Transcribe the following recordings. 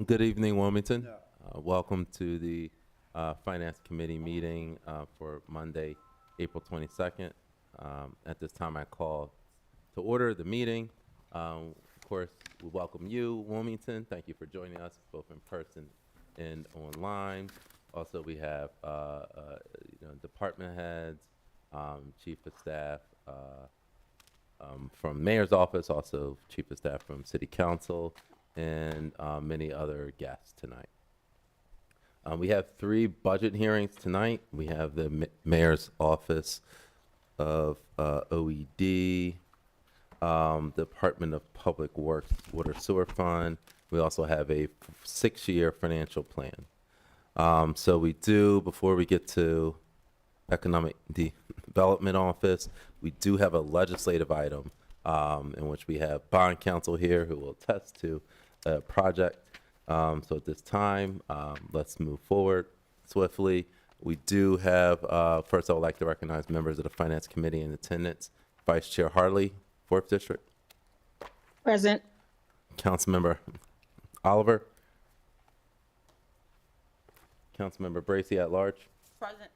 Good evening, Wilmington. Welcome to the Finance Committee meeting for Monday, April 22nd. At this time, I call to order the meeting. Of course, we welcome you, Wilmington. Thank you for joining us, both in person and online. Also, we have department heads, chief of staff from mayor's office, also chief of staff from city council, and many other guests tonight. We have 3 budget hearings tonight. We have the mayor's office of OED, Department of Public Works Water Sewer Fund. We also have a 6-year financial plan. So we do, before we get to Economic Development Office, we do have a legislative item in which we have bond counsel here who will attest to a project. So at this time, let's move forward swiftly. We do have, first I would like to recognize members of the Finance Committee in attendance. Vice Chair Hartley, 4th District. Present. Councilmember Oliver. Councilmember Bracy at large. Present.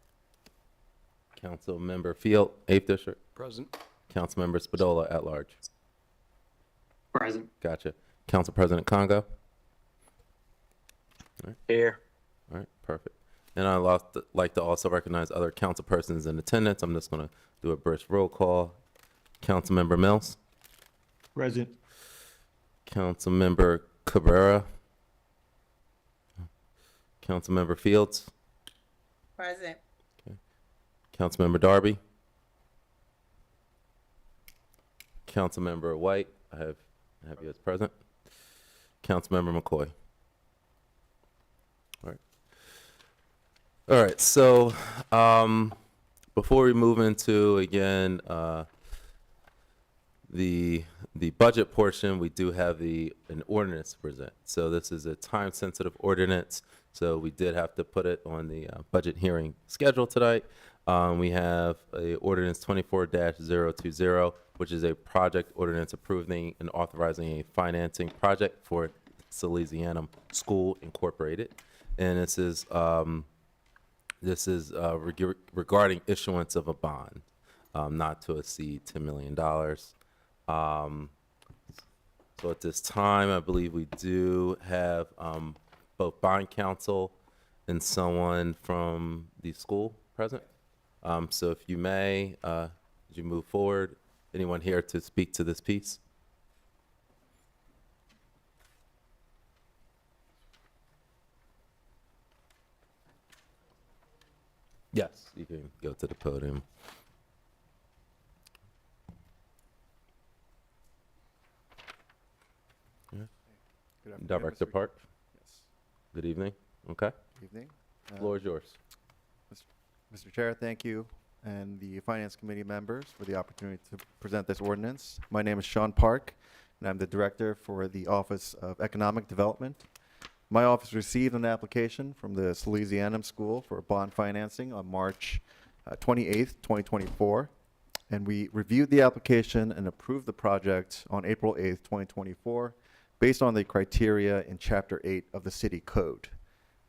Councilmember Field, 8th District. Present. Councilmember Spadola at large. Present. Gotcha. Council President Congo. Here. All right, perfect. And I'd like to also recognize other council persons in attendance. I'm just going to do a brisk roll call. Councilmember Mills. Present. Councilmember Cabrera. Councilmember Fields. Present. Councilmember Darby. Councilmember White. I have you as present. Councilmember McCoy. All right, so before we move into, again, the budget portion, we do have an ordinance to present. So this is a time-sensitive ordinance, so we did have to put it on the budget hearing schedule tonight. We have a ordinance 24-020, which is a project ordinance approving and authorizing a financing project for Salesianum School Incorporated. And this is regarding issuance of a bond, not to exceed $10 million. So at this time, I believe we do have both bond counsel and someone from the school present. So if you may, as you move forward, anyone here to speak to this piece? Yes, you can go to the podium. Good afternoon, Director Mr. Park, Yes. good evening. Okay, Good evening. floor is yours. Mr. Chair, thank you, and the Finance Committee members for the opportunity to present this ordinance. My name is Sean Park, and I'm the Director for the Office of Economic Development. My office received an application from the Salesianum School for bond financing on March 28th, 2024, and we reviewed the application and approved the project on April 8th, 2024, based on the criteria in Chapter 8 of the City Code.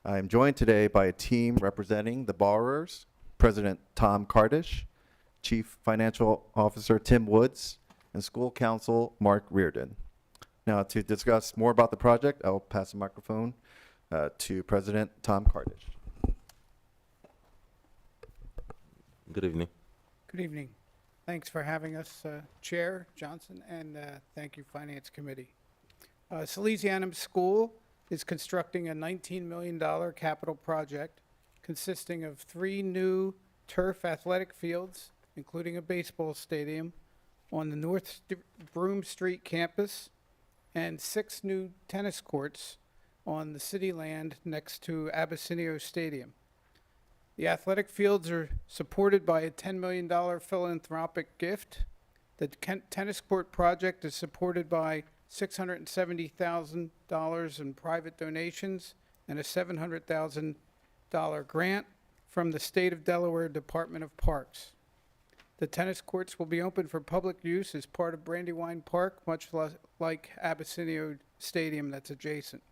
I am joined today by a team representing the borrowers, President Tom Kardish, Chief Financial Officer Tim Woods, and School Counsel Mark Reardon. Now, to discuss more about the project, I will pass the microphone to President Tom Kardish. Good evening. Good evening. Thanks for having us, Chair Johnson, and thank you, Finance Committee. Salesianum School is constructing a $19 million capital project consisting of 3 new turf athletic fields, including a baseball stadium, on the North Broome Street campus, and 6 new tennis courts on the city land next to Abysinio Stadium. The athletic fields are supported by a $10 million philanthropic gift. The tennis court project is supported by $670,000 in private donations and a $700,000 grant from the State of Delaware Department of Parks. The tennis courts will be open for public use as part of Brandywine Park, much like Abysinio Stadium that's adjacent.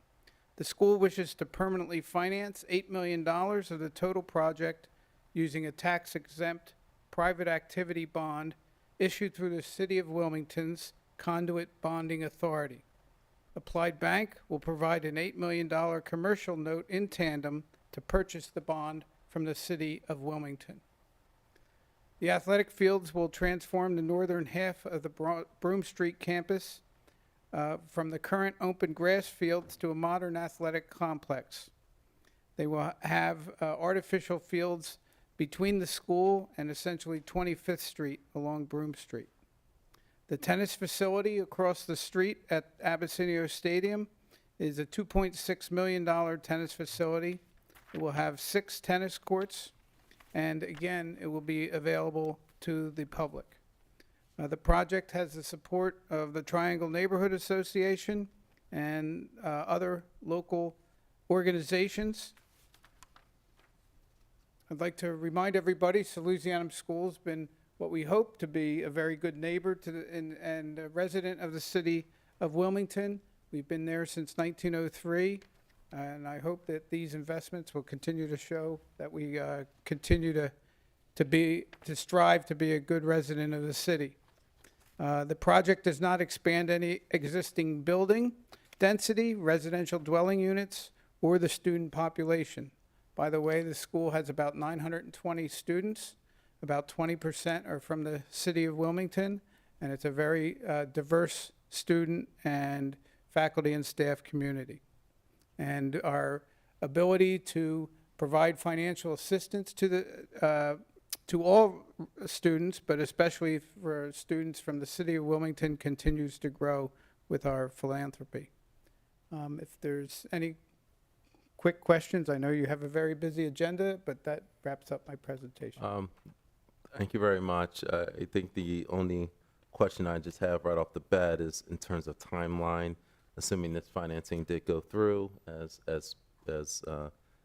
The school wishes to permanently finance $8 million of the total project using a tax-exempt private activity bond issued through the City of Wilmington's Conduit Bonding Authority. Applied Bank will provide an $8 million commercial note in tandem to purchase the bond from the City of Wilmington. The athletic fields will transform the northern half of the Broome Street campus from the current open grass fields to a modern athletic complex. They will have artificial fields between the school and essentially 25th Street along Broome Street. The tennis facility across the street at Abyssinios Stadium is a $2.6 million tennis facility. It will have 6 tennis courts, and again, it will be available to the public. The project has the support of the Triangle Neighborhood Association and other local organizations. I'd like to remind everybody, Salesianum School's been what we hope to be a very good neighbor to and a resident of the City of Wilmington. We've been there since 1903, and I hope that these investments will continue to show that we continue to strive to be a good resident of the city. The project does not expand any existing building density, residential dwelling units, or the student population. By the way, the school has about 920 students. About 20% are from the City of Wilmington, and it's a very diverse student and faculty and staff community. And our ability to provide financial assistance to all students, but especially for students from the City of Wilmington, continues to grow with our philanthropy. If there's any quick questions, I know you have a very busy agenda, but that wraps up my presentation. Thank you very much. I think the only question I just have right off the bat is in terms of timeline, assuming this financing did go through as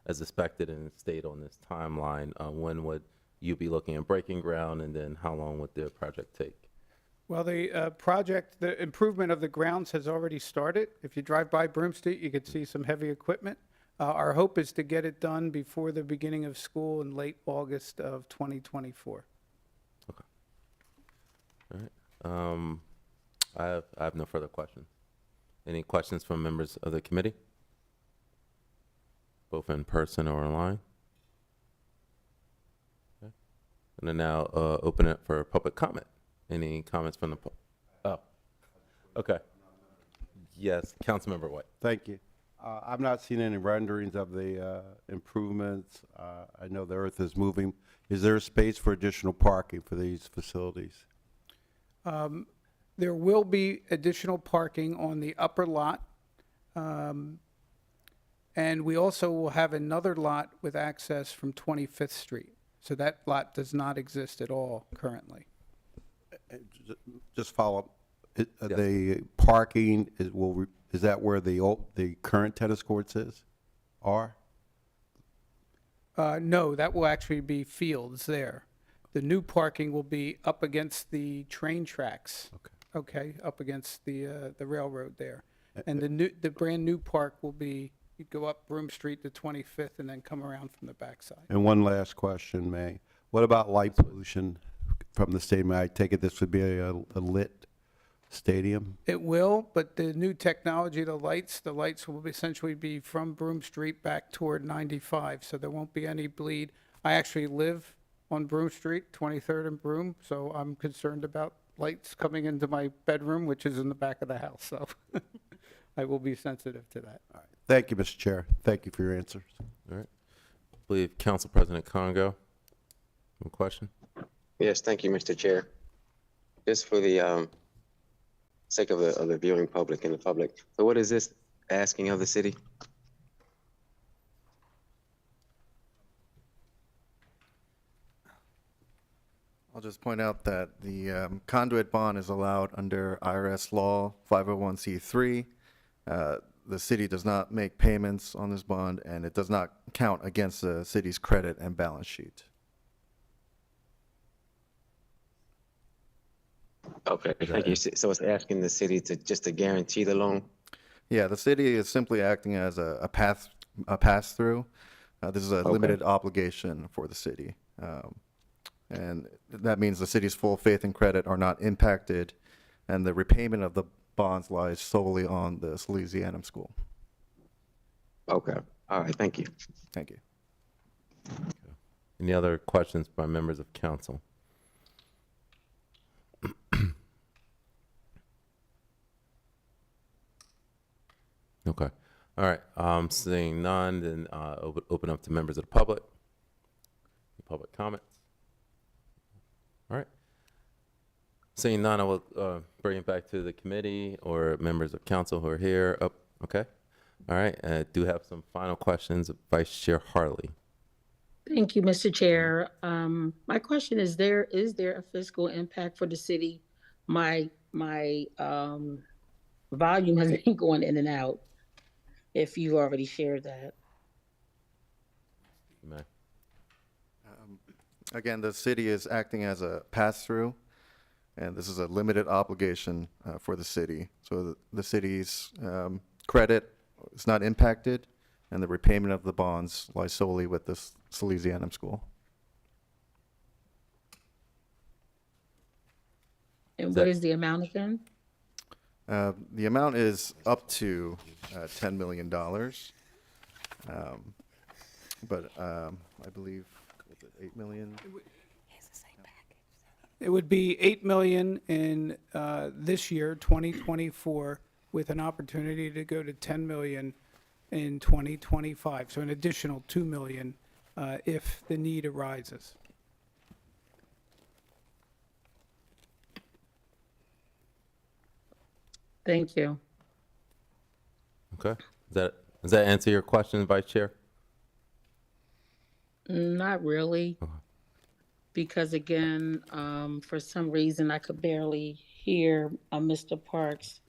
expected and stayed on this timeline, when would you be looking at breaking ground, and then how long would the project take? Well, the improvement of the grounds has already started. If you drive by Broome Street, you could see some heavy equipment. Our hope is to get it done before the beginning of school in late August of 2024. All right. I have no further questions. Any questions from members of the committee, both in person or online? Okay. And then now open it for public comment. Any comments from the oh, okay. Yes, Councilmember White. Thank you. I've not seen any renderings of the improvements. I know the earth is moving. Is there a space for additional parking for these facilities? There will be additional parking on the upper lot. And we also will have another lot with access from 25th Street. So that lot does not exist at all currently. Just follow up. The parking is that where the current tennis courts are? No, that will actually be fields there. The new parking will be up against the train tracks. Okay, up against the railroad there. And the brand new park will be, you go up Broome Street to 25th and then come around from the backside. And one last question, May. What about light pollution from the stadium? I take it this would be a lit stadium? It will, but the new technology, the lights will essentially be from Broome Street back toward 95, so there won't be any bleed. I actually live on Broome Street, 23rd and Broome, so I'm concerned about lights coming into my bedroom, which is in the back of the house, so I will be sensitive to that. All right. Thank you, Mr. Chair. Thank you for your answers. All right. I believe Council President Congo. One question? Yes, thank you, Mr. Chair. Just for the sake of the viewing public and the public, so what is this asking of the city? I'll just point out that the conduit bond is allowed under IRS law 501c3. The city does not make payments on this bond, and it does not count against the city's credit and balance sheet. Okay, thank you. So it's asking the city to just to guarantee the loan? Yeah, the city is simply acting as a pass-through. This is a limited obligation for the city. And that means the city's full faith and credit are not impacted, and the repayment of the bonds lies solely on the Salesianum School. Okay, all right, thank you. Thank you. Any other questions by members of council? Okay. All right. Seeing none, then open up to members of the public. Any public comments? All right. Seeing none, I will bring it back to the committee or members of council who are here. Oh, okay. All right. Do have some final questions, Vice Chair Harley. Thank you, Mr. Chair. My question is there a fiscal impact for the city? My volume has been going in and out, if you already shared that. You may. Again, the city is acting as a pass-through, and this is a limited obligation for the city. So the city's credit is not impacted, and the repayment of the bonds lies solely with the Salesianum School. And Is what that- is the amount again? The amount is up to $10 million. But I believe, was it 8 million? It would be 8 million in this year, 2024, with an opportunity to go to 10 million in 2025. So an additional 2 million if the need arises. Thank you. Okay. Does that answer your question, Vice Chair? Not really. Because again, for some reason, I could barely hear Mr. Parks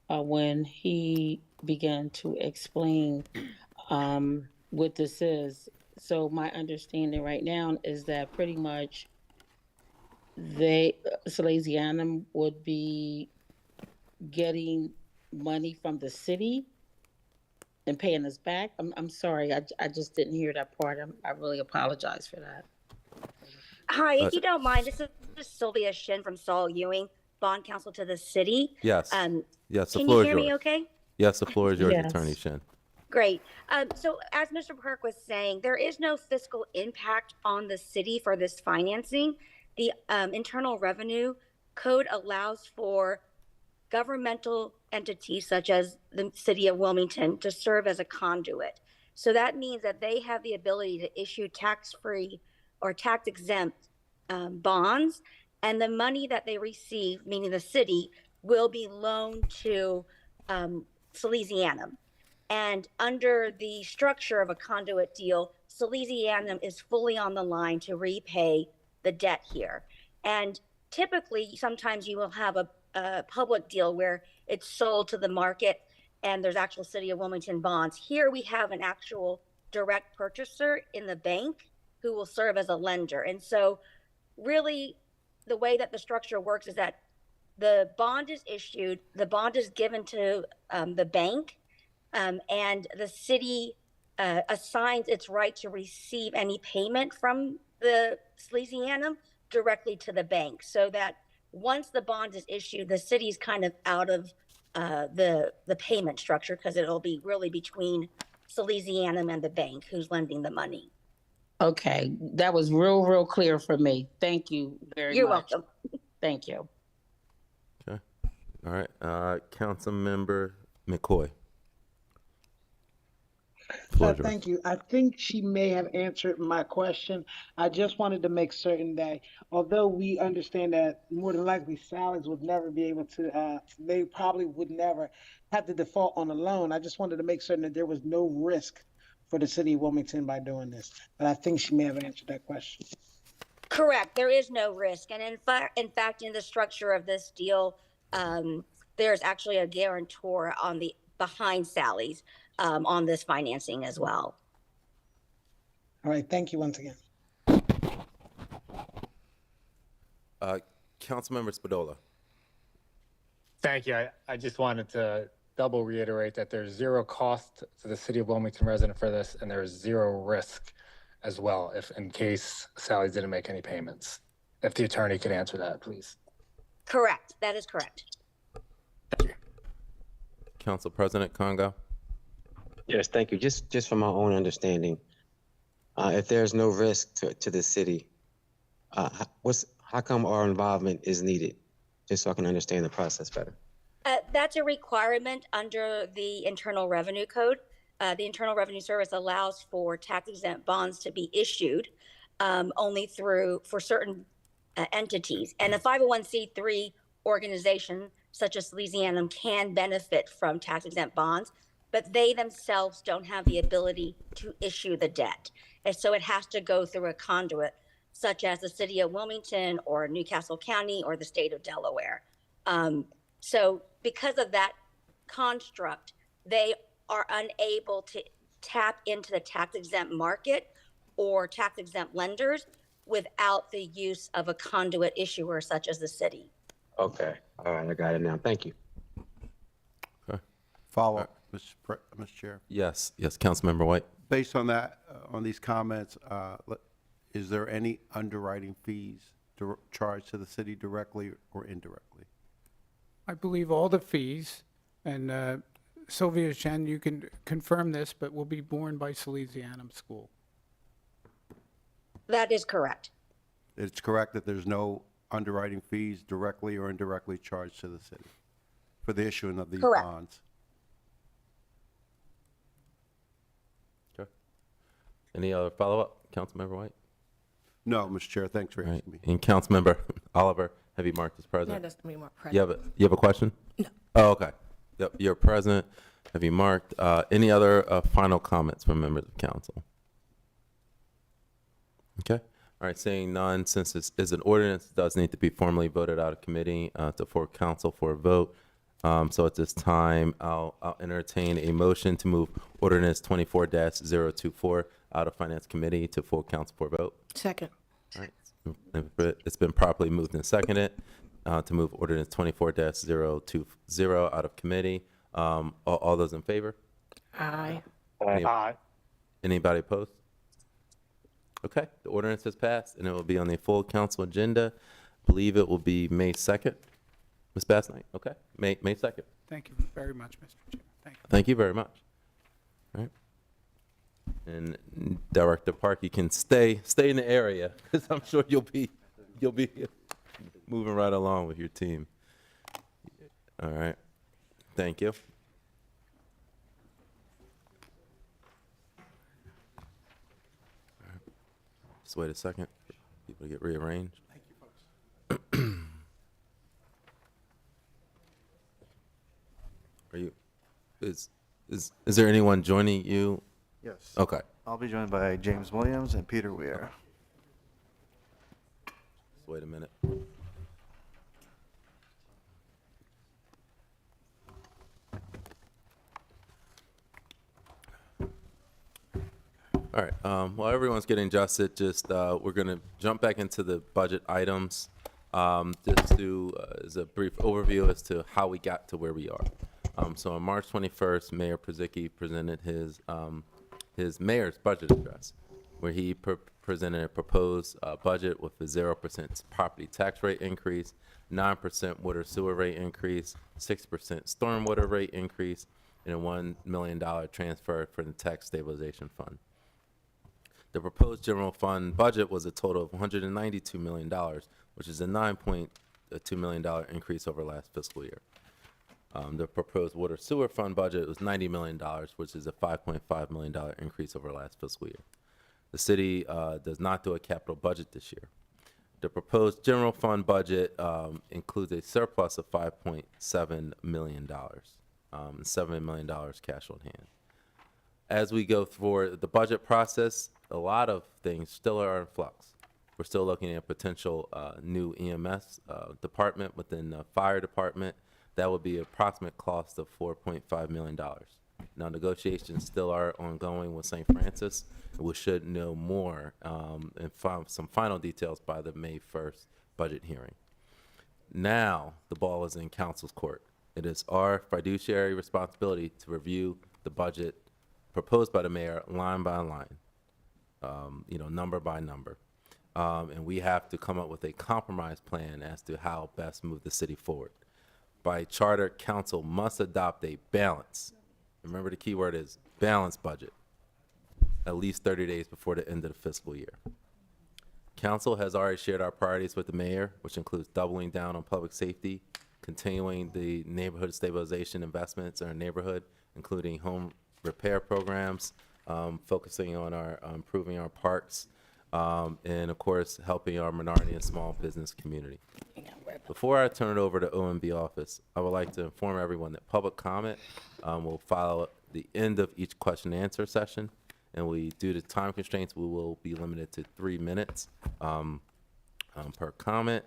when he began to explain what this is. So my understanding right now is that pretty much Salesianum would be getting money from the city and paying us back. I'm sorry, I just didn't hear that part. I really apologize for that. Hi, if you don't mind, this is Sylvia Shin from Saul Ewing, bond counsel to the city. Yes. Um, Yes, the can floor you is hear me yours. okay? Yes, the floor is yours, Yes. Attorney Shin. Great. So as Mr. Park was saying, there is no fiscal impact on the city for this financing. The Internal Revenue Code allows for governmental entities such as the city of Wilmington to serve as a conduit. So that means that they have the ability to issue tax-free or tax-exempt bonds, and the money that they receive, meaning the city, will be loaned to Salesianum. And under the structure of a conduit deal, Salesianum is fully on the line to repay the debt here. And typically, sometimes you will have a public deal where it's sold to the market and there's actual City of Wilmington bonds. Here we have an actual direct purchaser in the bank who will serve as a lender. And so really the way that the structure works is that the bond is issued, the bond is given to the bank, and the city assigns its right to receive any payment from the Salesianum directly to the bank, so that once the bond is issued, the city's kind of out of the payment structure, because it'll be really between Salesianum and the bank who's lending the money. Okay, that was real clear for me. Thank you very You're much. welcome. Thank you. Okay. All right. Councilmember McCoy. Floor is yours. Thank you. I think she may have answered my question. I just wanted to make certain that although we understand that more than likely Salads would never be able to, they probably would never have to default on a loan. I just wanted to make certain that there was no risk for the city of Wilmington by doing this. But I think she may have answered that question. Correct. There is no risk. And in fact, in the structure of this deal, there's actually a guarantor on the behind Sally's on this financing as well. All right. Thank you once again. Councilmember Spadola. Thank you. I just wanted to double reiterate that there's zero cost to the city of Wilmington resident for this, and there's zero risk as well, if in case Sally didn't make any payments. If the attorney could answer that, please. Correct. That is correct. Thank you. Council President Congo? Yes, thank you. Just from my own understanding, if there's no risk to the city, how come our involvement is needed? Just so I can understand the process better. That's a requirement under the Internal Revenue Code. The Internal Revenue Service allows for tax exempt bonds to be issued only for certain entities. And a 501c3 organization such as Louisiana can benefit from tax exempt bonds, but they themselves don't have the ability to issue the debt. And so it has to go through a conduit such as the city of Wilmington or Newcastle County or the state of Delaware. So because of that construct, they are unable to tap into the tax exempt market or tax exempt lenders without the use of a conduit issuer such as the city. Okay. All right. I got it now. Thank you. Follow-up, Mr. Chair. Yes, Councilmember White. Based on that, on these comments, is there any underwriting fees charged to the city directly or indirectly? I believe all the fees, and Sylvia Chen, you can confirm this, but will be borne by Salesianum School. That is correct. It's correct that there's no underwriting fees directly or indirectly charged to the city for the issuing of these Correct. bonds? Okay. Any other follow-up, Councilmember White? No, Mr. Chair, thanks for All right. asking me. And Councilmember Oliver, have you marked as No, present? that's me more You present. have a question? No. Oh, okay. Yep, you're present. Have you marked? Any other final comments from members of council? Okay. All right, seeing none, since this is an ordinance, it does need to be formally voted out of committee for council for a vote. So at this time, I'll entertain a motion to move ordinance 24-024 out of finance committee to full council for a vote. Second. All right. It's been properly moved and seconded to move ordinance 24-020 out of committee. All those in favor? Aye. Aye. Anybody opposed? Okay, the ordinance has passed and it will be on the full council agenda. Believe it will be May 2nd. Ms. Bass Knight, okay, May 2nd. Thank you very much, Mr. Chair. Thank you. Thank you very much. All right. And Director Park, you can stay in the area because I'm sure you'll be moving right along with your team. All right. Thank you. All right. Just wait a second for people to get rearranged. Thank you, folks. Are you? Is there anyone joining you? Yes. Okay. I'll be joined by James Williams and Peter Weir. Just wait a minute. All right. While everyone's getting adjusted, just we're going to jump back into the budget items. Just to as a brief overview as to how we got to where we are. So on March 21st, Mayor Purzycki presented his mayor's budget address, where he presented a proposed budget with a 0% property tax rate increase, 9% water sewer rate increase, 6% stormwater rate increase, and a $1 million transfer for the tax stabilization fund. The proposed general fund budget was a total of $192 million, which is a $9.2 million increase over last fiscal year. The proposed water sewer fund budget was $90 million, which is a $5.5 million increase over last fiscal year. The city does not do a capital budget this year. The proposed general fund budget includes a surplus of $5.7 million, $7 million cash on hand. As we go through the budget process, a lot of things still are in flux. We're still looking at potential new EMS department within the fire department. That would be approximate cost of $4.5 million. Now, negotiations still are ongoing with St. Francis. We should know more and find some final details by the May 1st budget hearing. Now, the ball is in council's court. It is our fiduciary responsibility to review the budget proposed by the mayor line by line, number by number. And we have to come up with a compromise plan as to how best move the city forward. By charter, council must adopt a balance. Remember, the key word is balanced budget, at least 30 days before the end of the fiscal year. Council has already shared our priorities with the mayor, which includes doubling down on public safety, continuing the neighborhood stabilization investments in our neighborhood, including home repair programs, focusing on our improving our parks, and of course, helping our minority and small business community. Before I turn it over to OMB office, I would like to inform everyone that public comment will follow the end of each question and answer session. And due to time constraints, we will be limited to 3 minutes per comment.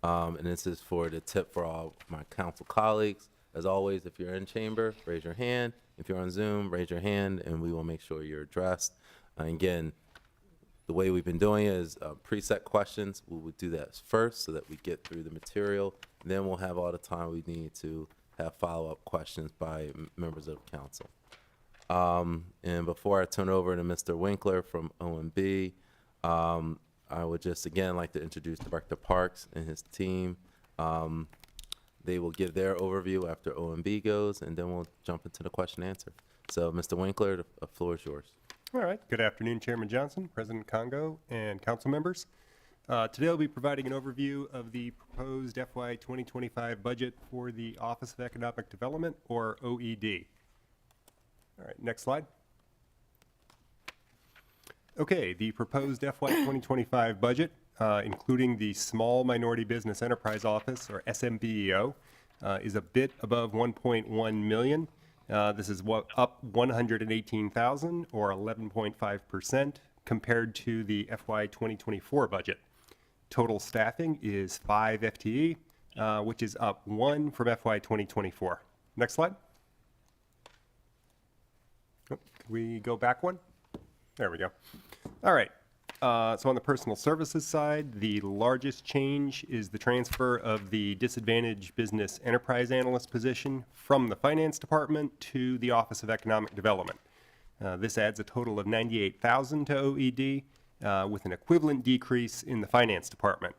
And this is for the tip for all my council colleagues. As always, if you're in chamber, raise your hand. If you're on Zoom, raise your hand, and we will make sure you're addressed. Again, the way we've been doing it is preset questions. We would do that first so that we get through the material. Then we'll have all the time we need to have follow-up questions by members of the council. And before I turn over to Mr. Winkler from OMB, I would just again like to introduce Director Parks and his team. They will give their overview after OMB goes, and then we'll jump into the question and answer. So, Mr. Winkler, the floor is yours. All right. Good afternoon, Chairman Johnson, President Congo, and council members. Today I'll be providing an overview of the proposed FY 2025 budget for the Office of Economic Development, or OED. All right, next slide. Okay, the proposed FY 2025 budget, including the Small Minority Business Enterprise Office, or SMBEO, is a bit above 1.1 million. This is up 118,000 or 11.5% compared to the FY 2024 budget. Total staffing is 5 FTE, which is up 1 from FY 2024. Next slide. Oh, could we go back one? There we go. All right. So on the personal services side, the largest change is the transfer of the disadvantaged business enterprise analyst position from the finance department to the Office of Economic Development. This adds a total of 98,000 to OED with an equivalent decrease in the finance department.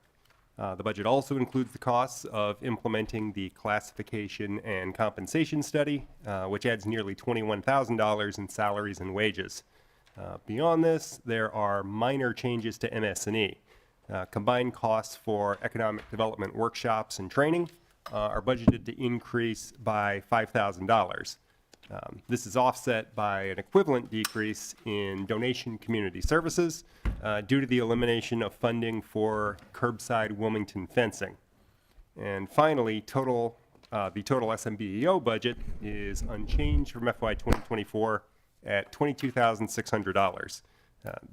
The budget also includes the costs of implementing the classification and compensation study, which adds nearly $21,000 in salaries and wages. Beyond this, there are minor changes to MS&E. Combined costs for economic development workshops and training are budgeted to increase by $5,000. This is offset by an equivalent decrease in donation community services due to the elimination of funding for curbside Wilmington fencing. And finally, the total SMBEO budget is unchanged from FY 2024 at $22,600.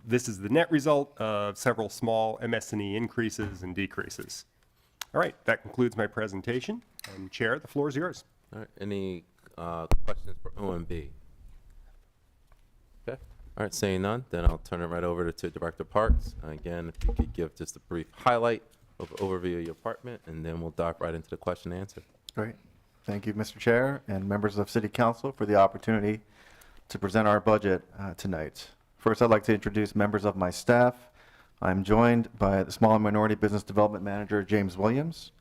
This is the net result of several small MS&E increases and decreases. All right, that concludes my presentation. Chair, the floor is yours. All right, any questions for OMB? Okay, all right, seeing none, then I'll turn it right over to Director Parks. Again, if you could give just a brief highlight of overview of your department, and then we'll dive right into the question and answer. Great. Thank you, Mr. Chair and members of City Council for the opportunity to present our budget tonight. First, I'd like to introduce members of my staff. I'm joined by the Small and Minority Business Development Manager, James Williams,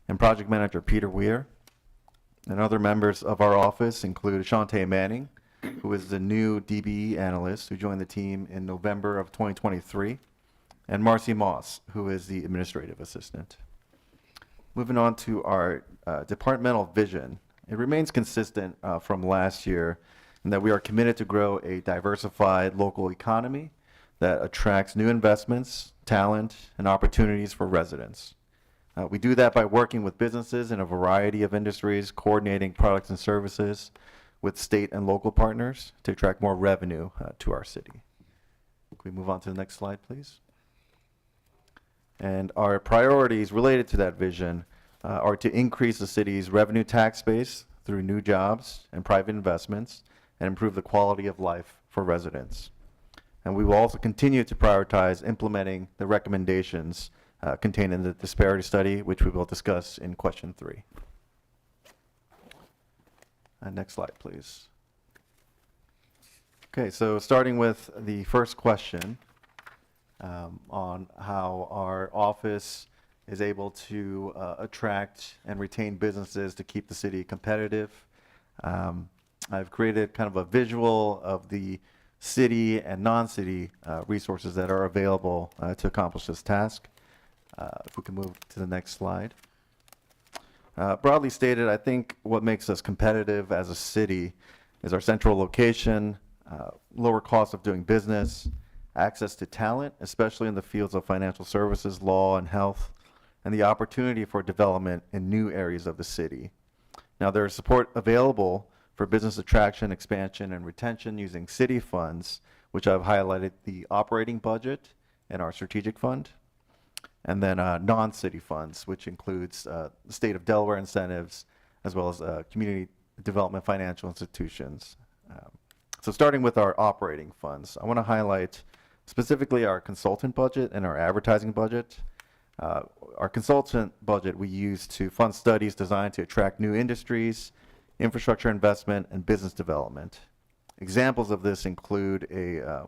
and Project Manager, Peter Weir. And other members of our office include Shantae Manning, who is the new DBE analyst who joined the team in November of 2023, and Marcy Moss, who is the administrative assistant. Moving on to our departmental vision, it remains consistent from last year in that we are committed to grow a diversified local economy that attracts new investments, talent, and opportunities for residents. We do that by working with businesses in a variety of industries, coordinating products and services with state and local partners to attract more revenue to our city. Can we move on to the next slide, please? And our priorities related to that vision are to increase the city's revenue tax base through new jobs and private investments, and improve the quality of life for residents. And we will also continue to prioritize implementing the recommendations contained in the disparity study, which we will discuss in question 3. Next slide, please. Okay, so starting with the first question on how our office is able to attract and retain businesses to keep the city competitive. I've created kind of a visual of the city and non-city resources that are available to accomplish this task. If we can move to the next slide. Broadly stated, I think what makes us competitive as a city is our central location, lower cost of doing business, access to talent, especially in the fields of financial services, law, and health, and the opportunity for development in new areas of the city. Now, there is support available for business attraction, expansion, and retention using city funds, which I've highlighted the operating budget and our strategic fund, and then non-city funds, which includes the state of Delaware incentives, as well as community development financial institutions. So starting with our operating funds, I want to highlight specifically our consultant budget and our advertising budget. Our consultant budget we use to fund studies designed to attract new industries, infrastructure investment, and business development. Examples of this include a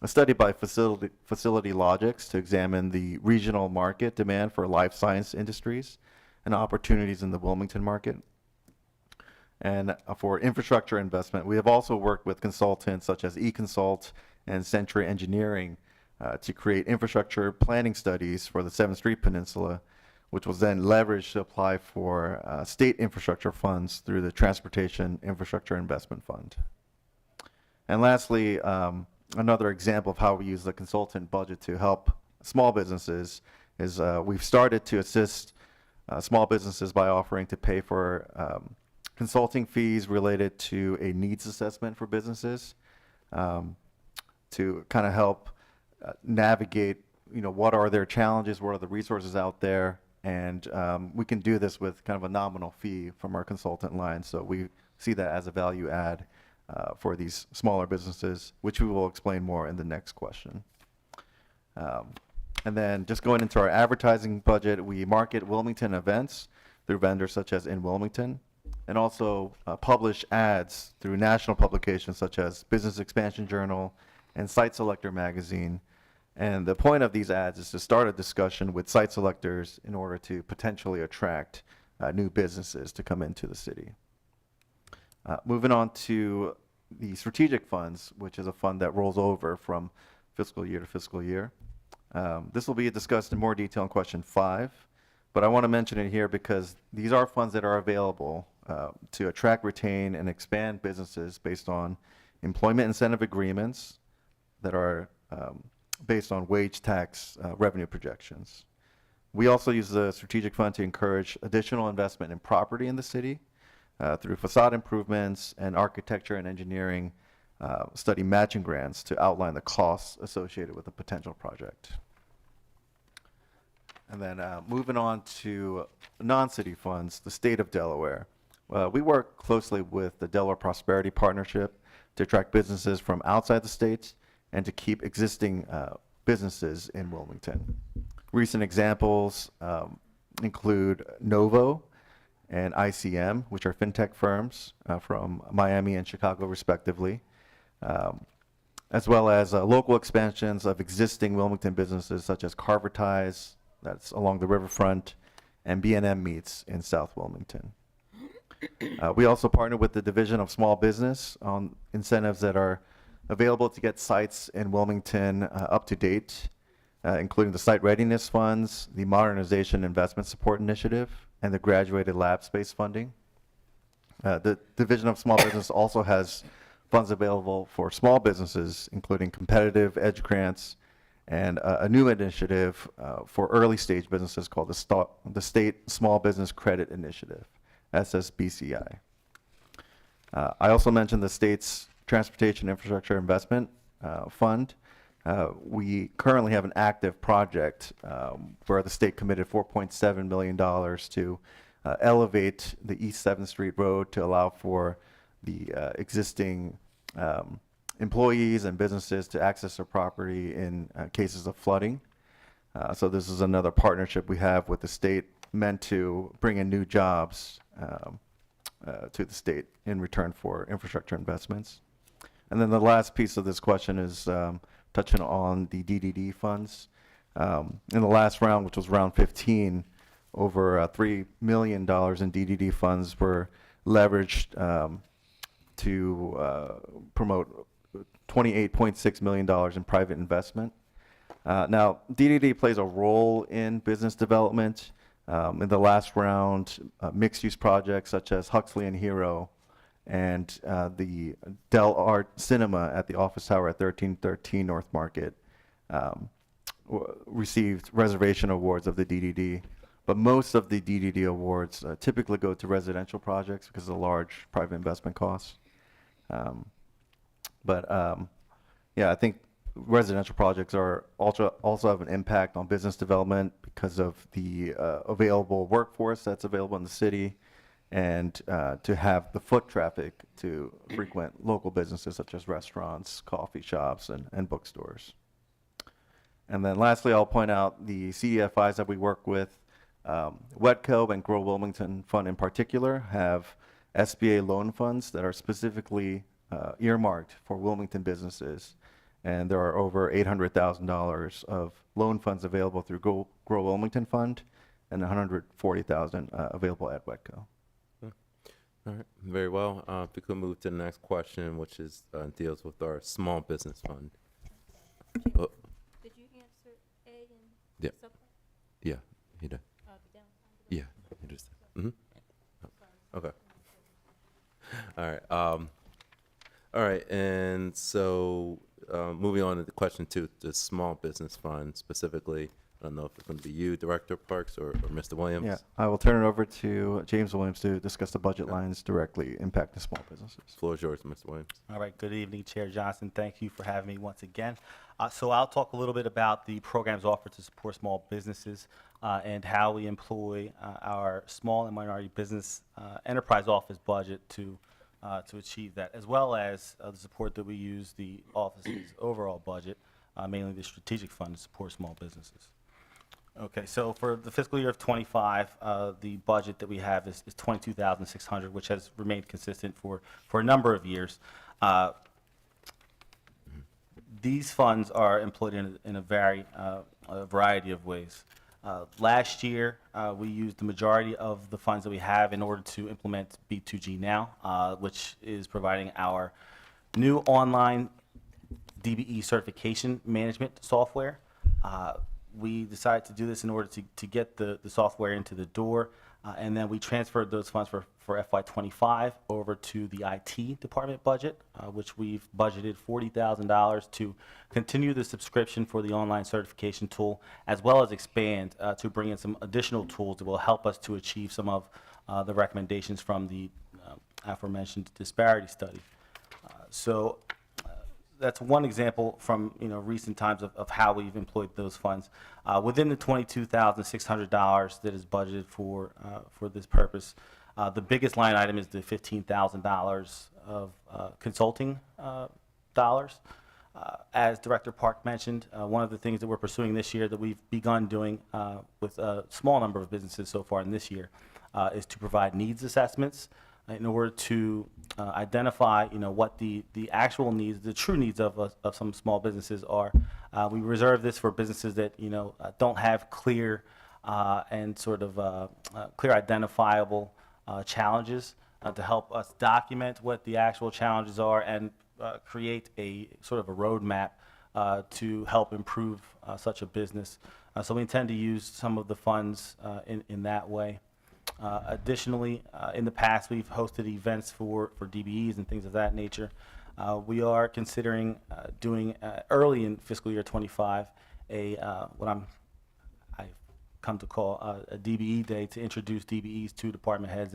study by Facility Logics to examine the regional market demand for life science industries and opportunities in the Wilmington market. And for infrastructure investment, we have also worked with consultants such as eConsult and Century Engineering to create infrastructure planning studies for the 7th Street Peninsula, which was then leveraged to apply for state infrastructure funds through the Transportation Infrastructure Investment Fund. And lastly, another example of how we use the consultant budget to help small businesses is we've started to assist small businesses by offering to pay for consulting fees related to a needs assessment for businesses to kind of help navigate, what are their challenges, what are the resources out there, and we can do this with kind of a nominal fee from our consultant line. So we see that as a value add for these smaller businesses, which we will explain more in the next question. And then just going into our advertising budget, we market Wilmington events through vendors such as In Wilmington, and also publish ads through national publications such as Business Expansion Journal and Site Selector magazine. And the point of these ads is to start a discussion with site selectors in order to potentially attract new businesses to come into the city. Moving on to the strategic funds, which is a fund that rolls over from fiscal year to fiscal year. This will be discussed in more detail in question 5, but I want to mention it here because these are funds that are available to attract, retain, and expand businesses based on employment incentive agreements that are based on wage tax revenue projections. We also use the strategic fund to encourage additional investment in property in the city through facade improvements and architecture and engineering study matching grants to outline the costs associated with a potential project. And then moving on to non-city funds, the state of Delaware. We work closely with the Delaware Prosperity Partnership to attract businesses from outside the state and to keep existing businesses in Wilmington. Recent examples include Novo and ICM, which are fintech firms from Miami and Chicago respectively, as well as local expansions of existing Wilmington businesses such as Carvertise, that's along the riverfront, and B&M Meats in South Wilmington. We also partner with the Division of Small Business on incentives that are available to get sites in Wilmington up to date, including the Site Readiness Funds, the Modernization Investment Support Initiative, and the Graduated Lab Space Funding. The Division of Small Business also has funds available for small businesses, including competitive edge grants and a new initiative for early stage businesses called the State Small Business Credit Initiative, SSBCI. I also mentioned the state's Transportation Infrastructure Investment Fund. We currently have an active project where the state committed $4.7 million to elevate the East 7th Street Road to allow for the existing employees and businesses to access their property in cases of flooding. So this is another partnership we have with the state meant to bring in new jobs to the state in return for infrastructure investments. And then the last piece of this question is touching on the DDD funds. In the last round, which was round 15, over $3 million in DDD funds were leveraged to promote $28.6 million in private investment. Now, DDD plays a role in business development. In the last round, mixed-use projects such as Huxley and Hero and the Del Art Cinema at the office tower at 1313 North Market received reservation awards of the DDD. But most of the DDD awards typically go to residential projects because of the large private investment costs. Yeah, I think residential projects are also have an impact on business development because of the available workforce that's available in the city, and to have the foot traffic to frequent local businesses such as restaurants, coffee shops, and bookstores. And then lastly, I'll point out the CDFIs that we work with. WETCO and Grow Wilmington Fund in particular have SBA loan funds that are specifically earmarked for Wilmington businesses. And there are over $800,000 of loan funds available through Grow Wilmington Fund and $140,000 available at WETCO. All right, very well. If we could move to the next question, which is deals with our small business fund. Oh, Did you answer A and Yeah. subpart? yeah, he did. The down under the- Yeah, he just. Mm-hmm. Okay. All right. All right, and so moving on to the question two, the small business fund specifically. I don't know if it's going to be you, Director of Parks, or Mr. Williams. Yeah, I will turn it over to James Williams to discuss the budget lines directly impacting small businesses. Floor is yours, Mr. Williams. All right, good evening, Chair Johnson. Thank you for having me once again. So I'll talk a little bit about the programs offered to support small businesses and how we employ our small and minority business enterprise office budget to achieve that, as well as the support that we use the office's overall budget, mainly the strategic fund to support small businesses. Okay, so for the fiscal year of 25, the budget that we have is $22,600, which has remained consistent for a number of years. These funds are employed in a variety of ways. Last year, we used the majority of the funds that we have in order to implement B2G Now, which is providing our new online DBE certification management software. We decided to do this in order to get the software into the door, and then we transferred those funds for FY25 over to the IT department budget, which we've budgeted $40,000 to continue the subscription for the online certification tool, as well as expand to bring in some additional tools that will help us to achieve some of the recommendations from the aforementioned disparity study. So that's one example from recent times of how we've employed those funds. Within the $22,600 that is budgeted for this purpose, the biggest line item is the $15,000 of consulting dollars. As Director Park mentioned, one of the things that we're pursuing this year that we've begun doing with a small number of businesses so far in this year is to provide needs assessments in order to identify, what the actual needs, the true needs of some small businesses are. We reserve this for businesses that, don't have clear and sort of clear identifiable challenges to help us document what the actual challenges are and create a sort of a roadmap to help improve such a business. So we intend to use some of the funds in that way. Additionally, in the past, we've hosted events for DBEs and things of that nature. We are considering doing early in fiscal year 25 what I've come to call a DBE day to introduce DBEs to department heads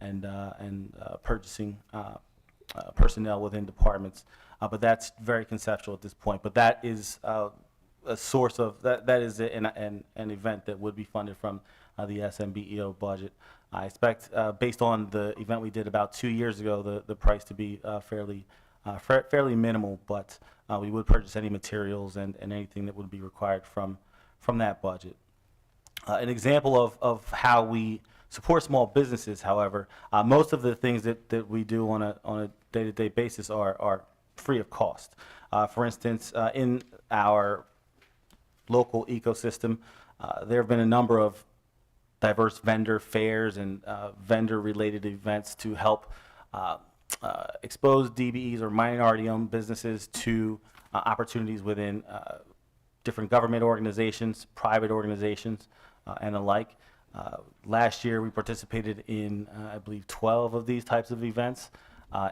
and purchasing personnel within departments. But that's very conceptual at this point. But that is a source of that is an event that would be funded from the SMBEO budget. I expect, based on the event we did about 2 years ago, the price to be fairly minimal, but we would purchase any materials and anything that would be required from that budget. An example of how we support small businesses, however, most of the things that we do on a day-to-day basis are free of cost. For instance, in our local ecosystem, there have been a number of diverse vendor fairs and vendor-related events to help expose DBEs or minority-owned businesses to opportunities within different government organizations, private organizations, and the like. Last year, we participated in, I believe, 12 of these types of events.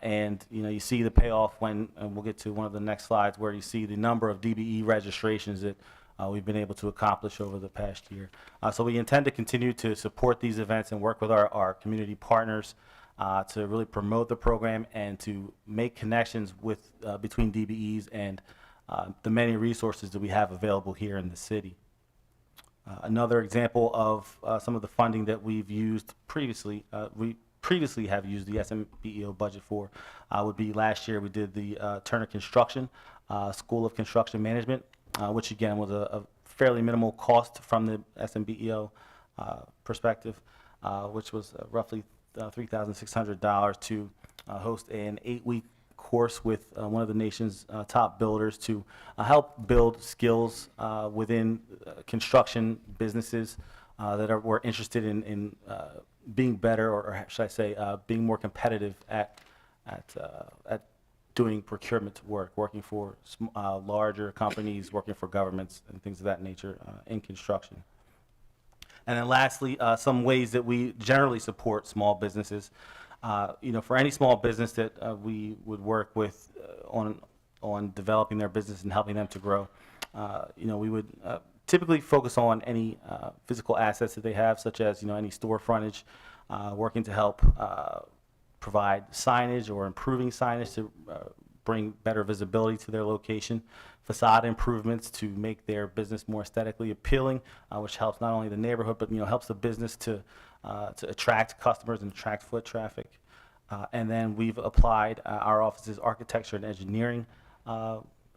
And you see the payoff when, and we'll get to one of the next slides, where you see the number of DBE registrations that we've been able to accomplish over the past year. So we intend to continue to support these events and work with our community partners to really promote the program and to make connections with between DBEs and the many resources that we have available here in the city. Another example of some of the funding that we've used previously, we previously have used the SMBEO budget for, would be last year we did the Turner Construction School of Construction Management, which again was a fairly minimal cost from the SMBEO perspective, which was roughly $3,600 to host an 8-week course with one of the nation's top builders to help build skills within construction businesses that were interested in being better, or should I say, being more competitive at doing procurement work, working for larger companies, working for governments, and things of that nature in construction. And then lastly, some ways that we generally support small businesses. For any small business that we would work with on developing their business and helping them to grow, we would typically focus on any physical assets that they have, such as any store frontage, working to help provide signage or improving signage to bring better visibility to their location, facade improvements to make their business more aesthetically appealing, which helps not only the neighborhood, but helps the business to attract customers and attract foot traffic. And then we've applied our office's architecture and engineering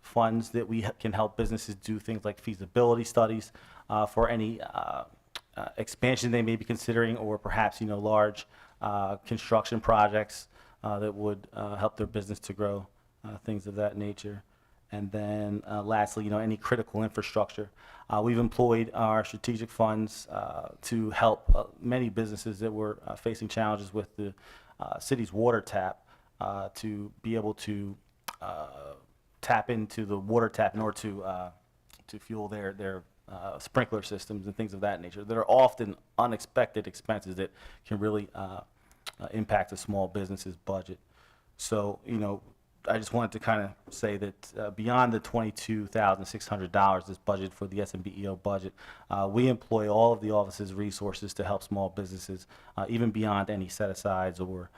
funds that we can help businesses do things like feasibility studies for any expansion they may be considering, or perhaps large construction projects that would help their business to grow, things of that nature. And then lastly, any critical infrastructure. We've employed our strategic funds to help many businesses that were facing challenges with the city's water tap to be able to tap into the water tap in order to fuel their sprinkler systems and things of that nature. That are often unexpected expenses that can really impact a small business's budget. So, I just wanted to kind of say that beyond the $22,600 that's budgeted for the SMBEO budget, we employ all of the office's resources to help small businesses, even beyond any set-asides or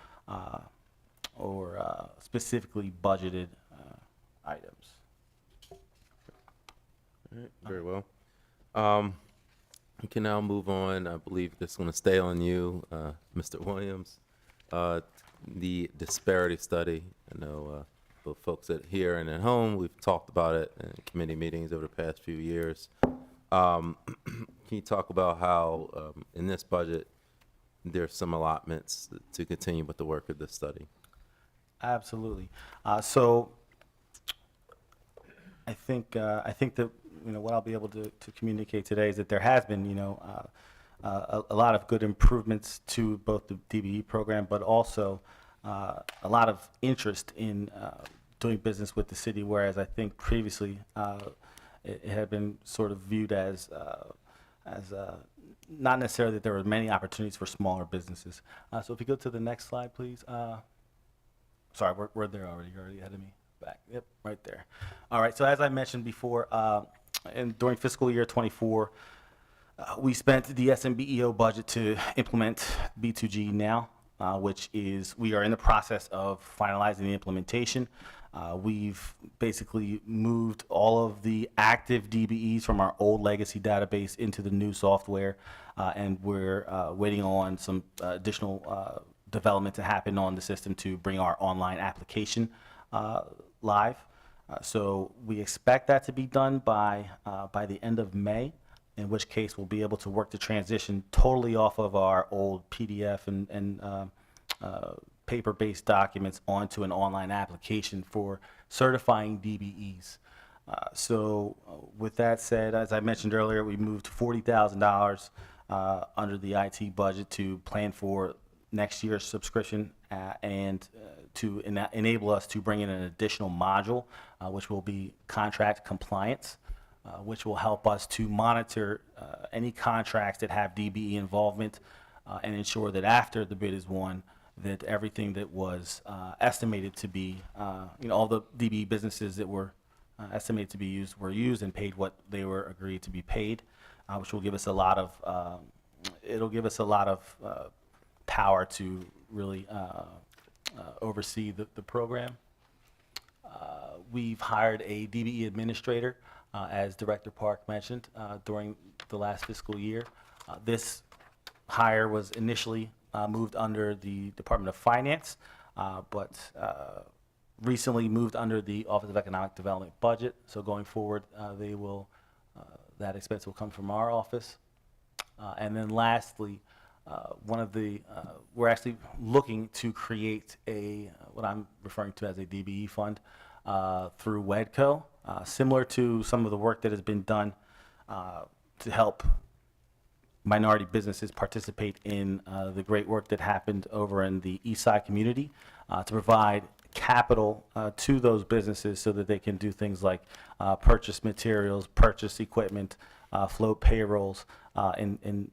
specifically budgeted items. All right, very well. We can now move on. I believe this is going to stay on you, Mr. Williams. The disparity study. I know both folks at here and at home, we've talked about it in committee meetings over the past few years. Can you talk about how in this budget there's some allotments to continue with the work of this study? Absolutely. So I think that what I'll be able to communicate today is that there has been a lot of good improvements to both the DBE program, but also a lot of interest in doing business with the city, whereas I think previously it had been sort of viewed as not necessarily that there were many opportunities for smaller businesses. So if you go to the next slide, please. Sorry, we're there already. You're already ahead of me. Back. Yep, right there. All right, so as I mentioned before, during fiscal year 24, we spent the SMBEO budget to implement B2G now, which is, we are in the process of finalizing the implementation. We've basically moved all of the active DBEs from our old legacy database into the new software, and we're waiting on some additional development to happen on the system to bring our online application live. So we expect that to be done by the end of May. in which case we'll be able to work to transition totally off of our old PDF and paper-based documents onto an online application for certifying DBEs. With that said, as I mentioned earlier, we moved $40,000 under the IT budget to plan for next year's subscription and to enable us to bring in an additional module, which will be contract compliance, which will help us to monitor any contracts that have DBE involvement and ensure that after the bid is won, that everything that was estimated to be, all the DBE businesses that were estimated to be used were used and paid what they were agreed to be paid, which will give us a lot of, it'll give us a lot of power to really oversee the program. We've hired a DBE administrator, as Director Park mentioned, during the last fiscal year. This hire was initially moved under the Department of Finance, but recently moved under the Office of Economic Development budget. So going forward, that expense will come from our office. And then lastly, we're actually looking to create what I'm referring to as a DBE fund through WEDCO, similar to some of the work that has been done to help minority businesses participate in the great work that happened over in the East Side community to provide capital to those businesses so that they can do things like purchase materials, purchase equipment, float payrolls, and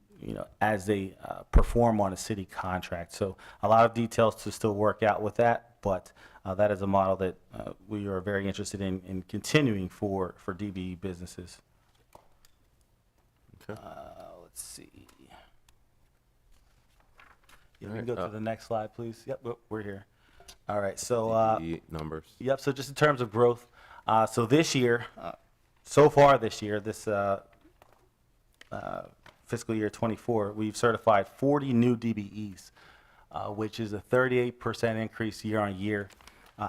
as they perform on a city contract. So a lot of details to still work out with that, but that is a model that we are very interested in continuing for DBE businesses. Okay. Let's see. Yeah, we can go to the next slide, please. Yep, we're here. All right, so DBE numbers. yep, so just in terms of growth, so this year, so far this year, this fiscal year 24, we've certified 40 new DBEs, which is a 38% increase year on year.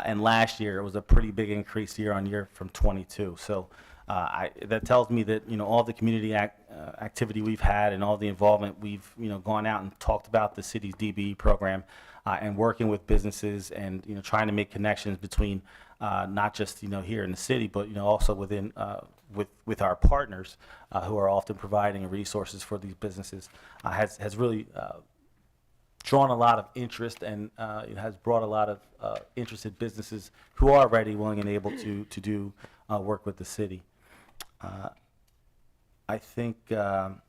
And last year, it was a pretty big increase year on year from 22. So that tells me that, all the community activity we've had and all the involvement, we've, gone out and talked about the city's DBE program and working with businesses and, trying to make connections between not just, here in the city, but, also within, with our partners who are often providing resources for these businesses has really drawn a lot of interest and it has brought a lot of interested businesses who are ready, willing, and able to do work with the city. I think that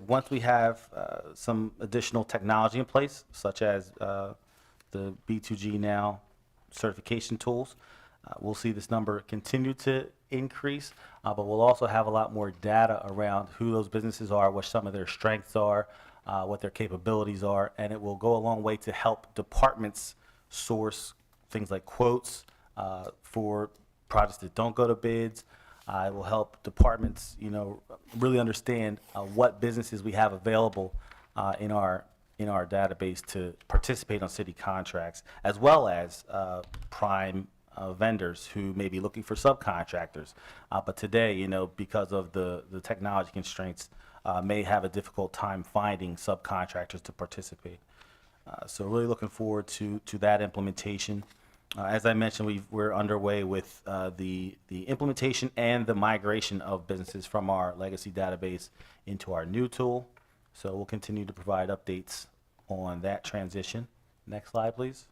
once we have some additional technology in place, such as the B2G Now certification tools, we'll see this number continue to increase, but we'll also have a lot more data around who those businesses are, what some of their strengths are, what their capabilities are, and it will go a long way to help departments source things like quotes for projects that don't go to bids. It will help departments, really understand what businesses we have available in our database to participate on city contracts, as well as prime vendors who may be looking for subcontractors. But today, because of the technology constraints, may have a difficult time finding subcontractors to participate. So really looking forward to that implementation. As I mentioned, we're underway with the implementation and the migration of businesses from our legacy database into our new tool. So we'll continue to provide updates on that transition. Next slide, please.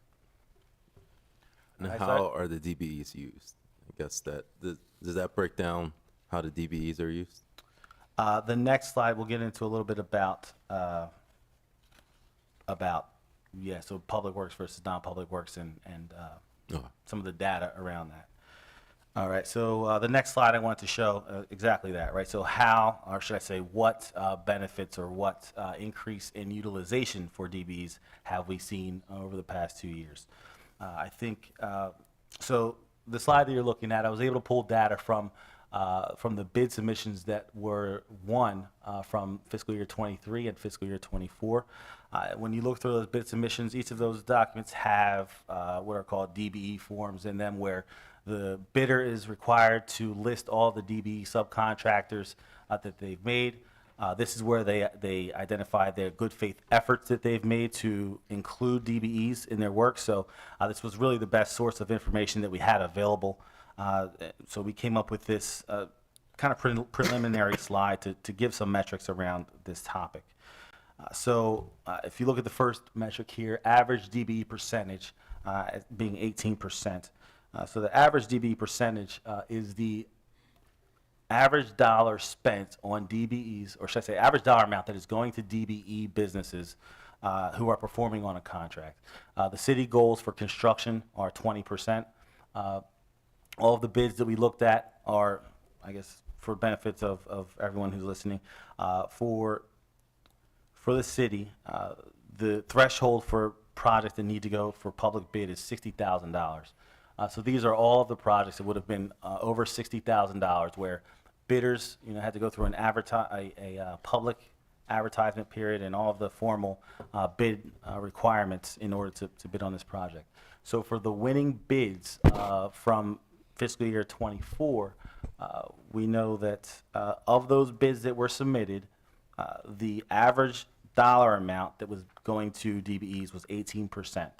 And Nice. how are the DBEs used? I guess does that break down how the DBEs are used? The next slide, we'll get into a little bit about so public works versus non-public works and some of the data around that. All right, so the next slide I want to show exactly that, right? So how, or should I say what benefits or what increase in utilization for DBs have we seen over the past 2 years? I think, so the slide that you're looking at, I was able to pull data from from the bid submissions that were won from fiscal year 23 and fiscal year 24. When you look through those bid submissions, each of those documents have what are called DBE forms in them, where the bidder is required to list all the DBE subcontractors that they've made. This is where they identify their good faith efforts that they've made to include DBEs in their work. So this was really the best source of information that we had available. So we came up with this kind of preliminary slide to give some metrics around this topic. If you look at the first metric here, average DBE percentage as being 18%. So the average DBE percentage is the average dollar spent on DBEs, or should I say average dollar amount that is going to DBE businesses who are performing on a contract. The city goals for construction are 20%. All of the bids that we looked at are, I guess, for benefits of everyone who's listening, for the city, the threshold for projects that need to go for public bid is $60,000. So these are all of the projects that would have been over $60,000, where bidders, had to go through a public advertisement period and all of the formal bid requirements in order to bid on this project. So for the winning bids from fiscal year 24, we know that of those bids that were submitted, the average dollar amount that was going to DBEs was 18%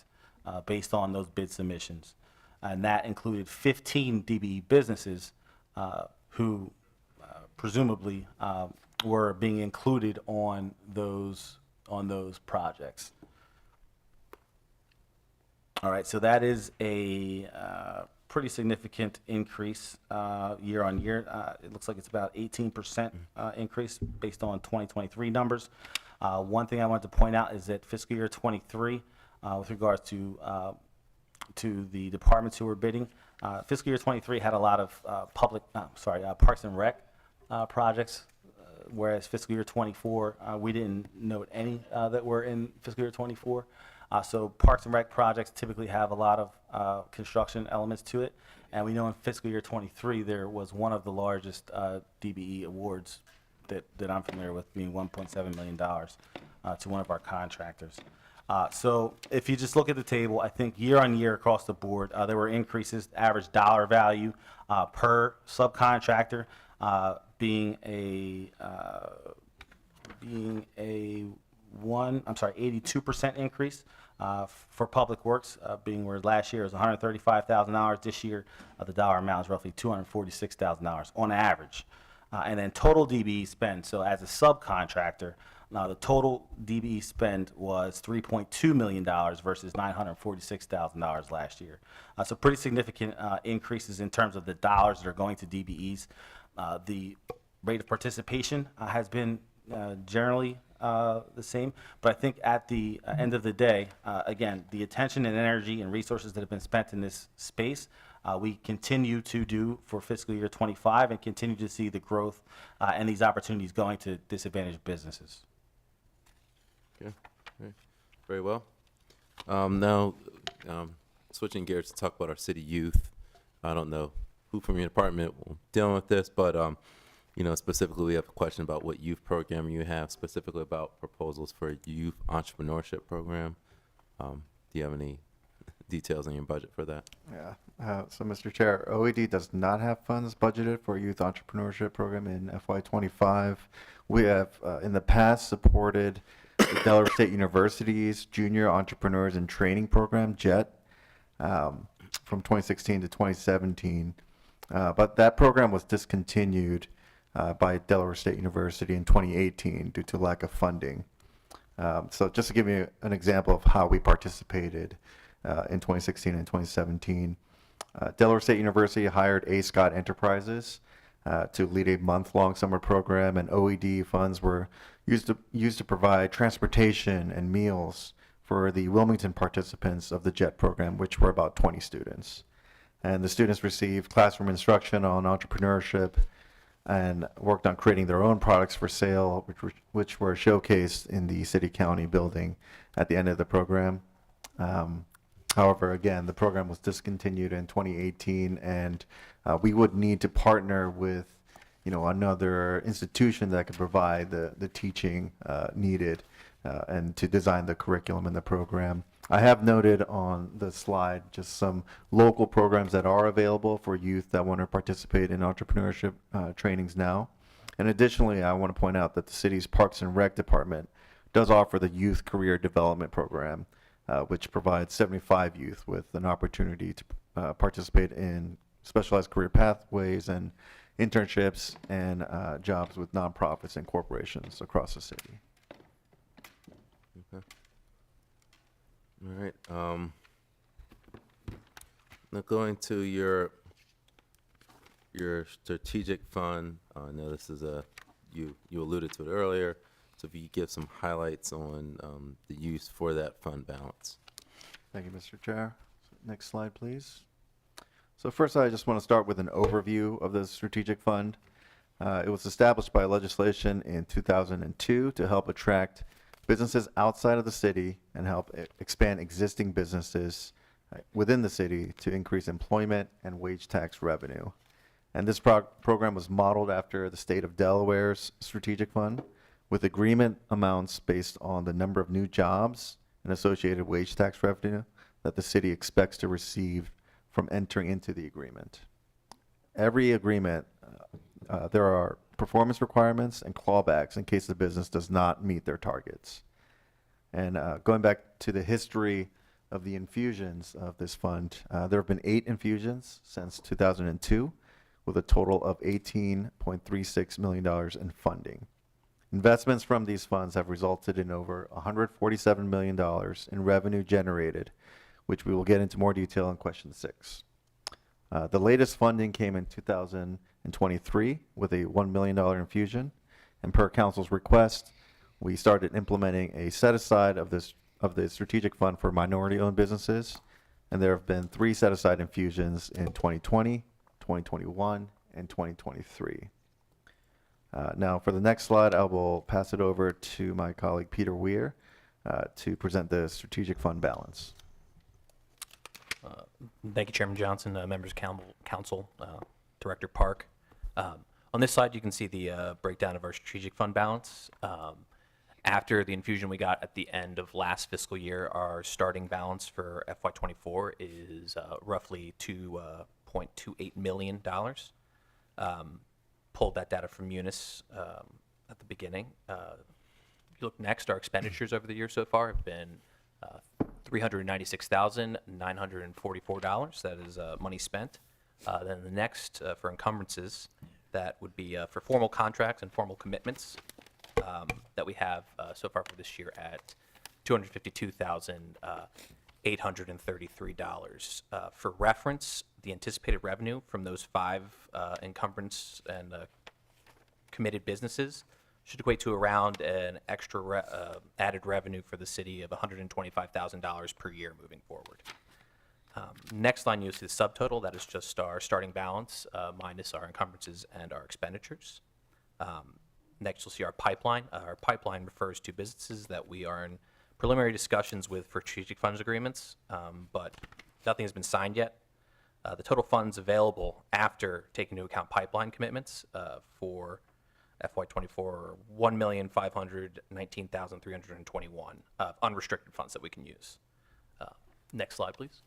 based on those bid submissions. And that included 15 DBE businesses who presumably were being included on those projects. All right, so that is a pretty significant increase year on year. It looks like it's about 18% increase based on 2023 numbers. One thing I wanted to point out is that fiscal year 23, with regards to the departments who were bidding, fiscal year 23 had a lot of Parks and Rec projects, whereas fiscal year 24, we didn't note any that were in fiscal year 24. So Parks and Rec projects typically have a lot of construction elements to it. And we know in fiscal year 23, there was one of the largest DBE awards that I'm familiar with, being $1.7 million to one of our contractors. So if you just look at the table, I think year on year across the board, there were increases, average dollar value per subcontractor being a 82% increase for public works, being where last year was $135,000. This year, the dollar amount is roughly $246,000 on average. And then total DBE spend, so as a subcontractor, the total DBE spend was $3.2 million versus $946,000 last year. So pretty significant increases in terms of the dollars that are going to DBEs. The rate of participation has been generally the same, but I think at the end of the day, again, the attention and energy and resources that have been spent in this space, we continue to do for fiscal year 25 and continue to see the growth and these opportunities going to disadvantaged businesses. Okay, very well. Now, switching gears to talk about our city youth. I don't know who from your department will deal with this, but specifically we have a question about what youth program you have, specifically about proposals for a youth entrepreneurship program. Do you have any details in your budget for that? Yeah. So, Mr. Chair, OED does not have funds budgeted for a youth entrepreneurship program in FY25. We have, in the past, supported the Delaware State University's Junior Entrepreneurs and Training Program, JET, from 2016 to 2017. But that program was discontinued by Delaware State University in 2018 due to lack of funding. So just to give you an example of how we participated in 2016 and 2017, Delaware State University hired A. Scott Enterprises to lead a month-long summer program, and OED funds were used to provide transportation and meals for the Wilmington participants of the JET program, which were about 20 students. And the students received classroom instruction on entrepreneurship and worked on creating their own products for sale, which were showcased in the city-county building at the end of the program. However, again, the program was discontinued in 2018, and we would need to partner with, another institution that could provide the teaching needed and to design the curriculum in the program. I have noted on the slide just some local programs that are available for youth that want to participate in entrepreneurship trainings now. And additionally, I want to point out that the city's Parks and Rec Department does offer the Youth Career Development Program, which provides 75 youth with an opportunity to participate in specialized career pathways and internships and jobs with nonprofits and corporations across the city. Okay. All right. Now going to your strategic fund. I know this is you alluded to it earlier. So if you could give some highlights on the use for that fund balance. Thank you, Mr. Chair. Next slide, please. So first, I just want to start with an overview of the strategic fund. It was established by legislation in 2002 to help attract businesses outside of the city and help expand existing businesses within the city to increase employment and wage tax revenue. And this program was modeled after the state of Delaware's strategic fund, with agreement amounts based on the number of new jobs and associated wage tax revenue that the city expects to receive from entering into the agreement. Every agreement, there are performance requirements and clawbacks in case the business does not meet their targets. And going back to the history of the infusions of this fund, there have been 8 infusions since 2002, with a total of $18.36 million in funding. Investments from these funds have resulted in over $147 million in revenue generated, which we will get into more detail in question 6. The latest funding came in 2023 with a $1 million infusion, and per council's request, we started implementing a set-aside of the strategic fund for minority-owned businesses, and there have been 3 set-aside infusions in 2020, 2021, and 2023. Now, for the next slide, I will pass it over to my colleague Peter Weir to present the strategic fund balance. Thank you, Chairman Johnson, members of council, Director Park. On this slide, you can see the breakdown of our strategic fund balance. After the infusion we got at the end of last fiscal year, our starting balance for FY24 is roughly $2.28 million. Pulled that data from Munis at the beginning. If you look next, our expenditures over the year so far have been $396,944. That is money spent. Then the next for encumbrances, that would be for formal contracts and formal commitments that we have so far for this year at $252,833. For reference, the anticipated revenue from those 5 encumbrance and committed businesses should equate to around an extra added revenue for the city of $125,000 per year moving forward. Next line, you'll see the subtotal. That is just our starting balance minus our encumbrances and our expenditures. Next, you'll see our pipeline. Our pipeline refers to businesses that we are in preliminary discussions with for strategic funds agreements, but nothing has been signed yet. The total funds available after taking into account pipeline commitments for FY24 are $1,519,321 unrestricted funds that we can use. Next slide, please.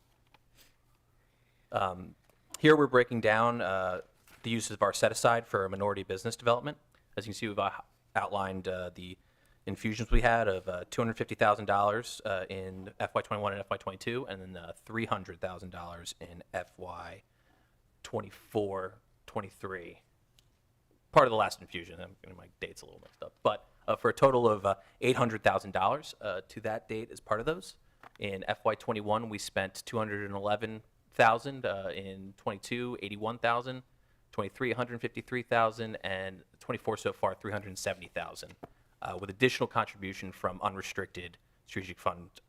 Here we're breaking down the uses of our set-aside for minority business development. As you can see, we've outlined the infusions we had of $250,000 in FY21 and FY22, and then $300,000 in FY24-23. Part of the last infusion. My date's a little mixed up, but for a total of $800,000 to that date as part of those. In FY21, we spent $211,000. In 22, $81,000. 23, $153,000, and 24 so far, $370,000, with additional contribution from unrestricted strategic fund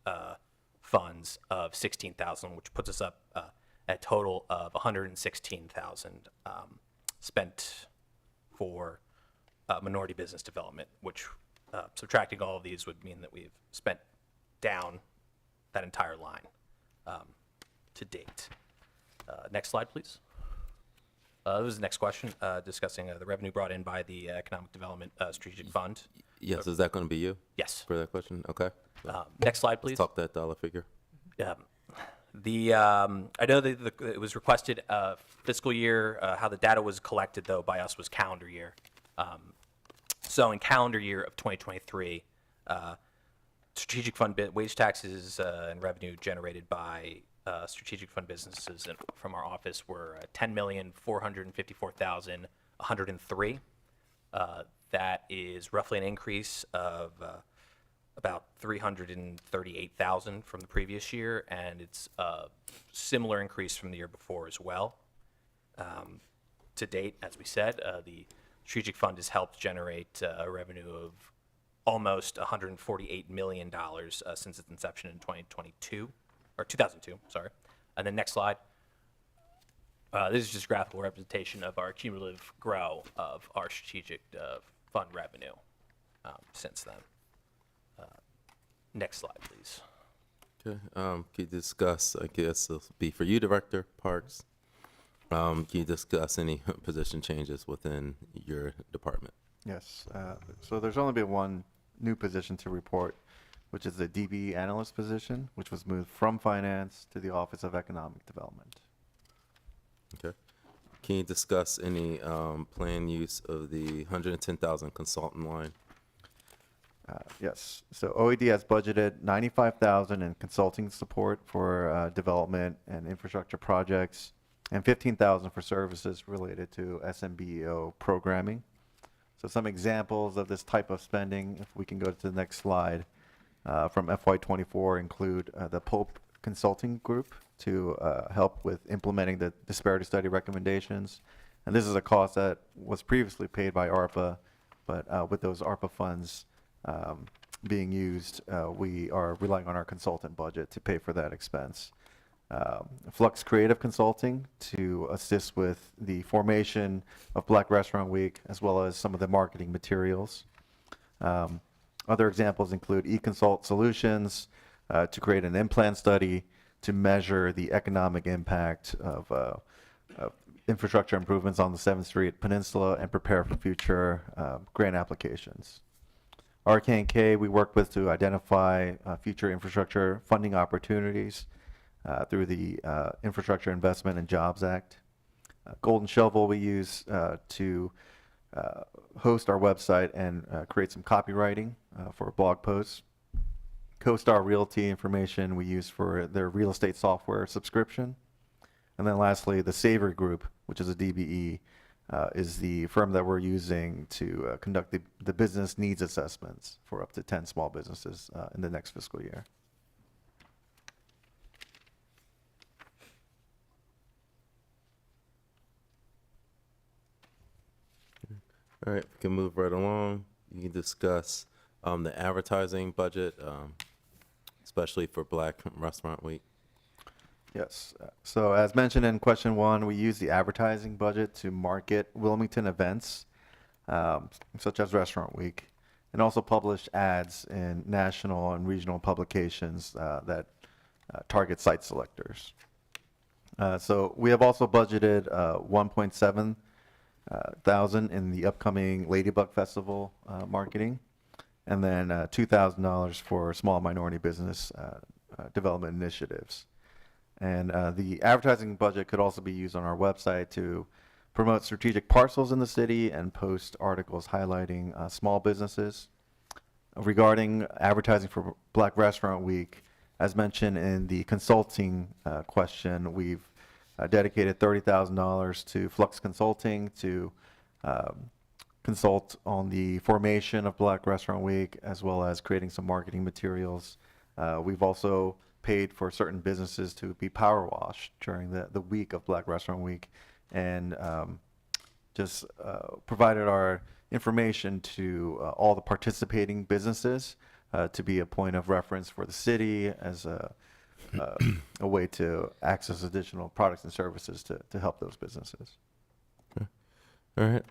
funds of $16,000, which puts us up at a total of $116,000 spent for minority business development, which subtracting all of these would mean that we've spent down that entire line. to date. Next slide, please. This was the next question, discussing the revenue brought in by the Economic Development Strategic Fund. Yes, is that going to be you Yes. for that question? Okay. Next slide, Let's please. talk that dollar figure. I know that it was requested fiscal year. How the data was collected, though, by us was calendar year. So in calendar year of 2023, strategic fund wage taxes and revenue generated by strategic fund businesses from our office were $10,454,103. That is roughly an increase of about $338,000 from the previous year, and it's a similar increase from the year before as well. To date, as we said, the strategic fund has helped generate a revenue of almost $148 million since its inception in 2002. Sorry. And then next slide. This is just graphical representation of our cumulative grow of our strategic fund revenue since then. Next slide, please. Okay. Can you discuss, I guess this will be for you, Director Parks. Can you discuss any position changes within your department? Yes. So there's only been one new position to report, which is the DB analyst position, which was moved from finance to the Office of Economic Development. Okay. Can you discuss any planned use of the 110,000 consultant line? Yes. So OED has budgeted $95,000 in consulting support for development and infrastructure projects, and $15,000 for services related to SMBO programming. So some examples of this type of spending, if we can go to the next slide, from FY24 include the Pope Consulting Group to help with implementing the disparity study recommendations. And this is a cost that was previously paid by ARPA, but with those ARPA funds being used, we are relying on our consultant budget to pay for that expense. Flux Creative Consulting to assist with the formation of Black Restaurant Week, as well as some of the marketing materials. Other examples include eConsult Solutions to create an in-plan study to measure the economic impact of infrastructure improvements on the 7th Street Peninsula and prepare for future grant applications. RK&K we work with to identify future infrastructure funding opportunities through the Infrastructure Investment and Jobs Act. Golden Shovel we use to host our website and create some copywriting for blog posts. CoStar Realty information we use for their real estate software subscription. And then lastly, the Saver Group, which is a DBE, is the firm that we're using to conduct the business needs assessments for up to 10 small businesses in the next fiscal year. All right, we can move right along. You can discuss the advertising budget, especially for Black Restaurant Week. Yes. So as mentioned in question 1, we use the advertising budget to market Wilmington events, such as Restaurant Week, and also publish ads in national and regional publications that target site selectors. So we have also budgeted $1.7 thousand in the upcoming Ladybug Festival marketing, and then $2,000 for small minority business development initiatives. And the advertising budget could also be used on our website to promote strategic parcels in the city and post articles highlighting small businesses. Regarding advertising for Black Restaurant Week, as mentioned in the consulting question, we've dedicated $30,000 to Flux Consulting to consult on the formation of Black Restaurant Week, as well as creating some marketing materials. We've also paid for certain businesses to be power washed during the week of Black Restaurant Week, and just provided our information to all the participating businesses to be a point of reference for the city as a way to access additional products and services to help those businesses. Okay. All right.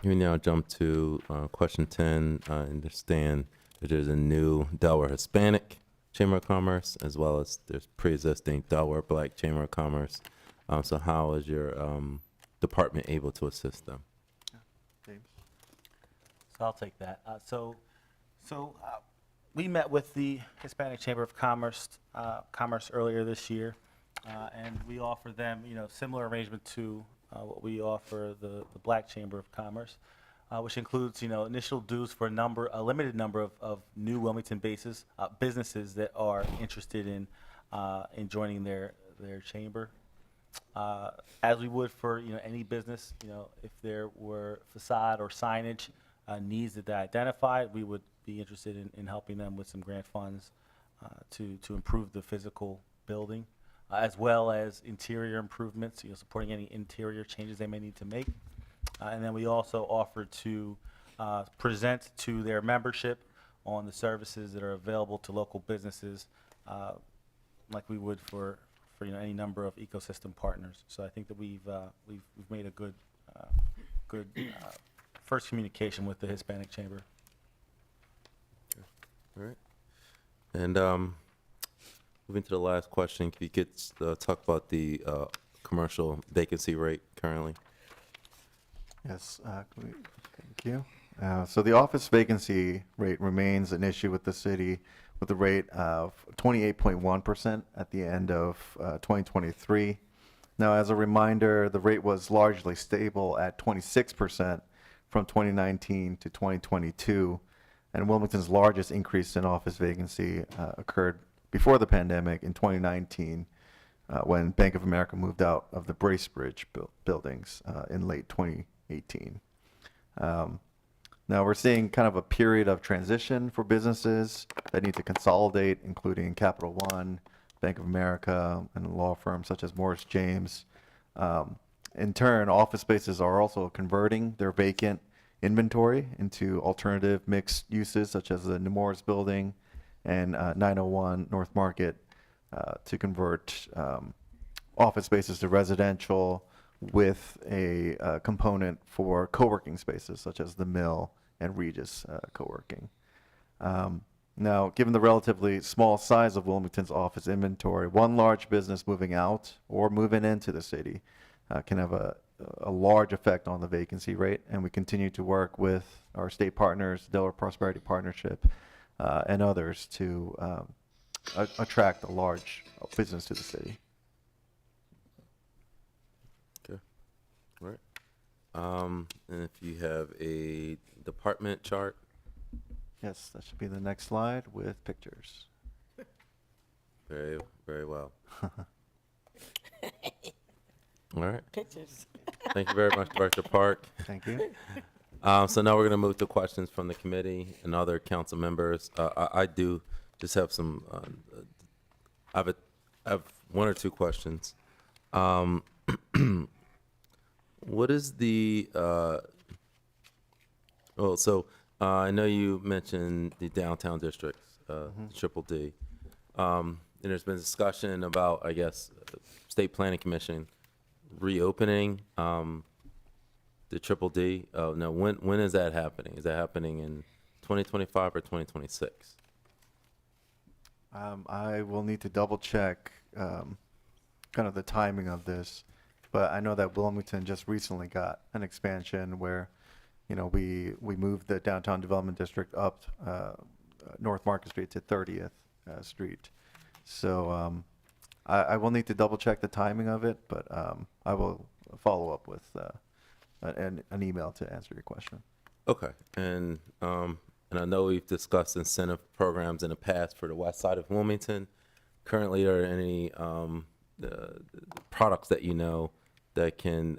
We now jump to question 10. I understand that there's a new Delaware Hispanic Chamber of Commerce, as well as there's pre-existing Delaware Black Chamber of Commerce. So how is your department able to assist them? James? So I'll take that. We met with the Hispanic Chamber of Commerce earlier this year, and we offer them, similar arrangement to what we offer the Black Chamber of Commerce, which includes, initial dues for a limited number of new Wilmington businesses that are interested in joining their chamber. As we would for any business, if there were facade or signage needs that they identified, we would be interested in helping them with some grant funds to improve the physical building, as well as interior improvements, supporting any interior changes they may need to make. And then we also offer to present to their membership on the services that are available to local businesses, like we would for any number of ecosystem partners. So I think that we've made a good first communication with the Hispanic Chamber. All right. And moving to the last question, can you talk about the commercial vacancy rate currently? Yes, thank you. So the office vacancy rate remains an issue with the city, with a rate of 28.1% at the end of 2023. Now, as a reminder, the rate was largely stable at 26% from 2019 to 2022, and Wilmington's largest increase in office vacancy occurred before the pandemic in 2019, when Bank of America moved out of the Bracebridge buildings in late 2018. Now we're seeing kind of a period of transition for businesses that need to consolidate, including Capital One, Bank of America, and law firms such as Morris James. In turn, office spaces are also converting their vacant inventory into alternative mixed uses, such as the Nemours building and 901 North Market, to convert office spaces to residential with a component for co-working spaces, such as the Mill and Regis co-working. Now, given the relatively small size of Wilmington's office inventory, one large business moving out or moving into the city can have a large effect on the vacancy rate, and we continue to work with our state partners, Delaware Prosperity Partnership, and others to attract a large business to the city. Okay. All right. And if you have a department chart. Yes, that should be the next slide with pictures. Very, very well. All right. Pictures. Thank you very much, Director Park. Thank you. So now we're going to move to questions from the committee and other council members. I do just have some, I have one or two questions. What is the, I know you mentioned the downtown districts, Triple D. And there's been discussion about, I guess, State Planning Commission reopening the Triple D. Now, when is that happening? Is that happening in 2025 or 2026? I will need to double check kind of the timing of this, but I know that Wilmington just recently got an expansion where, we moved the downtown development district up North Market Street to 30th Street. So I will need to double check the timing of it, but I will follow up with an email to answer your question. Okay, and I know we've discussed incentive programs in the past for the west side of Wilmington. Currently, are there any products that that can,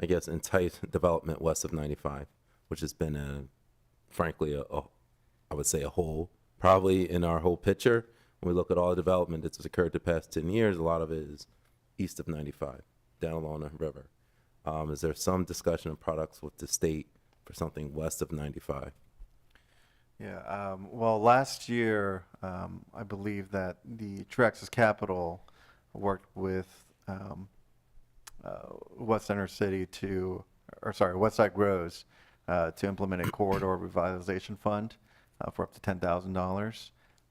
I guess, entice development west of 95, which has been, frankly, I would say a hole, probably in our whole picture. When we look at all the development that's occurred the past 10 years, a lot of it is east of 95, down along the river. Is there some discussion of products with the state for something west of 95? Yeah, well, last year, I believe that the Truax's Capital worked with West Center City Westside Grows to implement a corridor revitalization fund for up to $10,000.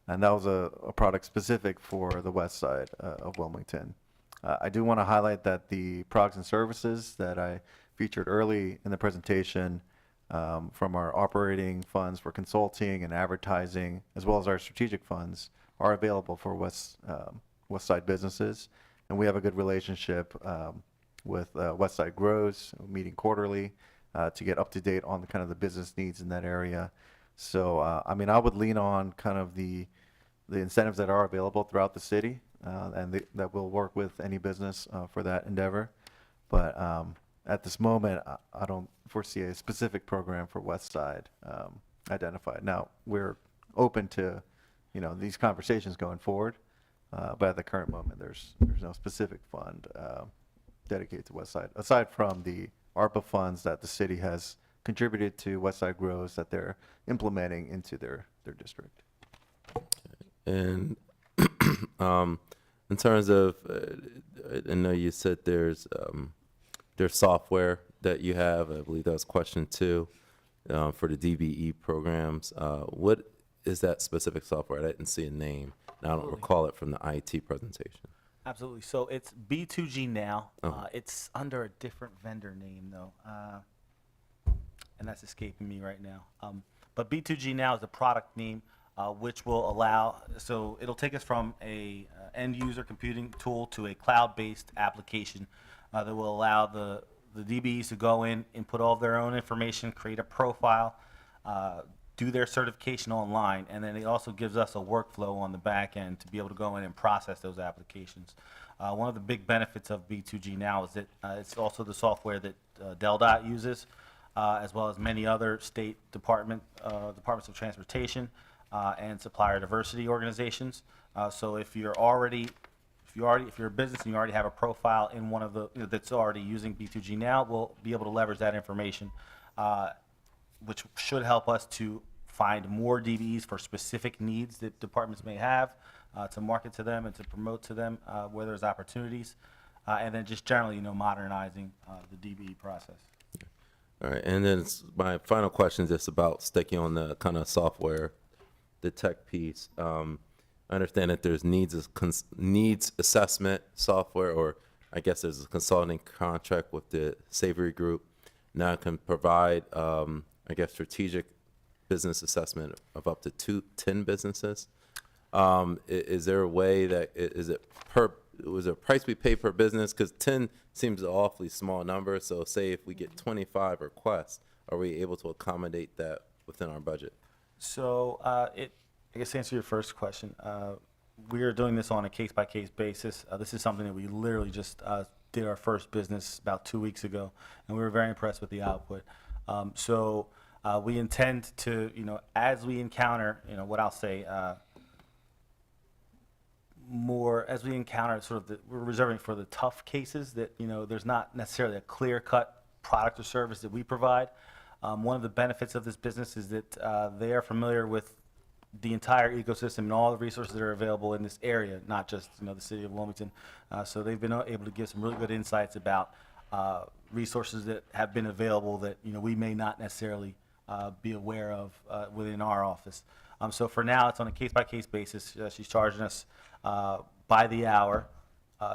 And that was a product specific for the west side of Wilmington. I do want to highlight that the products and services that I featured early in the presentation from our operating funds for consulting and advertising, as well as our strategic funds, are available for west side businesses. And we have a good relationship with West Side Grows, meeting quarterly to get up to date on the kind of the business needs in that area. So, I mean, I would lean on kind of the incentives that are available throughout the city, and that will work with any business for that endeavor. But at this moment, I don't foresee a specific program for West Side identified. Now, we're open to, these conversations going forward, but at the current moment, there's no specific fund dedicated to West Side, aside from the ARPA funds that the city has contributed to West Side Grows that they're implementing into their district. And in terms of, I know you said there's software that you have. I believe that was question 2 for the DBE programs. What is that specific software? I didn't see a name. And I don't recall it from the IT presentation. Absolutely. So it's B2G now. It's under a different vendor name though, and that's escaping me right now. But B2G now is the product name, which will allow. So it'll take us from a end user computing tool to a cloud-based application that will allow the DBEs to go in, input all of their own information, create a profile, do their certification online, and then it also gives us a workflow on the back end to be able to go in and process those applications. One of the big benefits of B2G now is that it's also the software that DelDOT uses, as well as many other state departments of transportation and supplier diversity organizations. So if you're a business and you already have a profile in one of the that's already using B2G now, we'll be able to leverage that information, which should help us to find more DBEs for specific needs that departments may have, to market to them and to promote to them where there's opportunities, and then just generally, modernizing the DBE process. All right, and then my final question is just about sticking on the kind of software, the tech piece. I understand that there's needs assessment software, or I guess there's a consulting contract with the Savory Group. Now it can provide, I guess, strategic business assessment of up to 10 businesses. Is there a way that, was there a price we pay per business? Because 10 seems an awfully small number. So say if we get 25 requests, are we able to accommodate that within our budget? So I guess to answer your first question, we are doing this on a case-by-case basis. This is something that we literally just did our first business about 2 weeks ago, and we were very impressed with the output. So we intend to, as we encounter, what I'll say, more as we encounter we're reserving for the tough cases that, there's not necessarily a clear-cut product or service that we provide. One of the benefits of this business is that they are familiar with the entire ecosystem and all the resources that are available in this area, not just, the city of Wilmington. So they've been able to give some really good insights about resources that have been available that, we may not necessarily be aware of within our office. So for now, it's on a case-by-case basis. She's charging us by the hour.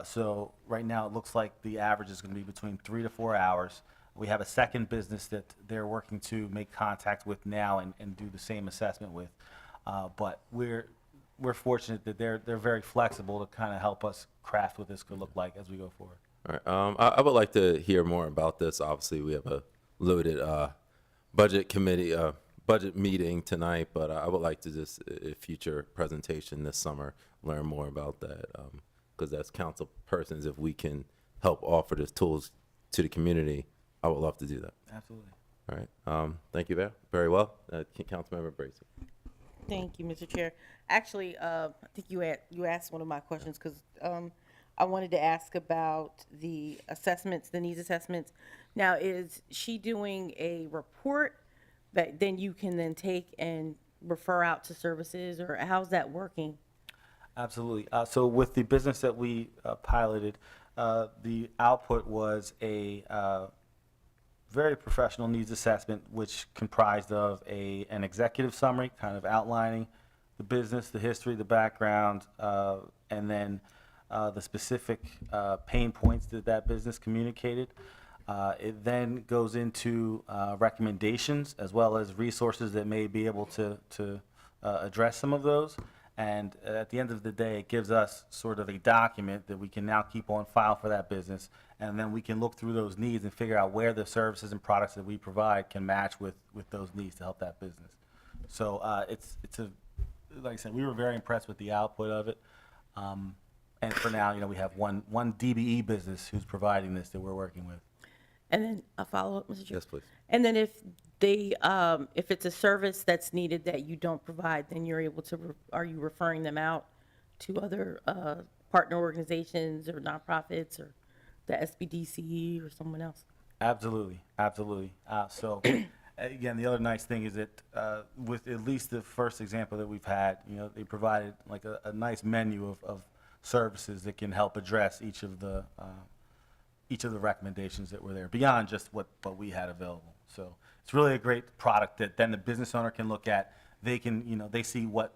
So right now, it looks like the average is going to be between 3 to 4 hours. We have a second business that they're working to make contact with now and do the same assessment with. But we're fortunate that they're very flexible to kind of help us craft what this could look like as we go forward. All right. I would like to hear more about this. Obviously, we have a loaded budget committee budget meeting tonight, but I would like to just a future presentation this summer learn more about that, because as council persons, if we can help offer these tools to the community, I would love to do that. Absolutely. All right. Thank you very well. Councilmember Bracy. Thank you, Mr. Chair. Actually, I think you asked one of my questions, because I wanted to ask about the assessments, the needs assessments. Now, is she doing a report that then you can then take and refer out to services, or how's that working? Absolutely. So with the business that we piloted, the output was a very professional needs assessment, which comprised of an executive summary, kind of outlining the business, the history, the background, and then the specific pain points that that business communicated. It then goes into recommendations as well as resources that may be able to address some of those. And at the end of the day, it gives us sort of a document that we can now keep on file for that business. And then we can look through those needs and figure out where the services and products that we provide can match with those needs to help that business. So it's like I said, we were very impressed with the output of it. And for now, we have one DBE business who's providing this that we're working with. And then a follow-up, Mr. Chair. Yes, please. And then if it's a service that's needed that you don't provide, then you're able to, are you referring them out to other partner organizations or nonprofits or the SBDC or someone else? Absolutely, absolutely. So again, the other nice thing is that with at least the first example that we've had, they provided like a nice menu of services that can help address each of the recommendations that were there beyond just what we had available. So it's really a great product that then the business owner can look at. They can, they see what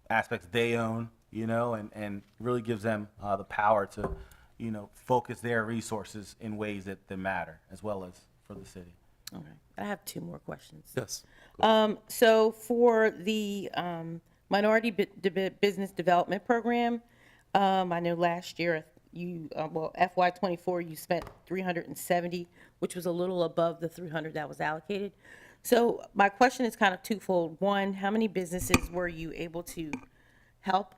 aspects they own, and really gives them the power to, focus their resources in ways that matter as well as for the city. Okay. I have two more questions. Yes. So for the Minority Business Development Program, I know last year FY24 you spent 370, which was a little above the 300 that was allocated. So my question is kind of twofold. One, how many businesses were you able to help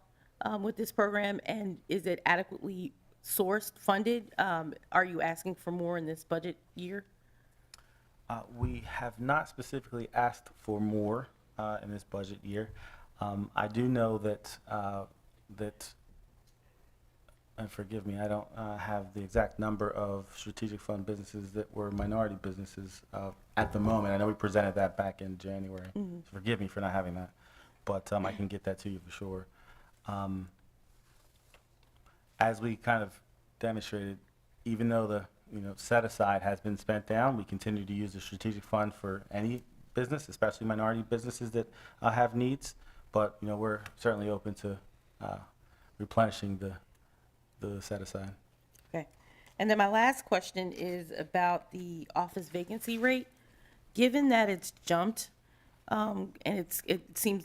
with this program, and is it adequately sourced, funded? Are you asking for more in this budget year? We have not specifically asked for more in this budget year. I do know that and forgive me, I don't have the exact number of strategic fund businesses that were minority businesses at the moment. I know we presented that back in January. Mm-hmm. So forgive me for not having that, but I can get that to you for sure. As we kind of demonstrated, even though the set aside has been spent down, we continue to use the strategic fund for any business, especially minority businesses that have needs. But we're certainly open to replenishing the set aside. Okay. And then my last question is about the office vacancy rate. Given that it's jumped, and it seems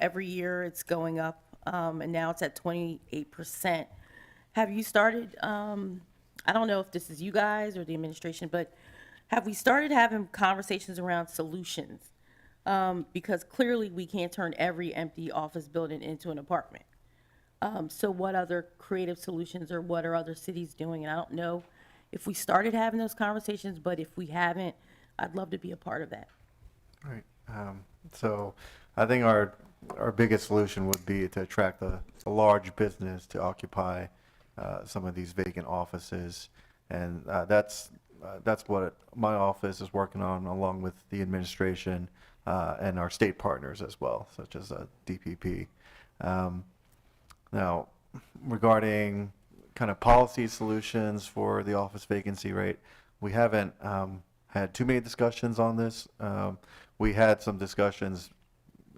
every year it's going up, and now it's at 28%. Have you started? I don't know if this is you guys or the administration, but have we started having conversations around solutions? Because clearly we can't turn every empty office building into an apartment. So what other creative solutions or what are other cities doing? And I don't know if we started having those conversations, but if we haven't, I'd love to be a part of that. Right. So I think our biggest solution would be to attract a large business to occupy some of these vacant offices. And that's what my office is working on, along with the administration and our state partners as well, such as DPP. Now, regarding kind of policy solutions for the office vacancy rate, we haven't had too many discussions on this. We had some discussions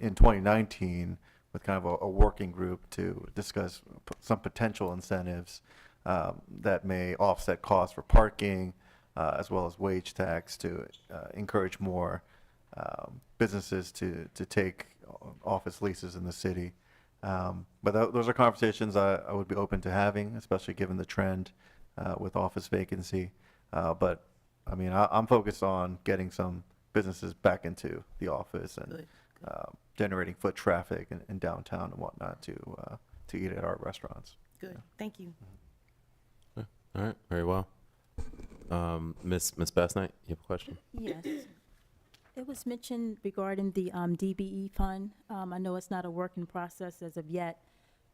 in 2019 with kind of a working group to discuss some potential incentives that may offset costs for parking, as well as wage tax to encourage more businesses to take office leases in the city. But those are conversations I would be open to having, especially given the trend with office vacancy. But I mean, I'm focused on getting some businesses back into the office and generating foot traffic in downtown and whatnot to eat at our restaurants. Good. Thank you. All right, very well. Miss Bassnight, you have a question? Yes. It was mentioned regarding the DBE fund. I know it's not a working process as of yet,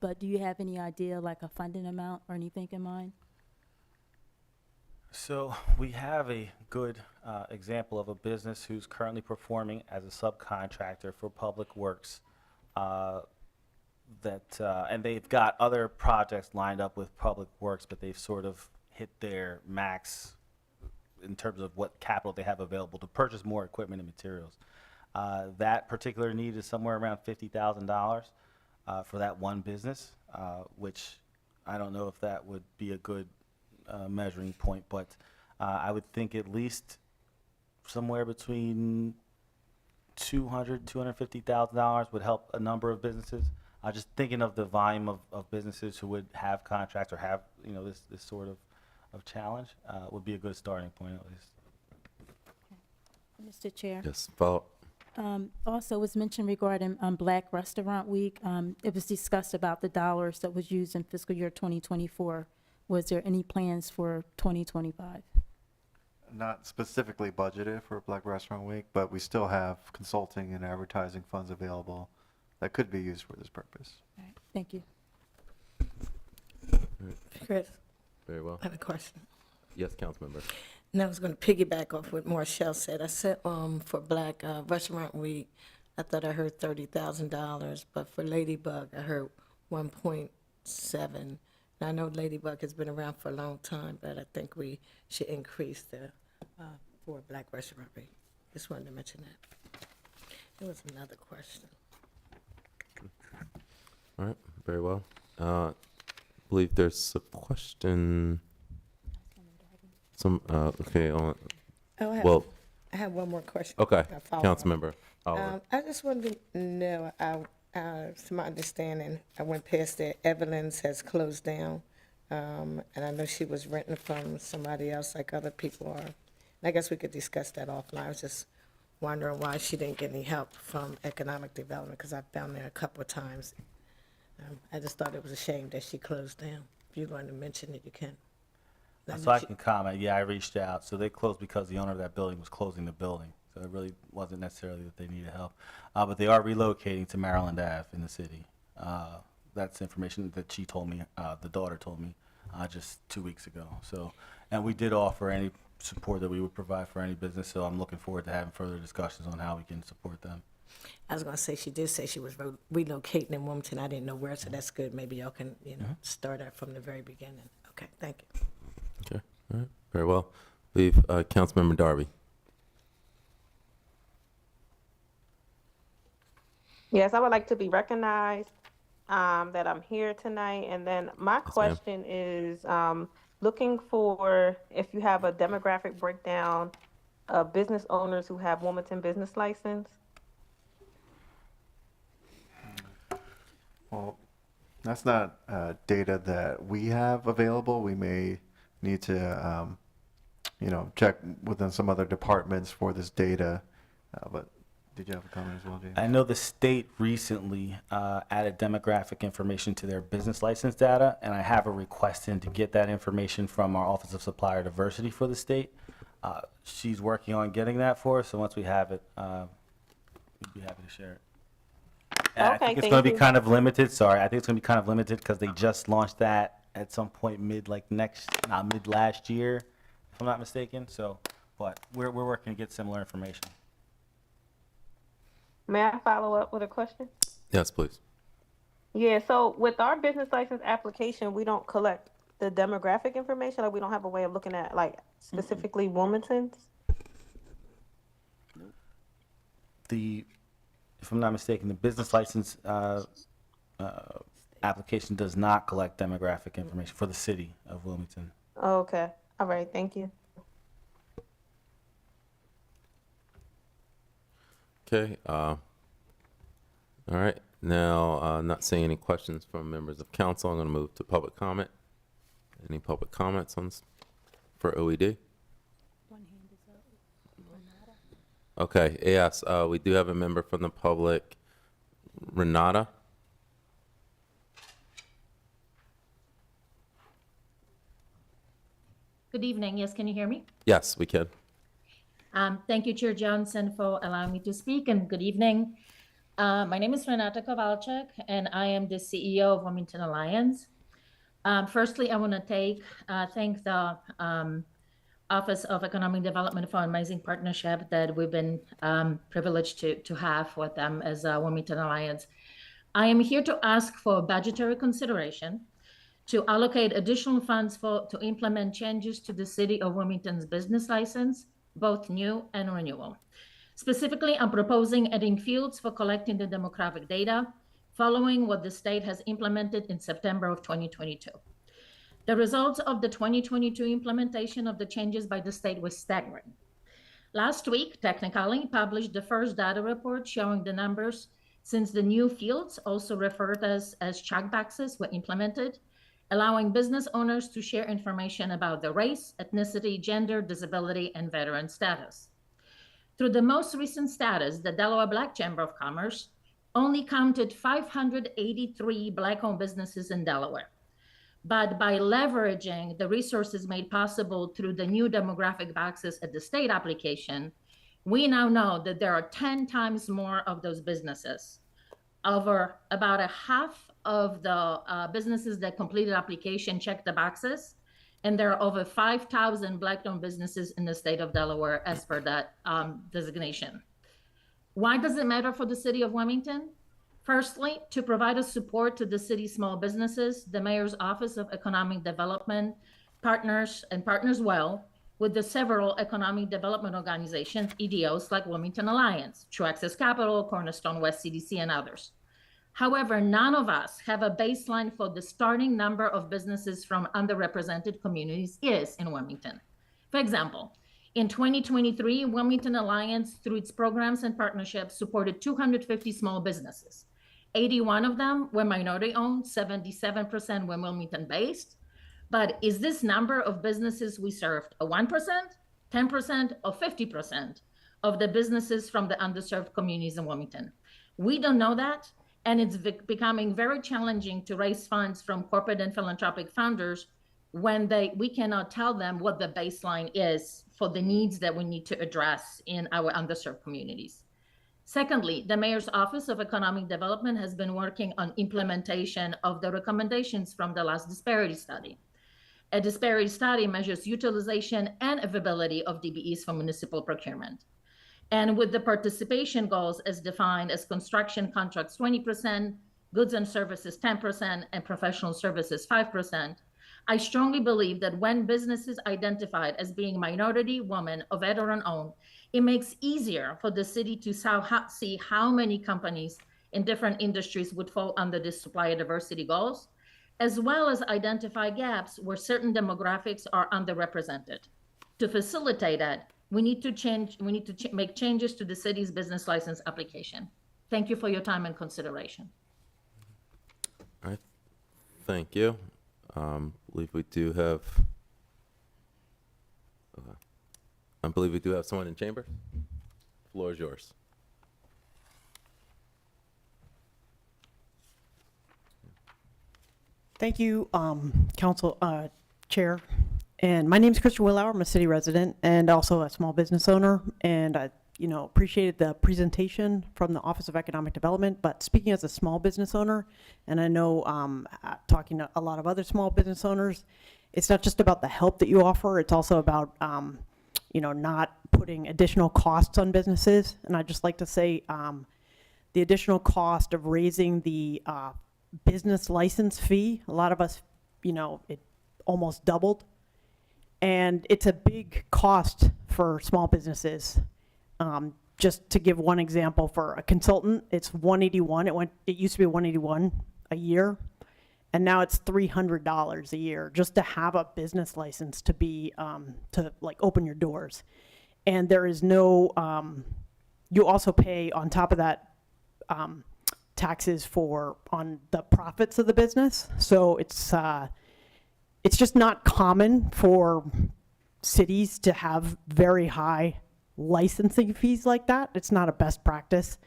but do you have any idea, like a funding amount or anything in mind? So we have a good example of a business who's currently performing as a subcontractor for Public Works. And they've got other projects lined up with Public Works, but they've sort of hit their max in terms of what capital they have available to purchase more equipment and materials. That particular need is somewhere around $50,000 for that one business, which I don't know if that would be a good measuring point, but I would think at least somewhere between $250,000 would help a number of businesses. Just thinking of the volume of businesses who would have contracts or have, this sort of challenge would be a good starting point at least. Mr. Chair. Yes, follow. Also, it was mentioned regarding Black Restaurant Week. It was discussed about the dollars that was used in fiscal year 2024. Was there any plans for 2025? Not specifically budgeted for Black Restaurant Week, but we still have consulting and advertising funds available that could be used for this purpose. All right, thank you. Chris, Very well. I have a question. Yes, Councilmember. And I was going to piggyback off what Marshall said. I said for Black Restaurant Week, I thought I heard $30,000, but for Ladybug, I heard 1.7. And I know Ladybug has been around for a long time, but I think we should increase the for Black Restaurant Week. Just wanted to mention that. There was another question. All right, very well. I believe there's a question. Okay. Oh, I have one more question. Okay, A follow-up. Councilmember Oliver. I just wanted to know, to my understanding, I went past there, Evelyn's has closed down, and I know she was renting from somebody else like other people are. And I guess we could discuss that offline. I was just wondering why she didn't get any help from economic development, because I've been there a couple of times. I just thought it was a shame that she closed down. If you want to mention it, you can. So I can comment. Yeah, I reached out. So they closed because the owner of that building was closing the building. So it really wasn't necessarily that they needed help. But they are relocating to Maryland Ave in the city. That's information that she told me, the daughter told me, just 2 weeks ago. So, and we did offer any support that we would provide for any business. So I'm looking forward to having further discussions on how we can support them. I was going to say, she did say she was relocating in Wilmington. I didn't know where, so that's good. Maybe y'all can, start out from the very beginning. Okay, thank you. Okay, all right, very well. Leave Councilmember Darby. Yes, I would like to be recognized that I'm here tonight. And then my question is looking for if you have a demographic breakdown of business owners who have Wilmington business license. Well, that's not data that we have available. We may need to, check within some other departments for this data. But did you have a comment as well, James? I know the state recently added demographic information to their business license data, and I have a request in to get that information from our Office of Supplier Diversity for the state. She's working on getting that for us, so once we have it, we'd be happy to share it. And I think it's going to be kind of limited. Sorry, I think it's going to be kind of limited because they just launched that at some point mid last year, if I'm not mistaken. So, but we're working to get similar information. May I follow up with a question? Yes, please. Yeah, so with our business license application, we don't collect the demographic information. Like we don't have a way of looking at like specifically Wilmington's. If I'm not mistaken, the business license application does not collect demographic information for the city of Wilmington. Oh, okay. All right. Thank you. Okay. All right. Now, not seeing any questions from members of council, I'm going to move to public comment. Any public comments on for OED? Okay, yes, we do have a member from the public, Renata. Good evening. Yes, can you hear me? Yes, we can. Thank you, Chair Johnson, for allowing me to speak, and good evening. My name is Renata Kowalczyk, and I am the CEO of Wilmington Alliance. Firstly, I want to thank the Office of Economic Development for an amazing partnership that we've been privileged to have with them as Wilmington Alliance. I am here to ask for budgetary consideration to allocate additional funds to implement changes to the City of Wilmington's business license, both new and renewal. Specifically, I'm proposing adding fields for collecting the demographic data, following what the state has implemented in September of 2022. The results of the 2022 implementation of the changes by the state was staggering. Last week, Technically published the first data report showing the numbers since the new fields, also referred as checkboxes, were implemented, allowing business owners to share information about their race, ethnicity, gender, disability, and veteran status. Through the most recent status, the Delaware Black Chamber of Commerce only counted 583 Black-owned businesses in Delaware. But by leveraging the resources made possible through the new demographic boxes at the state application, we now know that there are 10 times more of those businesses. Over about a half of the businesses that completed application checked the boxes, and there are over 5,000 Black-owned businesses in the state of Delaware as per that designation. Why does it matter for the city of Wilmington? Firstly, to provide a support to the city's small businesses, the Mayor's Office of Economic Development partners well with the several economic development organizations, EDOs, like Wilmington Alliance, True Access Capital, Cornerstone West CDC, and others. However, none of us have a baseline for the starting number of businesses from underrepresented communities is in Wilmington. For example, in 2023, Wilmington Alliance, through its programs and partnerships, supported 250 small businesses. 81 of them were minority-owned, 77% were Wilmington-based. But is this number of businesses we served a 1%, 10%, or 50% of the businesses from the underserved communities in Wilmington? We don't know that. And it's becoming very challenging to raise funds from corporate and philanthropic founders when we cannot tell them what the baseline is for the needs that we need to address in our underserved communities. Secondly, the Mayor's Office of Economic Development has been working on implementation of the recommendations from the last disparity study. A disparity study measures utilization and availability of DBEs for municipal procurement. And with the participation goals as defined as construction contracts 20%, goods and services 10%, and professional services 5%, I strongly believe that when businesses identified as being minority, woman, or veteran-owned, it makes easier for the city to see how many companies in different industries would fall under the supplier diversity goals, as well as identify gaps where certain demographics are underrepresented. To facilitate that, we need to make changes to the city's business license application. Thank you for your time and consideration. All right, thank you. I believe we do have someone in chamber. Floor is yours. Thank you, Council Chair. And my name is Christian Willauer. I'm a city resident and also a small business owner. And I, appreciated the presentation from the Office of Economic Development. But speaking as a small business owner, and I know talking to a lot of other small business owners, it's not just about the help that you offer. It's also about, not putting additional costs on businesses. And I'd just like to say the additional cost of raising the business license fee, a lot of us, it almost doubled. And it's a big cost for small businesses. Just to give one example, for a consultant, it's $181. It used to be $181 a year, and now it's $300 a year just to have a business license to be to open your doors. And there is no. You also pay on top of that taxes on the profits of the business. So it's just not common for cities to have very high licensing fees like that. It's not a best practice.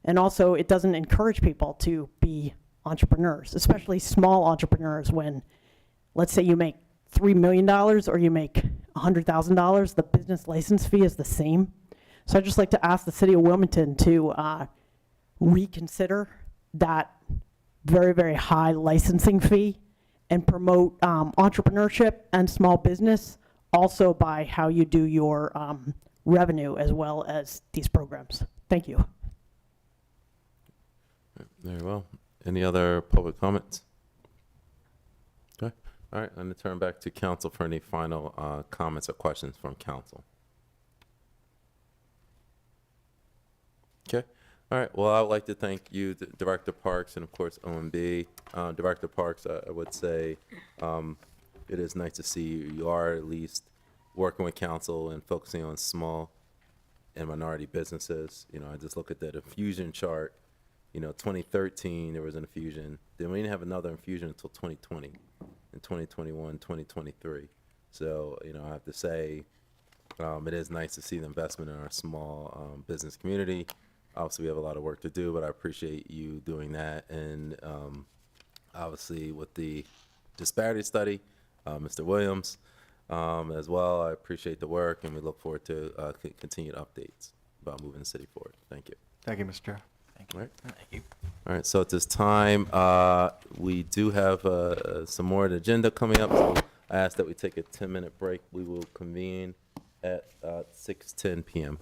And also it doesn't encourage people to be entrepreneurs, especially small entrepreneurs. When, let's say you make $3 million or you make $100,000, the business license fee is the same. So I'd just like to ask the city of Wilmington to reconsider that very, very high licensing fee and promote entrepreneurship and small business also by how you do your revenue as well as these programs. Thank you. Very well. Any other public comments? Okay. All right, I'm going to turn back to council for any final comments or questions from council. Okay. All right. Well, I would like to thank you, Director Parks, and of course OMB. Director Parks, I would say it is nice to see you are at least working with council and focusing on small and minority businesses. You know, I just look at that infusion chart. You know, 2013 there was an infusion. Then we didn't have another infusion until 2020, in 2021, 2023. So you know, I have to say it is nice to see the investment in our small business community. Obviously, we have a lot of work to do, but I appreciate you doing that. And obviously, with the disparity study, Mr. Williams, as well, I appreciate the work, and we look forward to continued updates about moving the city forward. Thank you. Thank you, Mr. Chair. Thank you. All right. Thank you. All right. So at this time, we do have some more of the agenda coming up. So I ask that we take a 10-minute break. We will convene at 6:10 p.m.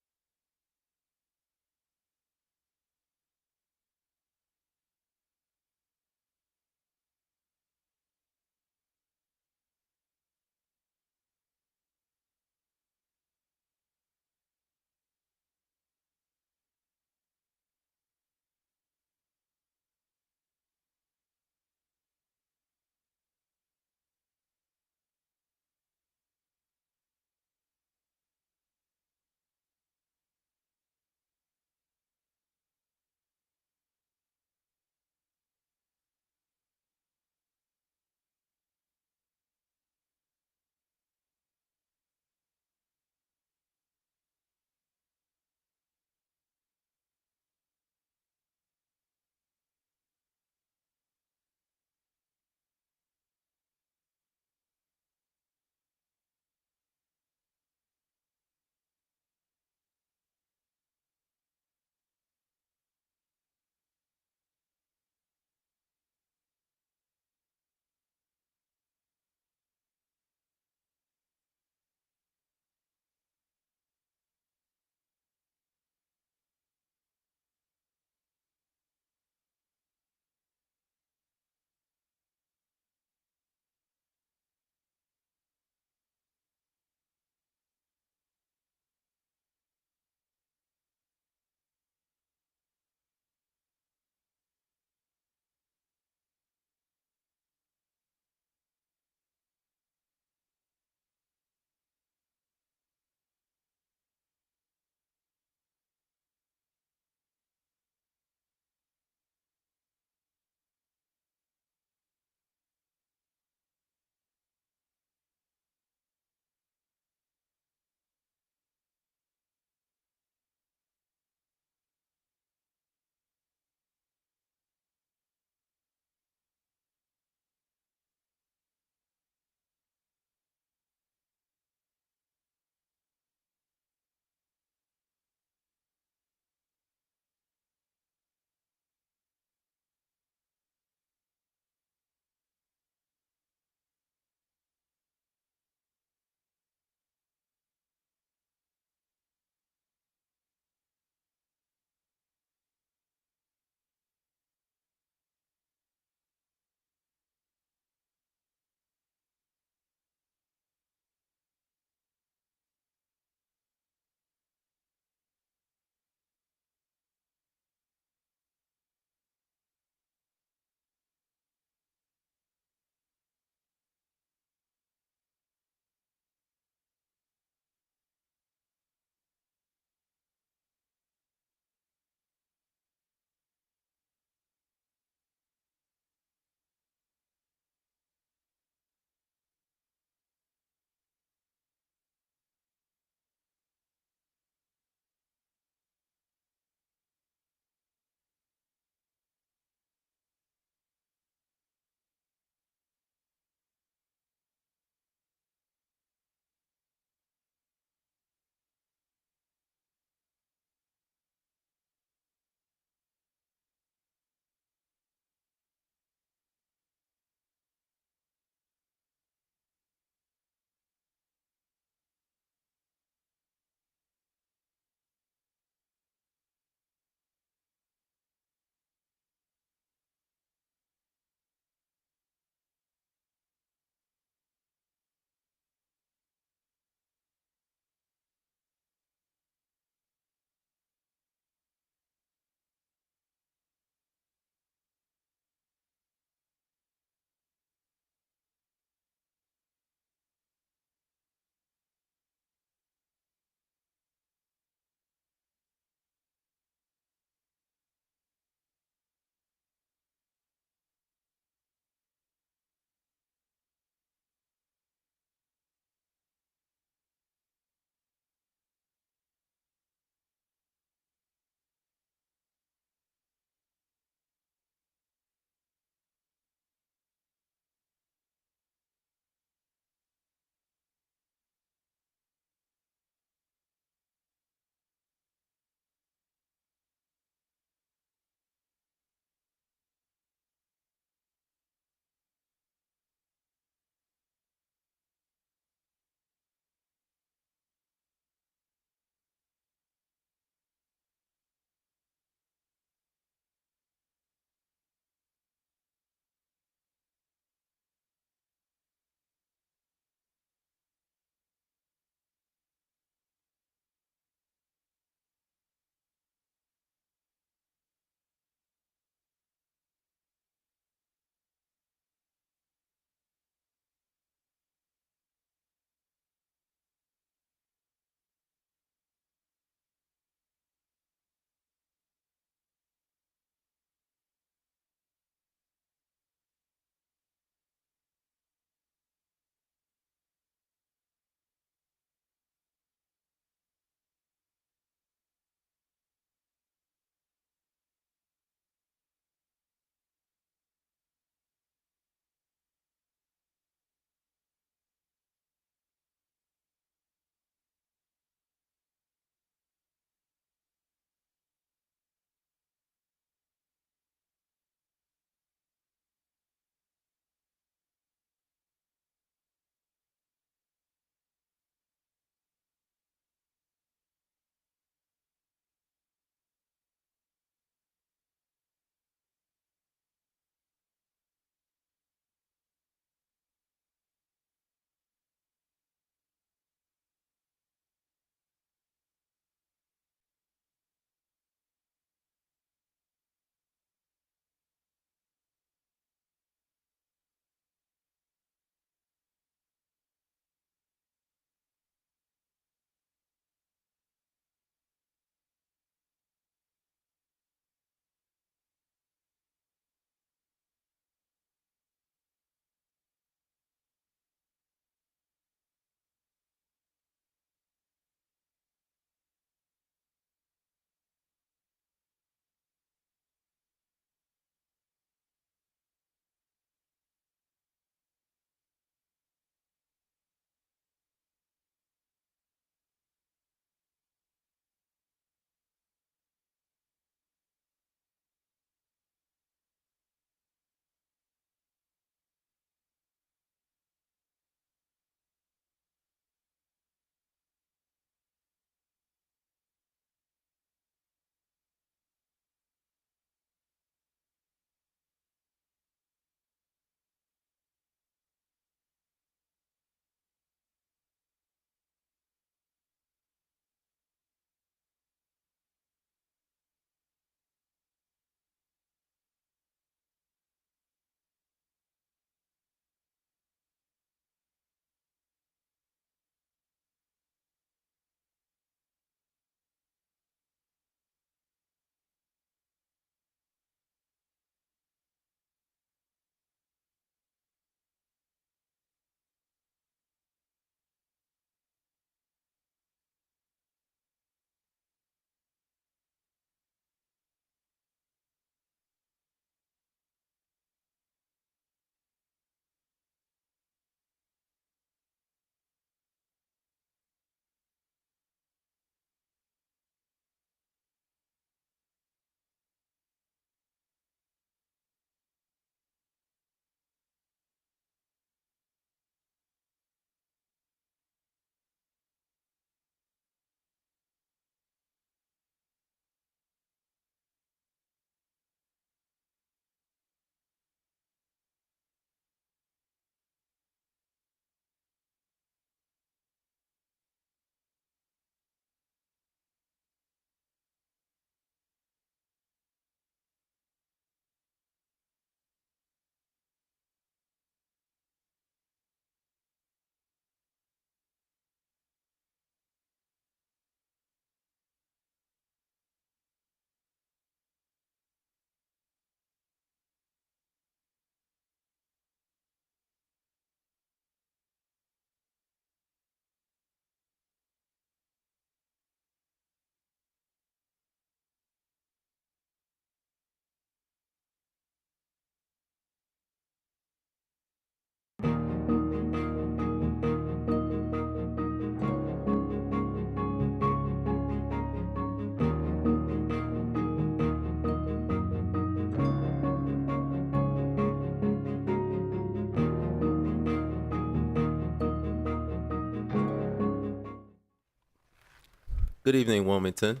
Good evening, Wilmington.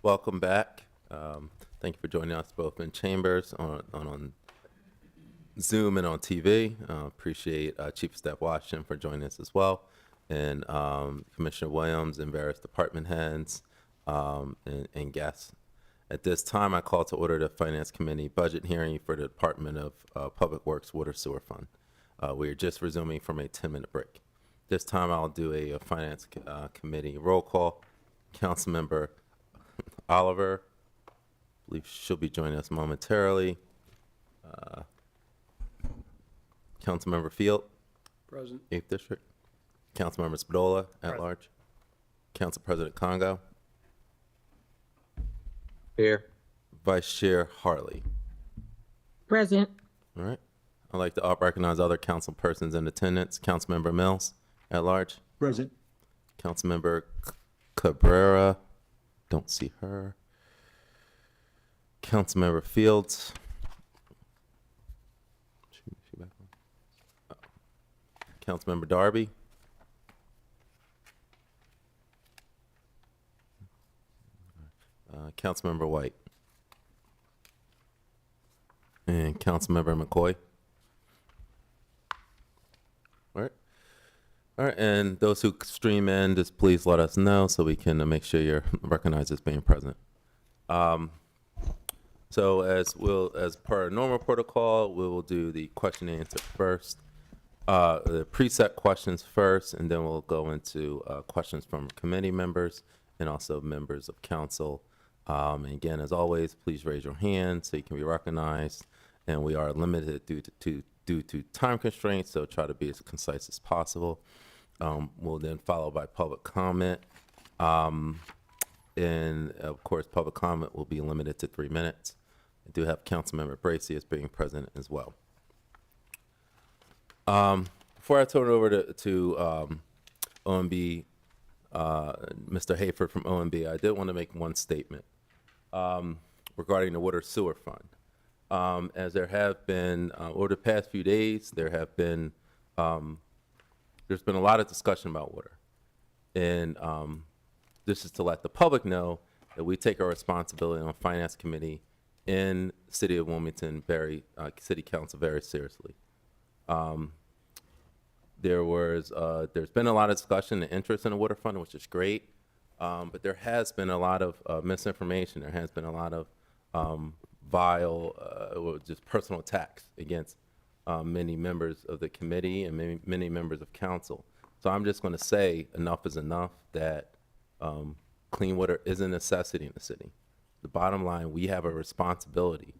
Welcome back. Thank you for joining us both in chambers, on Zoom and on TV. Appreciate Chief of Staff Washington for joining us as well, and Commissioner Williams and various department heads and guests. At this time, I call to order the Finance Committee budget hearing for the Department of Public Works Water Sewer Fund. We are just resuming from a 10-minute break. This time, I'll do a Finance Committee roll call. Councilmember Oliver, I believe she'll be joining us momentarily. Councilmember Field, Present. 8th District. Councilmember Spadola, at large. Council President Congo. Here. Vice Chair Harley. Present. All right. I'd like to recognize other council persons in attendance. Councilmember Mills, at large. Present. Councilmember Cabrera, don't see her. Councilmember Fields. She back on? Councilmember Darby. Councilmember White. And Councilmember McCoy. All right. All right, and those who stream in, just please let us know so we can make sure you're recognized as being present. So as per normal protocol, we will do the question and answer first, the preset questions first, and then we'll go into questions from committee members and also members of council. And again, as always, please raise your hand so you can be recognized. And we are limited due to time constraints, so try to be as concise as possible. We'll then follow by public comment. And of course, public comment will be limited to 3 minutes. I do have Councilmember Bracy as being present as well. Before I turn it over to OMB, Mr. Hayford from OMB, I did want to make one statement regarding the Water Sewer Fund. As there have been, over the past few days, there's been a lot of discussion about water. And this is to let the public know that we take our responsibility on Finance Committee in City of Wilmington, City Council very seriously. There's been a lot of discussion and interest in the water fund, which is great. But there has been a lot of misinformation. There has been a lot of vile or just personal attacks against many members of the committee and many members of council. So I'm just going to say enough is enough, that clean water is a necessity in the city. The bottom line, we have a responsibility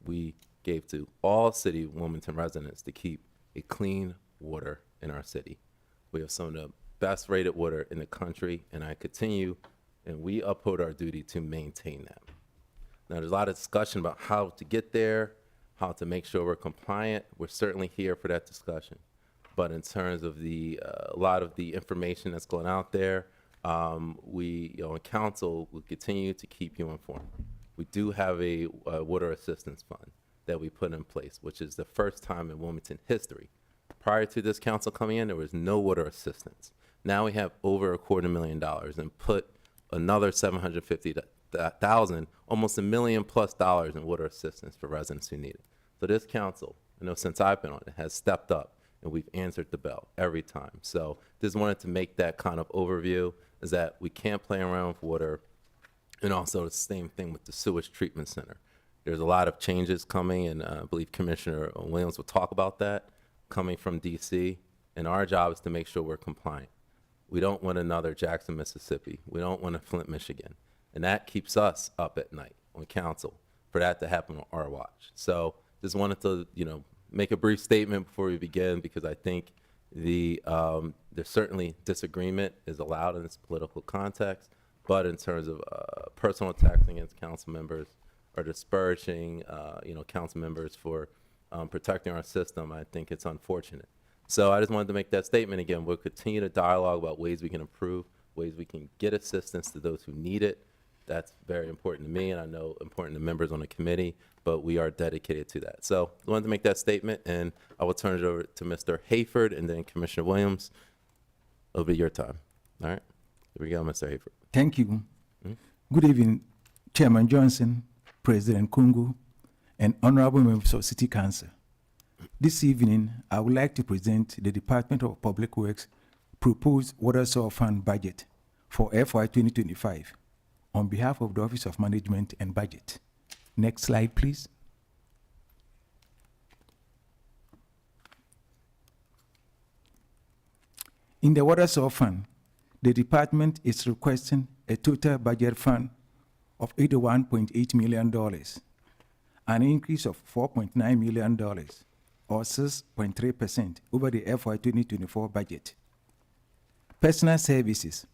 we gave to all City of Wilmington residents to keep a clean water in our city. We have some of the best rated water in the country, and we uphold our duty to maintain that. Now, there's a lot of discussion about how to get there, how to make sure we're compliant. We're certainly here for that discussion. But in terms of a lot of the information that's going out there, we, in council, will continue to keep you informed. We do have a water assistance fund that we put in place, which is the first time in Wilmington history. Prior to this council coming in, there was no water assistance. Now we have over $250,000 and put another $750,000, almost $1 million+ in water assistance for residents who need it. So this council, I know since I've been on it, has stepped up, and we've answered the bell every time. So just wanted to make that kind of overview, is that we can't play around with water. And also the same thing with the sewage treatment center. There's a lot of changes coming, and I believe Commissioner Williams will talk about that, coming from DC. And our job is to make sure we're compliant. We don't want another Jackson, Mississippi. We don't want a Flint, Michigan. And that keeps us up at night on council for that to happen on our watch. So just wanted to, make a brief statement before we begin, because I think there's certainly disagreement is allowed in this political context, but in terms of personal attacks against council members or disparaging, council members for protecting our system, I think it's unfortunate. So I just wanted to make that statement again. We'll continue to dialogue about ways we can improve, ways we can get assistance to those who need it. That's very important to me, and I know important to members on the committee, but we are dedicated to that. So I wanted to make that statement, and I will turn it over to Mr. Hayford and then Commissioner Williams. It'll be your time. All right? Here we go, Mr. Hayford. Thank you. Good evening, Chairman Johnson, President Kungu, and honorable members of City Council. This evening, I would like to present the Department of Public Works proposed Water Sewer Fund budget for FY 2025 on behalf of the Office of Management and Budget. Next slide, please. In the Water Sewer Fund, the department is requesting a total budget fund of $81.8 million, an increase of $4.9 million, or 6.3% over the FY 2024 budget. Personal services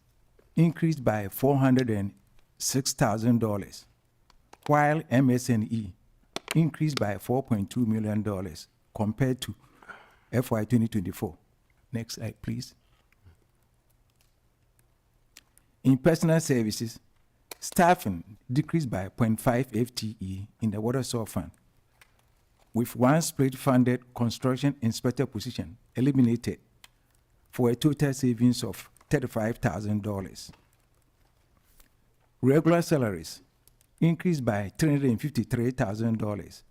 increased by $406,000, while MS&E increased by $4.2 million compared to FY 2024. Next slide, please. In personal services, staffing decreased by 0.5 FTE in the Water Sewer Fund, with one split-funded construction inspector position eliminated for a total savings of $35,000. Regular salaries increased by $353,000,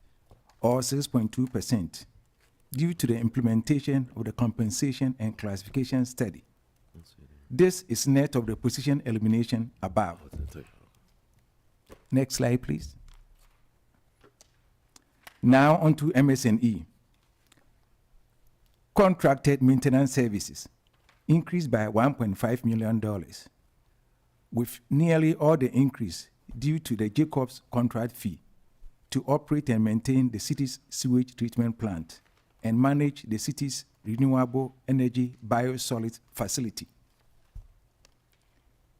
or 6.2%, due to the implementation of the compensation and classification study. This is net of the position elimination above. Next slide, please. Now on to MS&E. Contracted maintenance services increased by $1.5 million, with nearly all the increase due to the Jacobs contract fee to operate and maintain the city's sewage treatment plant and manage the city's renewable energy biosolids facility.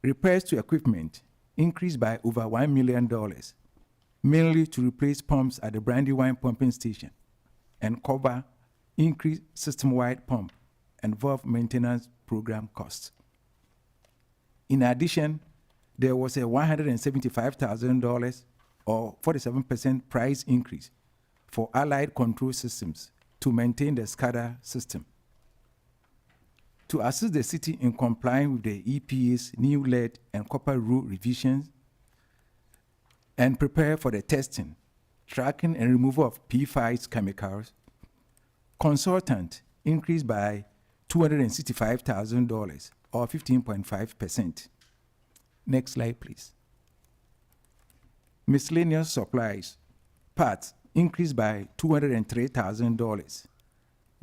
Repairs to equipment increased by over $1 million, mainly to replace pumps at the Brandywine pumping station and cover increased system-wide pump and valve maintenance program costs. In addition, there was a $175,000 or 47% price increase for allied control systems to maintain the SCADA system. To assist the city in complying with the EPA's new lead and copper rule revisions and prepare for the testing, tracking, and removal of PFAS chemicals, consultant increased by $265,000 or 15.5%. Next slide, please. Miscellaneous supplies, parts increased by $203,000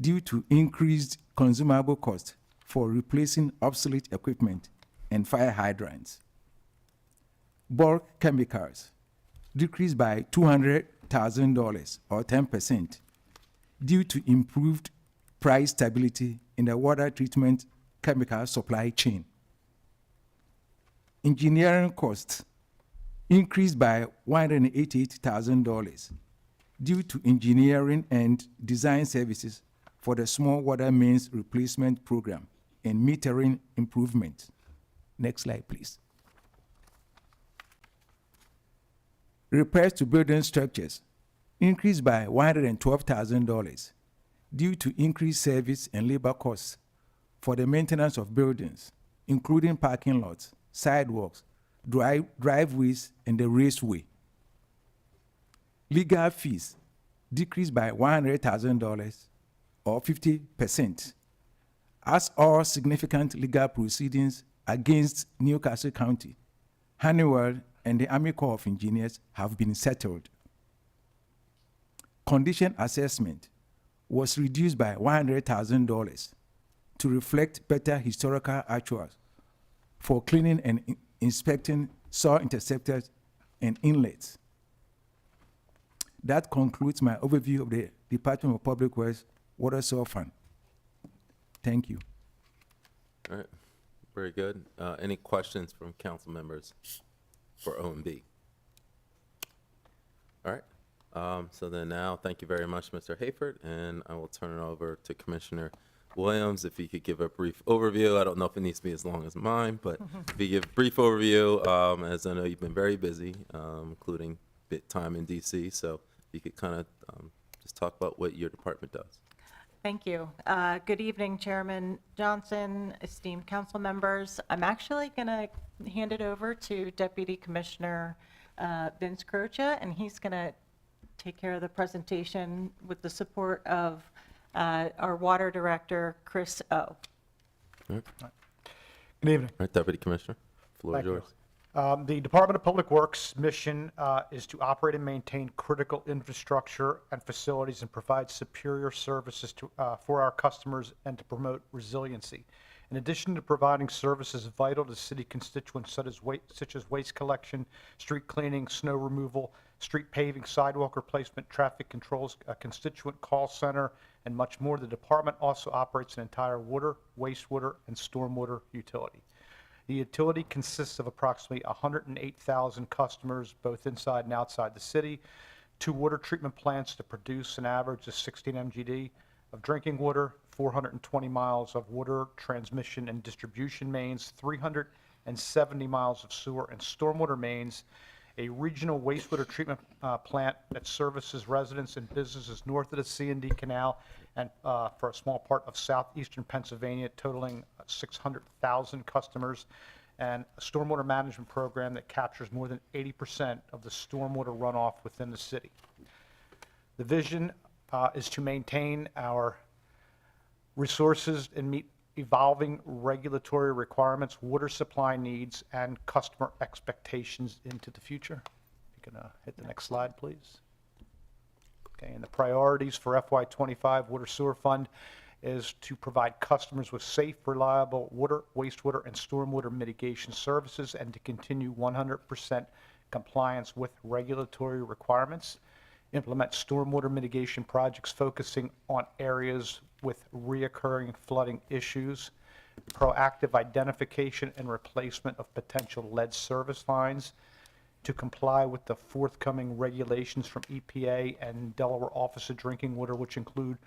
due to increased consumable costs for replacing obsolete equipment and fire hydrants. Bulk chemicals decreased by $200,000 or 10% due to improved price stability in the water treatment chemical supply chain. Engineering costs increased by $188,000 due to engineering and design services for the small water mains replacement program and metering improvement. Next slide, please. Repairs to building structures increased by $112,000 due to increased service and labor costs for the maintenance of buildings, including parking lots, sidewalks, driveways, and the raceway. Legal fees decreased by $100,000 or 50%, as all significant legal proceedings against Newcastle County, Honeywell, and the Army Corps of Engineers have been settled. Condition assessment was reduced by $100,000 to reflect better historical actuals for cleaning and inspecting soil interceptors and inlets. That concludes my overview of the Department of Public Works Water Sewer Fund. Thank you. All right, very good. Any questions from council members for OMB? All right, so then now, thank you very much, Mr. Hayford, and I will turn it over to Commissioner Williams, if you could give a brief overview. I don't know if it needs to be as long as mine, but if you give a brief overview, as I know you've been very busy, including bit time in DC, so if you could kind of just talk about what your department does. Thank you. Good evening, Chairman Johnson, esteemed council members. I'm actually going to hand it over to Deputy Commissioner Vince Croce, and he's going to take care of the presentation with the support of our Water Director, Chris O. All right. Good evening. All right, Deputy Commissioner, floor is Thank you. yours. The Department of Public Works' mission is to operate and maintain critical infrastructure and facilities and provide superior services for our customers and to promote resiliency. In addition to providing services vital to city constituents such as waste collection, street cleaning, snow removal, street paving, sidewalk replacement, traffic controls, a constituent call center, and much more, the department also operates an entire water, wastewater, and stormwater utility. The utility consists of approximately 108,000 customers, both inside and outside the city, 2 water treatment plants to produce an average of 16 MGD of drinking water, 420 miles of water transmission and distribution mains, 370 miles of sewer and stormwater mains, a regional wastewater treatment plant that services residents and businesses north of the C&D Canal and for a small part of southeastern Pennsylvania, totaling 600,000 customers, and a stormwater management program that captures more than 80% of the stormwater runoff within the city. The vision is to maintain our resources and meet evolving regulatory requirements, water supply needs, and customer expectations into the future. You can hit the next slide, please. Okay, and the priorities for FY25 Water Sewer Fund is to provide customers with safe, reliable water, wastewater, and stormwater mitigation services and to continue 100% compliance with regulatory requirements. Implement stormwater mitigation projects focusing on areas with reoccurring flooding issues. Proactive identification and replacement of potential lead service lines. To comply with the forthcoming regulations from EPA and Delaware Office of Drinking Water, which include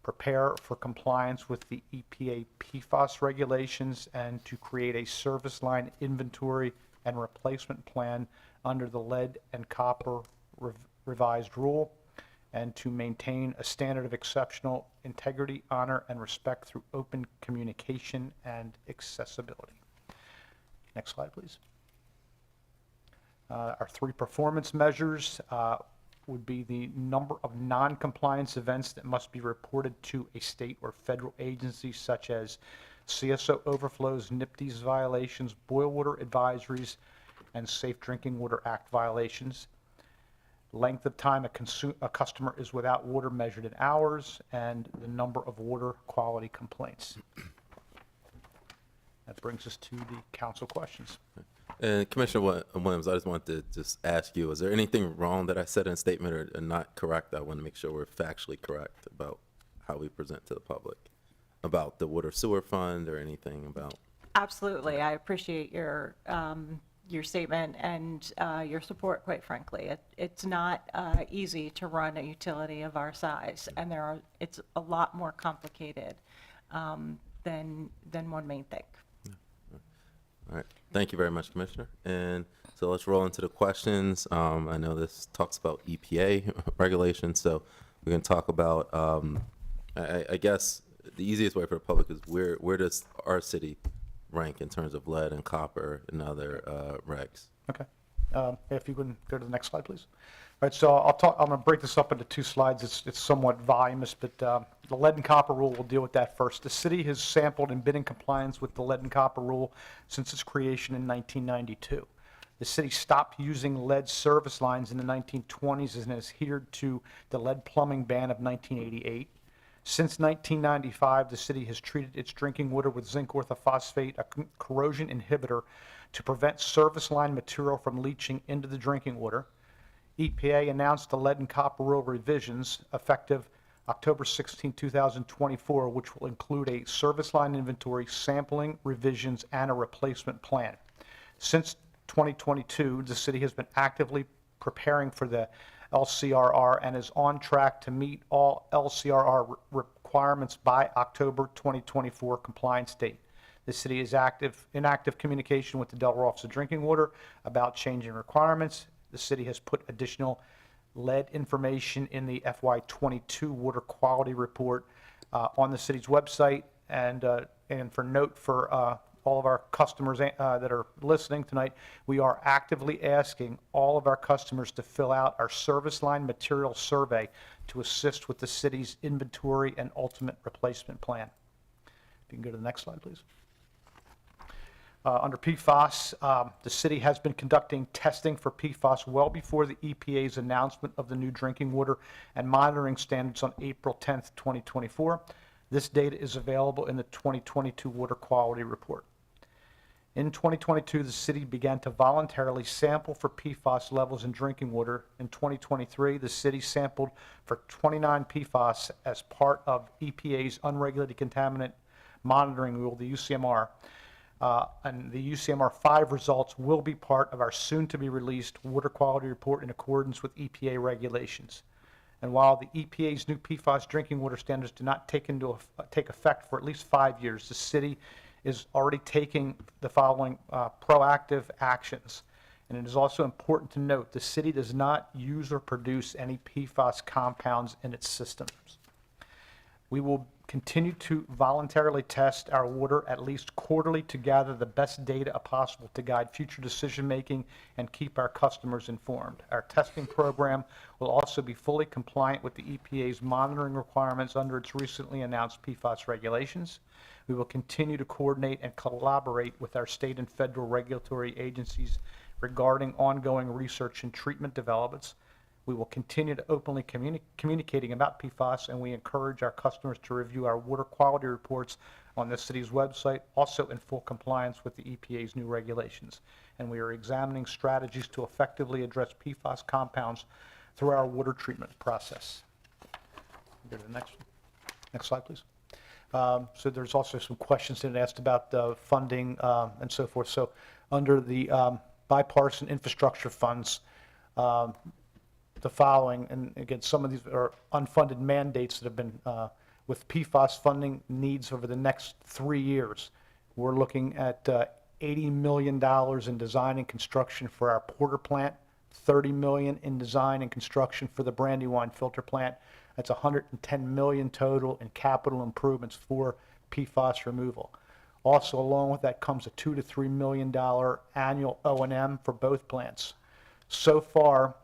prepare for compliance with the EPA PFAS regulations and to create a service line inventory and replacement plan under the lead and copper revised rule, and to maintain a standard of exceptional integrity, honor, and respect through open communication and accessibility. Next slide, please. Our 3 performance measures would be the number of non-compliance events that must be reported to a state or federal agency, such as CSO overflows, NIPDES violations, boil water advisories, and Safe Drinking Water Act violations. Length of time a customer is without water measured in hours, and the number of water quality complaints. That brings us to the council questions. And Commissioner Williams, I just wanted to just ask you, is there anything wrong that I said in a statement or not correct? I want to make sure we're factually correct about how we present to the public, about the water sewer fund or anything about. Absolutely. I appreciate your statement and your support, quite frankly. It's not easy to run a utility of our size, and it's a lot more complicated than one may think. All right. Thank you very much, Commissioner. And so let's roll into the questions. I know this talks about EPA regulations, so we're going to talk about, I guess the easiest way for the public is where does our city rank in terms of lead and copper and other regs? Okay. If you can go to the next slide, please. All right, so I'm going to break this up into 2 slides. It's somewhat voluminous, but the lead and copper rule, we'll deal with that first. The city has sampled and been in compliance with the lead and copper rule since its creation in 1992. The city stopped using lead service lines in the 1920s and has adhered to the lead plumbing ban of 1988. Since 1995, the city has treated its drinking water with zinc orthophosphate, a corrosion inhibitor, to prevent service line material from leaching into the drinking water. EPA announced the lead and copper rule revisions effective October 16, 2024, which will include a service line inventory, sampling, revisions, and a replacement plan. Since 2022, the city has been actively preparing for the LCRR and is on track to meet all LCRR requirements by October 2024 compliance date. The city is in active communication with the Delaware Office of Drinking Water about changing requirements. The city has put additional lead information in the FY22 water quality report on the city's website. And for note for all of our customers that are listening tonight, we are actively asking all of our customers to fill out our service line material survey to assist with the city's inventory and ultimate replacement plan. If you can go to the next slide, please. Under PFAS, the city has been conducting testing for PFAS well before the EPA's announcement of the new drinking water and monitoring standards on April 10th, 2024. This data is available in the 2022 Water Quality Report. In 2022, the city began to voluntarily sample for PFAS levels in drinking water. In 2023, the city sampled for 29 PFAS as part of EPA's Unregulated Contaminant Monitoring Rule, the UCMR. And the UCMR 5 results will be part of our soon-to-be-released Water Quality Report in accordance with EPA regulations. And while the EPA's new PFAS drinking water standards do not take effect for at least 5 years, the city is already taking the following proactive actions. And it is also important to note the city does not use or produce any PFAS compounds in its systems. We will continue to voluntarily test our water at least quarterly to gather the best data possible to guide future decision-making and keep our customers informed. Our testing program will also be fully compliant with the EPA's monitoring requirements under its recently announced PFAS regulations. We will continue to coordinate and collaborate with our state and federal regulatory agencies regarding ongoing research and treatment developments. We will continue to openly communicating about PFAS, and we encourage our customers to review our water quality reports on the city's website, also in full compliance with the EPA's new regulations. And we are examining strategies to effectively address PFAS compounds through our water treatment process. Go to the next slide, please. So there's also some questions that asked about funding and so forth. So under the bipartisan infrastructure funds, the following, and again, some of these are unfunded mandates that have been with PFAS funding needs over the next 3 years. We're looking at $80 million in design and construction for our Porter plant, $30 million in design and construction for the Brandywine filter plant. That's $110 million total in capital improvements for PFAS removal. Also, along with that comes a $2 to $3 million annual O&M for both plants. So far,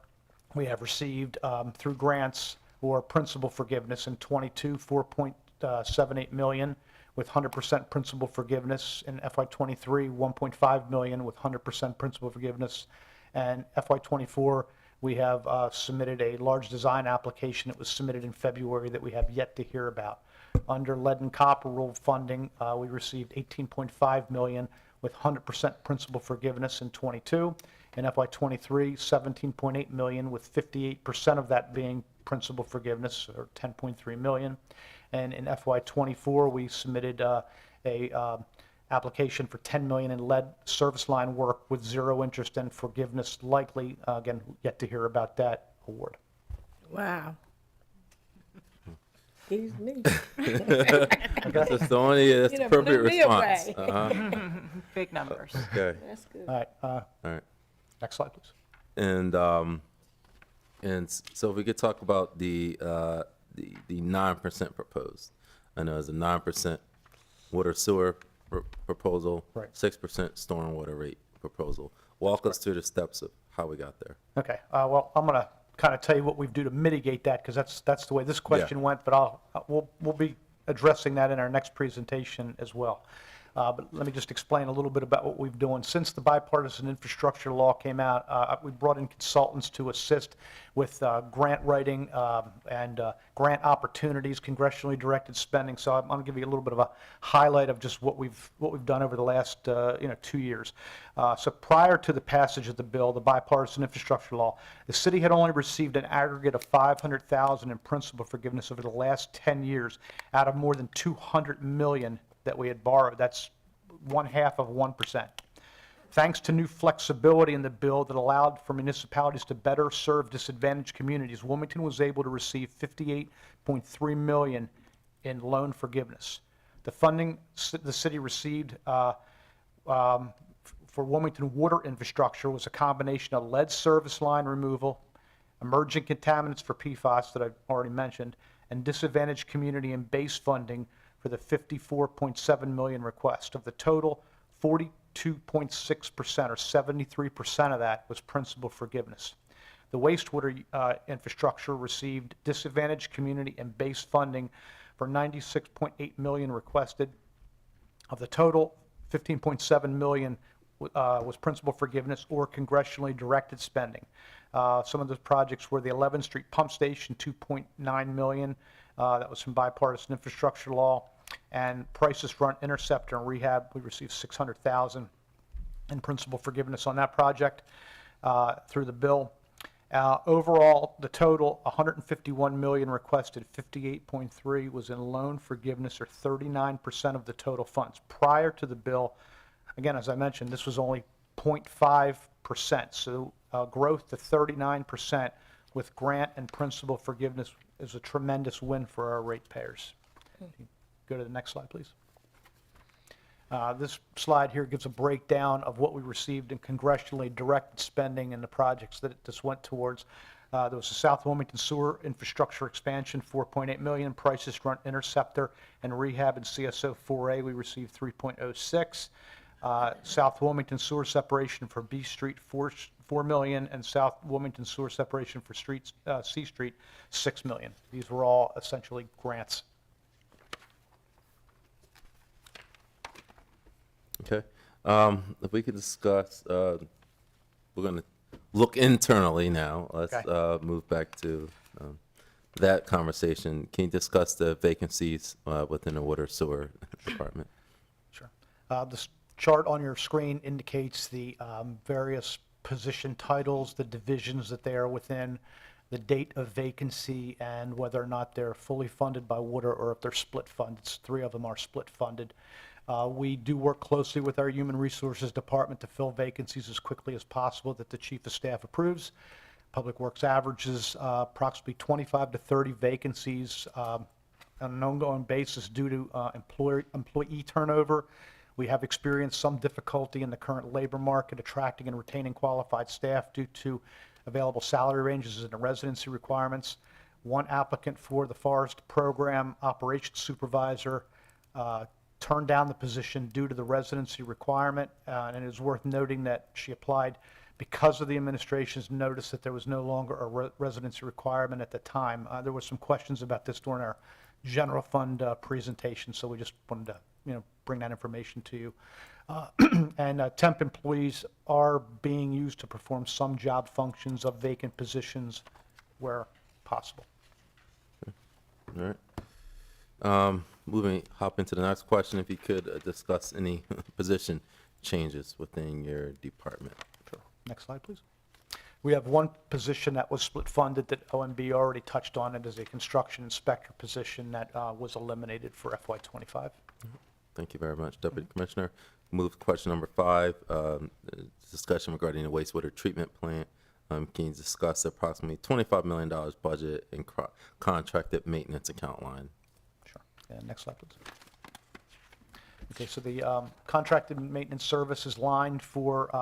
we have received through grants or principal forgiveness in 22, $4.78 million with 100% principal forgiveness. In FY23, $1.5 million with 100% principal forgiveness. And FY24, we have submitted a large design application that was submitted in February that we have yet to hear about. Under lead and copper rule funding, we received $18.5 million with 100% principal forgiveness in 22. In FY23, $17.8 million with 58% of that being principal forgiveness, or $10.3 million. And in FY24, we submitted a application for $10 million in lead service line work with zero interest and forgiveness likely. Again, yet to hear about that award. Wow. Excuse me. I guess that's the only appropriate response. Big numbers. Okay. That's good. All right. All right. Next slide, please. And so if we could talk about the 9% proposed. I know it's a 9% water sewer proposal, Right. 6% stormwater rate proposal. Walk us through the steps of how we got there. Okay. Well, I'm going to kind of tell you what we do to mitigate that, because that's the way this question went. But we'll be addressing that in our next presentation as well. But let me just explain a little bit about what we've done. Since the bipartisan infrastructure law came out, we brought in consultants to assist with grant writing and grant opportunities, congressionally directed spending. So I'm going to give you a little bit of a highlight of just what we've done over the last 2 years. So prior to the passage of the bill, the bipartisan infrastructure law, the city had only received an aggregate of $500,000 in principal forgiveness over the last 10 years out of more than $200 million that we had borrowed. That's 0.5%. Thanks to new flexibility in the bill that allowed for municipalities to better serve disadvantaged communities, Wilmington was able to receive $58.3 million in loan forgiveness. The funding the city received for Wilmington water infrastructure was a combination of lead service line removal, emerging contaminants for PFAS that I've already mentioned, and disadvantaged community and base funding for the 54.7 million request. Of the total, 42.6% or 73% of that was principal forgiveness. The wastewater infrastructure received disadvantaged community and base funding for 96.8 million requested. Of the total, 15.7 million was principal forgiveness or congressionally directed spending. Some of those projects were the 11th Street Pump Station, 2.9 million. That was from bipartisan infrastructure law. And Prices Front Interceptor and Rehab, we received 600,000 in principal forgiveness on that project through the bill. Overall, the total, 151 million requested, 58.3 was in loan forgiveness, or 39% of the total funds. Prior to the bill, again, as I mentioned, this was only 0.5%, so growth to 39% with grant and principal forgiveness is a tremendous win for our ratepayers. Go to the next slide, please. This slide here gives a breakdown of what we received in congressionally directed spending and the projects that this went towards. There was a South Wilmington Sewer Infrastructure Expansion, 4.8 million. Prices Front Interceptor and Rehab and CSO 4A, we received 3.06. South Wilmington Sewer Separation for B Street, 4 million, and South Wilmington Sewer Separation for C Street, 6 million. These were all essentially grants. Okay. If we could discuss, we're going to look internally now. Let's move back to that conversation. Can you discuss the vacancies within the water sewer department? Sure. This chart on your screen indicates the various position titles, the divisions that they are within, the date of vacancy, and whether or not they're fully funded by water or if they're split funded. 3 of them are split funded. We do work closely with our Human Resources Department to fill vacancies as quickly as possible that the Chief of Staff approves. Public Works averages approximately 25 to 30 vacancies on an ongoing basis due to employee turnover. We have experienced some difficulty in the current labor market attracting and retaining qualified staff due to available salary ranges and residency requirements. One applicant for the Forest Program Operations Supervisor turned down the position due to the residency requirement, and it is worth noting that she applied because of the administration's notice that there was no longer a residency requirement at the time. There were some questions about this during our general fund presentation, so we just wanted to bring that information to you. And temp employees are being used to perform some job functions of vacant positions where possible. All right. Hop into the next question. If you could discuss any position changes within your department. Sure. Next slide, please. We have one position that was split funded that OMB already touched on. It is a construction inspector position that was eliminated for FY25. Thank you very much, Deputy Commissioner. Move to question number 5, discussion regarding the wastewater treatment plant. Can you discuss the approximately $25 million budget and contracted maintenance account line? Sure. And next slide, please. Okay, so the contracted maintenance services line for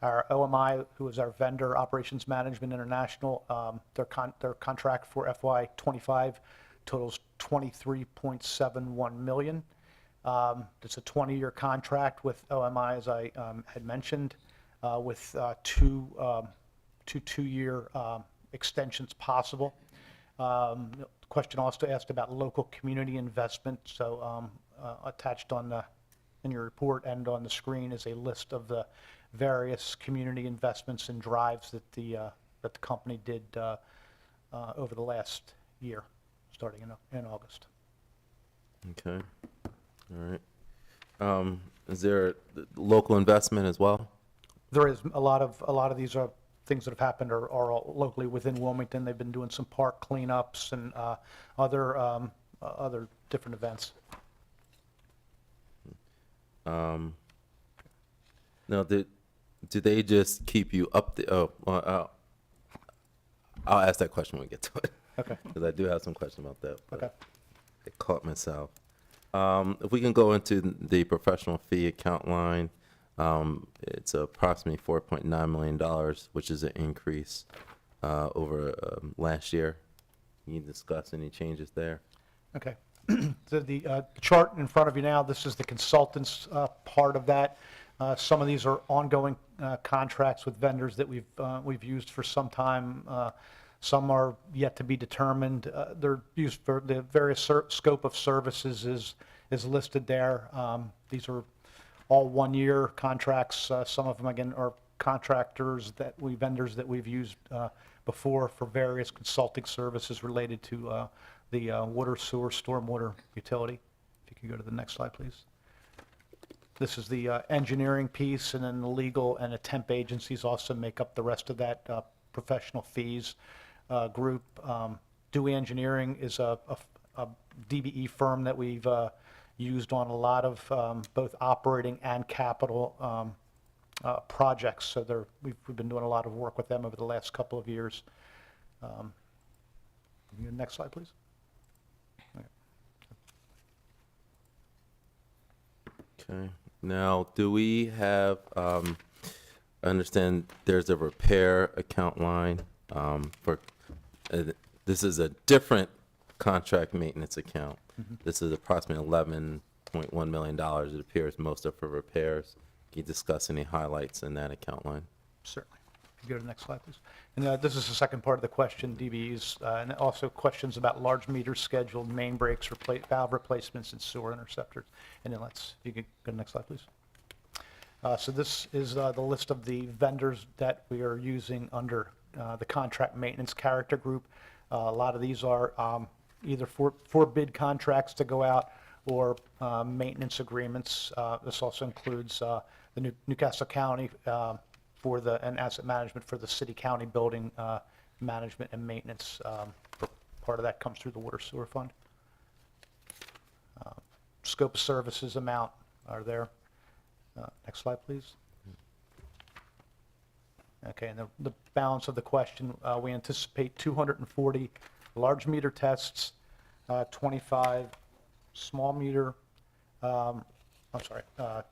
our OMI, who is our vendor, Operations Management International, their contract for FY25 totals $23.71 million. It's a 20-year contract with OMI, as I had mentioned, with two 2-year extensions possible. The question also asked about local community investment. So attached in your report and on the screen is a list of the various community investments and drives that the company did over the last year, starting in August. Okay. All right. Is there local investment as well? There is a lot of these are things that have happened are all locally within Wilmington. They've been doing some park cleanups and other different events. Now, do they just keep you up the? I'll ask that question when we get to it. Okay. Because I do have some questions about that. Okay. I caught myself. If we can go into the professional fee account line, it's approximately $4.9 million, which is an increase over last year. Can you discuss any changes there? Okay. So the chart in front of you now, this is the consultants part of that. Some of these are ongoing contracts with vendors that we've used for some time. Some are yet to be determined. They're used for the various scope of services is listed there. These are all one-year contracts. Some of them, again, are vendors that we've used before for various consulting services related to the water, sewer, stormwater utility. If you could go to the next slide, please. This is the engineering piece, and then the legal and the temp agencies also make up the rest of that professional fees group. Dewey Engineering is a DBE firm that we've used on a lot of both operating and capital projects. So we've been doing a lot of work with them over the last couple of years. Next slide, please. Okay. Now, do we have, I understand there's a repair account line for, this is a different contract maintenance account. This is approximately $11.1 million. It appears most are for repairs. Can you discuss any highlights in that account line? Certainly. Go to the next slide, please. And this is the second part of the question, DBEs, and also questions about large meters scheduled, main breaks, valve replacements, and sewer interceptors and inlets. If you could go to the next slide, please. So this is the list of the vendors that we are using under the contract maintenance character group. A lot of these are either for bid contracts to go out or maintenance agreements. This also includes the Newcastle County and asset management for the city-county building management and maintenance. Part of that comes through the water sewer fund. Scope of services amount are there. Next slide, please. Okay, and the balance of the question, we anticipate 240 large meter tests, 25 small meter,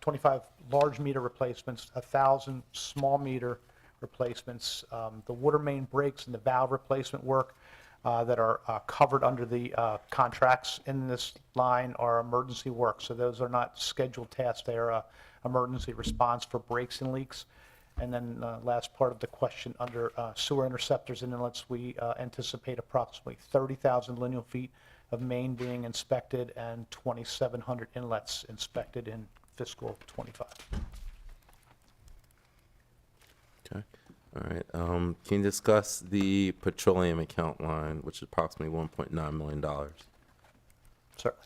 25 large meter replacements, 1,000 small meter replacements. The water main breaks and the valve replacement work that are covered under the contracts in this line are emergency work. So those are not scheduled tasks. They are emergency response for breaks and leaks. And then last part of the question under sewer interceptors and inlets, we anticipate approximately 30,000 lineal feet of main being inspected and 2,700 inlets inspected in fiscal '25. Okay. All right. Can you discuss the petroleum account line, which is approximately $1.9 million? Certainly.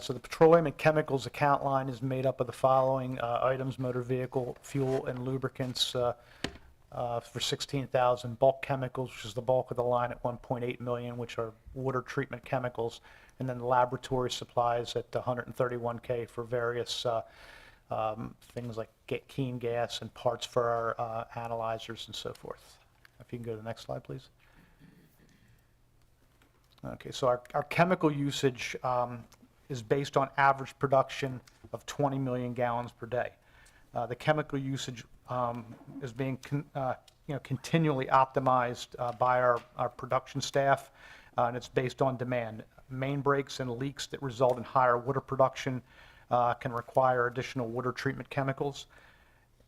So the petroleum and chemicals account line is made up of the following items: motor vehicle, fuel, and lubricants for 16,000. Bulk chemicals, which is the bulk of the line at 1.8 million, which are water treatment chemicals, and then laboratory supplies at 131K for various things like keen gas and parts for our analyzers and so forth. If you can go to the next slide, please. Okay, so our chemical usage is based on average production of 20 million gallons per day. The chemical usage is being continually optimized by our production staff, and it's based on demand. Main breaks and leaks that result in higher water production can require additional water treatment chemicals.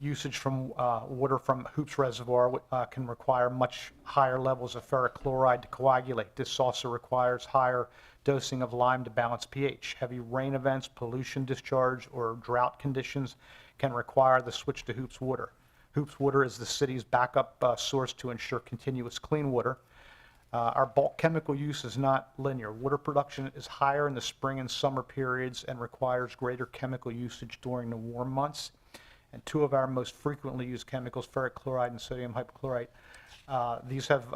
Usage from water from Hoops Reservoir can require much higher levels of ferric chloride to coagulate. This also requires higher dosing of lime to balance pH. Heavy rain events, pollution discharge, or drought conditions can require the switch to Hoops water. Hoops water is the city's backup source to ensure continuous clean water. Our bulk chemical use is not linear. Water production is higher in the spring and summer periods and requires greater chemical usage during the warm months. And two of our most frequently used chemicals, ferric chloride and sodium hypochlorite, these have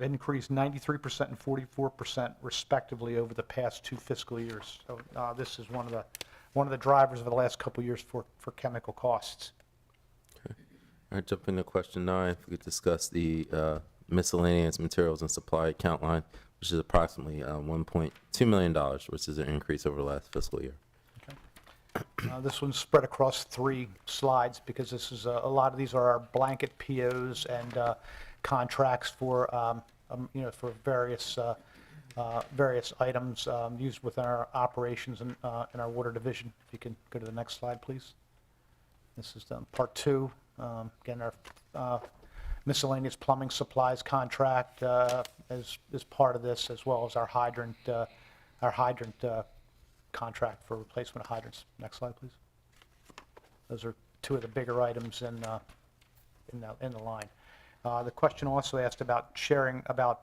increased 93% and 44% respectively over the past 2 fiscal years. So this is one of the drivers of the last couple of years for chemical costs. Okay. All right, jumping to question 9, if we could discuss the miscellaneous materials and supply account line, which is approximately $1.2 million, which is an increase over the last fiscal year. This one's spread across 3 slides because this is a lot of these are our blanket POs and contracts for for various items used within our operations and in our water division. If you can go to the next slide, please. This is part 2. Again, our miscellaneous plumbing supplies contract is part of this, as well as our hydrant contract for replacement of hydrants. Next slide, please. Those are 2 of the bigger items in the line. The question also asked about sharing about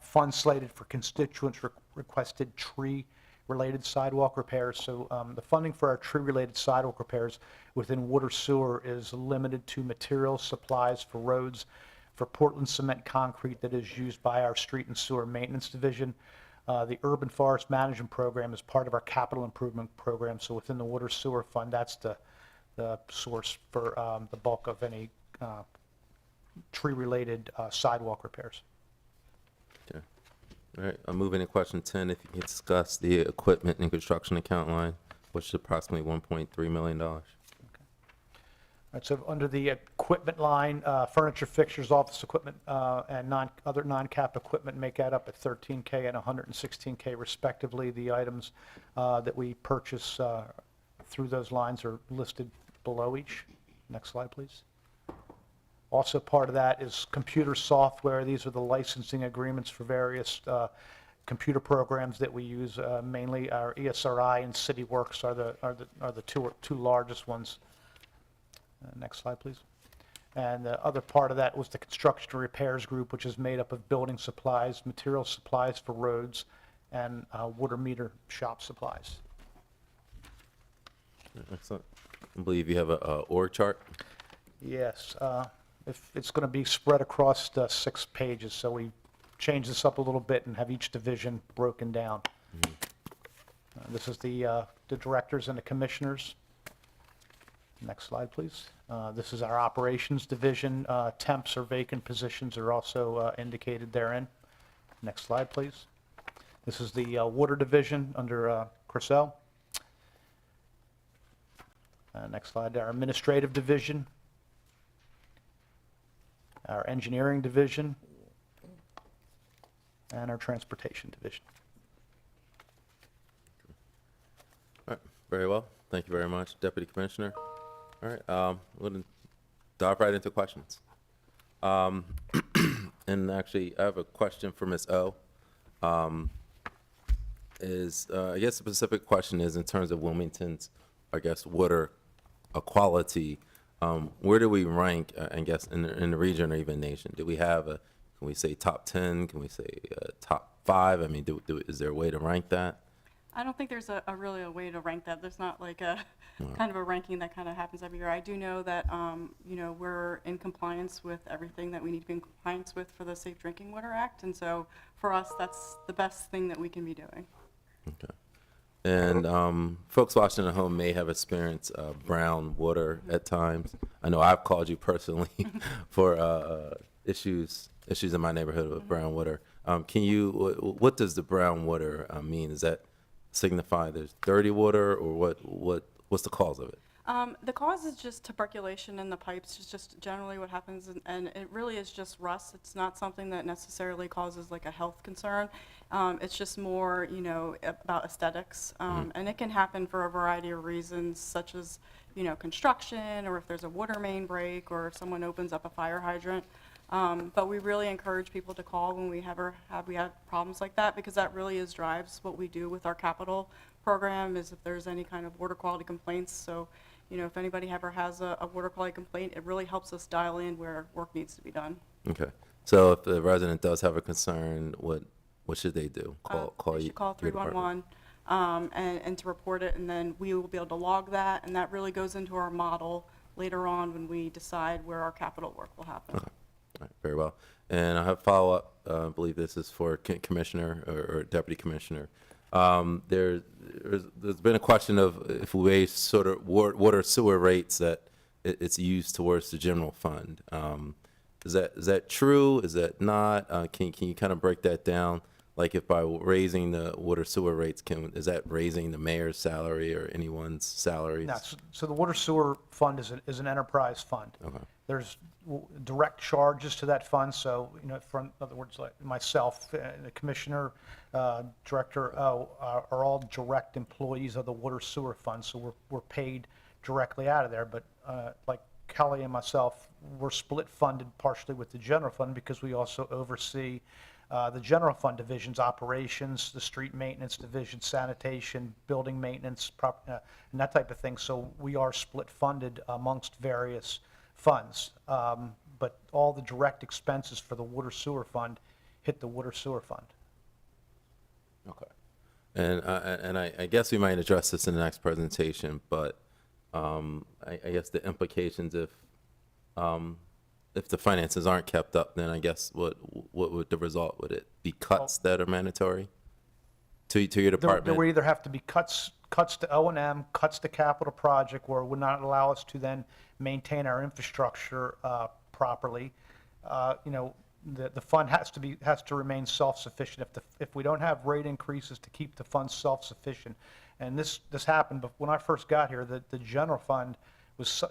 funds slated for constituents requested tree-related sidewalk repairs. So the funding for our tree-related sidewalk repairs within water sewer is limited to materials, supplies for roads, for Portland cement concrete that is used by our street and sewer maintenance division. The urban forest management program is part of our capital improvement program. So within the water sewer fund, that's the source for the bulk of any tree-related sidewalk repairs. Okay. All right, I'm moving to question 10. If you can discuss the equipment and construction account line, which is approximately $1.3 million. All right, so under the equipment line, furniture, fixtures, office equipment, and other non-cap equipment make that up at $13K and $116K respectively. The items that we purchase through those lines are listed below each. Next slide, please. Also part of that is computer software. These are the licensing agreements for various computer programs that we use. Mainly our ESRI and CityWorks are the two largest ones. Next slide, please. And the other part of that was the construction and repairs group, which is made up of building supplies, material supplies for roads, and water meter shop supplies. Excellent. I believe you have a org chart. Yes. If it's going to be spread across 6 pages, so we change this up a little bit and have each division broken down. This is the directors and the commissioners. Next slide, please. This is our operations division. Temps or vacant positions are also indicated therein. Next slide, please. This is the water division under Chriselle. Next slide, our administrative division, our engineering division, and our transportation division. All right, very well. Thank you very much, Deputy Commissioner. All right, we're going to dive right into questions. And actually, I have a question for Ms. O. I guess the specific question is in terms of Wilmington's, I guess, water quality, where do we rank, I guess, in the region or even nation? Do we have can we say top 10? Can we say top 5? I mean, is there a way to rank that? I don't think there's really a way to rank that. There's not like a kind of a ranking that kind of happens every year. I do know that, we're in compliance with everything that we need to be in compliance with for the Safe Drinking Water Act. And so for us, that's the best thing that we can be doing. Okay. And folks watching at home may have experienced brown water at times. I know I've called you personally for issues in my neighborhood with brown water. What does the brown water mean? Does that signify there's dirty water, or what's the cause of it? The cause is just tuberculation in the pipes. It's just generally what happens, and it really is just rust. It's not something that necessarily causes like a health concern. It's just more, about aesthetics, and it can happen for a variety of reasons, such as, construction, or if there's a water main break, or if someone opens up a fire hydrant. But we really encourage people to call when we have problems like that, because that really drives what we do with our capital program, is if there's any kind of water quality complaints. So, if anybody ever has a water quality complaint, it really helps us dial in where work needs to be done. Okay. So if the resident does have a concern, what should they do? They should call 311 and to report it, and then we will be able to log that, and that really goes into our model later on when we decide where our capital work will happen. Okay. All right, very well. And I have follow-up. I believe this is for Commissioner or Deputy Commissioner. There's been a question of if we raise sort of water sewer rates that it's used towards the general fund. Is that true? Is that not? Can you kind of break that down? Like if by raising the water sewer rates, is that raising the mayor's salary or anyone's salaries? No, so the water sewer fund is an enterprise fund. Okay. There's direct charges to that fund, so, you know, in other words, like myself, the commissioner, Director O, are all direct employees of the water sewer fund, so we're paid directly out of there. But like Kelly and myself, we're split funded partially with the general fund because we also oversee the general fund division's operations, the street maintenance division, sanitation, building maintenance, and that type of thing. So we are split funded amongst various funds. But all the direct expenses for the water sewer fund hit the water sewer fund. Okay. And I guess we might address this in the next presentation, but I guess the implications if the finances aren't kept up, then I guess what would the result? Would it be cuts that are mandatory to your department? There would either have to be cuts to O&M, cuts to capital project, where it would not allow us to then maintain our infrastructure properly. You know, the fund has to remain self-sufficient. If we don't have rate increases to keep the fund self-sufficient, and this happened, but when I first got here, the general fund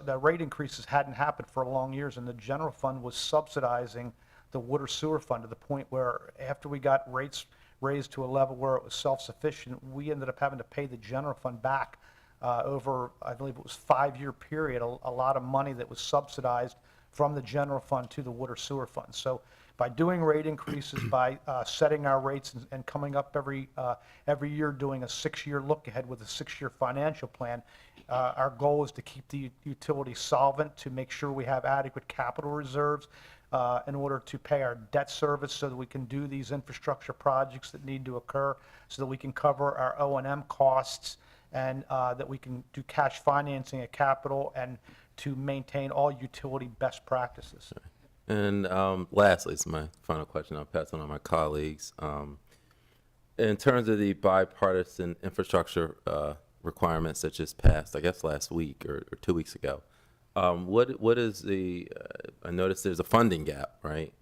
the rate increases hadn't happened for long years, and the general fund was subsidizing the water sewer fund to the point where after we got rates raised to a level where it was self-sufficient, we ended up having to pay the general fund back over, I believe it was 5-year period, a lot of money that was subsidized from the general fund to the water sewer fund. So by doing rate increases, by setting our rates and coming up every year, doing a 6-year look ahead with a 6-year financial plan, our goal is to keep the utility solvent, to make sure we have adequate capital reserves in order to pay our debt service so that we can do these infrastructure projects that need to occur, so that we can cover our O&M costs, and that we can do cash financing of capital, and to maintain all utility best practices. And lastly, it's my final question. I'll pass on to my colleagues. In terms of the bipartisan infrastructure requirements that just passed, I guess last week or 2 weeks ago, what is the? I noticed there's a funding gap, right?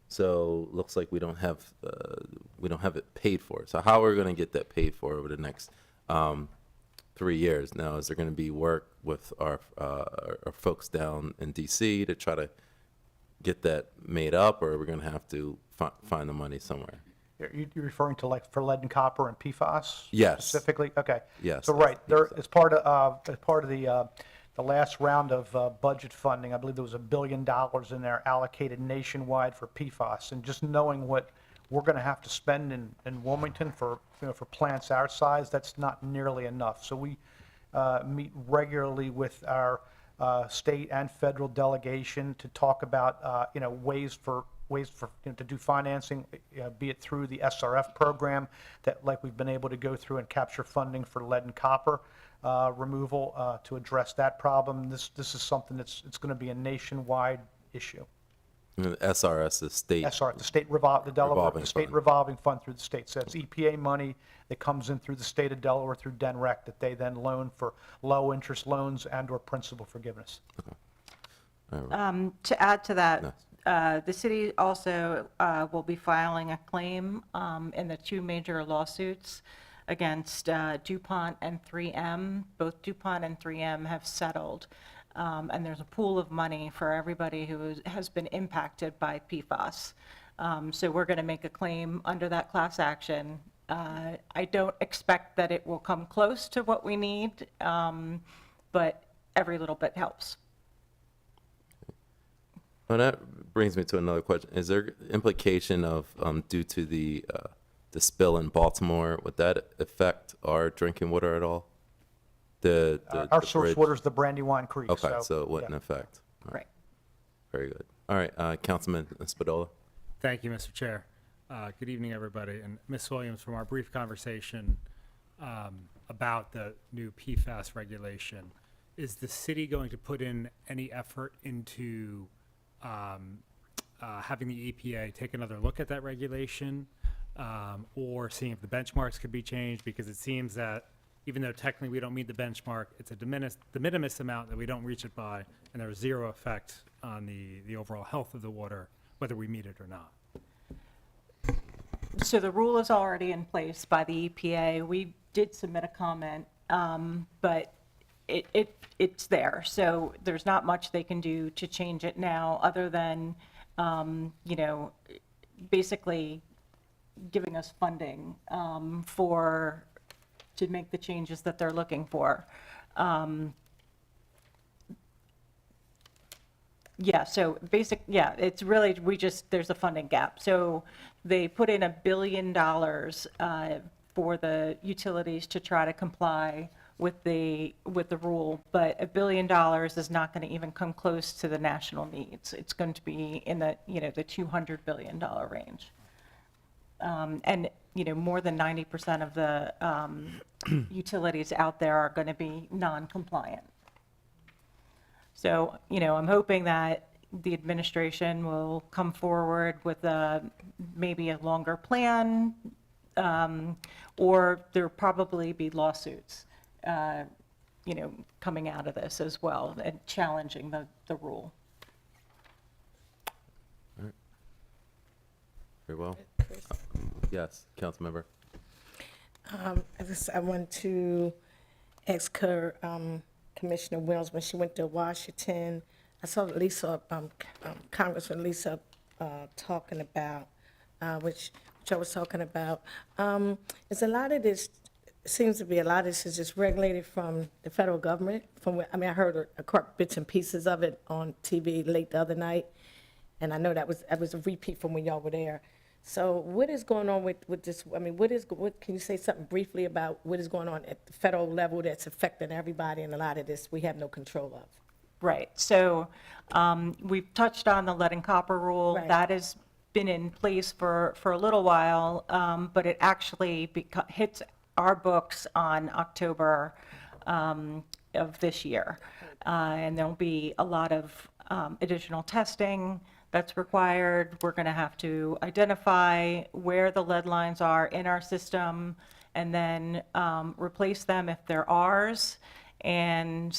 So looks like we don't have it paid for. So how are we going to get that paid for over the next 3 years? Now, is there going to be work with our folks down in DC to try to get that made up, or are we going to have to find the money somewhere? You're referring to like for lead and copper and PFAS? Yes. Specifically? Okay. Yes. So right, there, as part of the last round of budget funding, I believe there was $1 billion in there allocated nationwide for PFAS. And just knowing what we're going to have to spend in Wilmington for plants our size, that's not nearly enough. So we meet regularly with our state and federal delegation to talk about ways to do financing, be it through the SRF program that like we've been able to go through and capture funding for lead and copper removal to address that problem. This is something it's going to be a nationwide issue. And SRS is state. SR, the state revolving fund through the state. So it's EPA money that comes in through the state of Delaware through DENREC that they then loan for low interest loans and/or principal forgiveness. Okay. To add to that, the city also will be filing a claim in the 2 major lawsuits against DuPont and 3M. Both DuPont and 3M have settled. And there's a pool of money for everybody who has been impacted by PFAS. So we're going to make a claim under that class action. I don't expect that it will come close to what we need, but every little bit helps. Well, that brings me to another question. Is there implication of due to the spill in Baltimore, would that affect our drinking water at all? Our source water is the Brandywine Creek. Okay, so it wouldn't affect. All right. Very good. All right, Councilman Spadola. Thank you, Mr. Chair. Good evening, everybody. And Ms. Williams, from our brief conversation about the new PFAS regulation, is the city going to put in any effort into having the EPA take another look at that regulation or seeing if the benchmarks could be changed? Because it seems that even though technically we don't meet the benchmark, it's a de minimis amount that we don't reach it by, and there's zero effect on the overall health of the water, whether we meet it or not. So the rule is already in place by the EPA. We did submit a comment, but it's there. So there's not much they can do to change it now, other than, you know, basically giving us funding to make the changes that they're looking for. Yeah, so it's really, there's a funding gap. So they put in $1 billion for the utilities to try to comply with the rule, but $1 billion is not going to even come close to the national needs. It's going to be in the, you know, the $200 billion range. And, you know, more than 90% of the utilities out there are going to be non-compliant. So, you know, I'm hoping that the administration will come forward with maybe a longer plan, or there'll probably be lawsuits, you know, coming out of this as well and challenging the rule. All right. Very well. Yes, council member. I want to ask her, Commissioner Wills, when she went to Washington, I saw Lisa, Congressman Lisa, talking about, which I was talking about. Is a lot of this, seems to be a lot of this is just regulated from the federal government. I mean, I heard bits and pieces of it on TV late the other night, and I know that was a repeat from when y'all were there. So what is going on with this? I mean, what can you say something briefly about what is going on at the federal level that's affecting everybody, and a lot of this we have no control of? Right. So we've touched on the lead and copper rule. Right. That has been in place for a little while, but it actually hits our books on October of this year. And there'll be a lot of additional testing that's required. We're going to have to identify where the lead lines are in our system and then replace them if they're ours. And,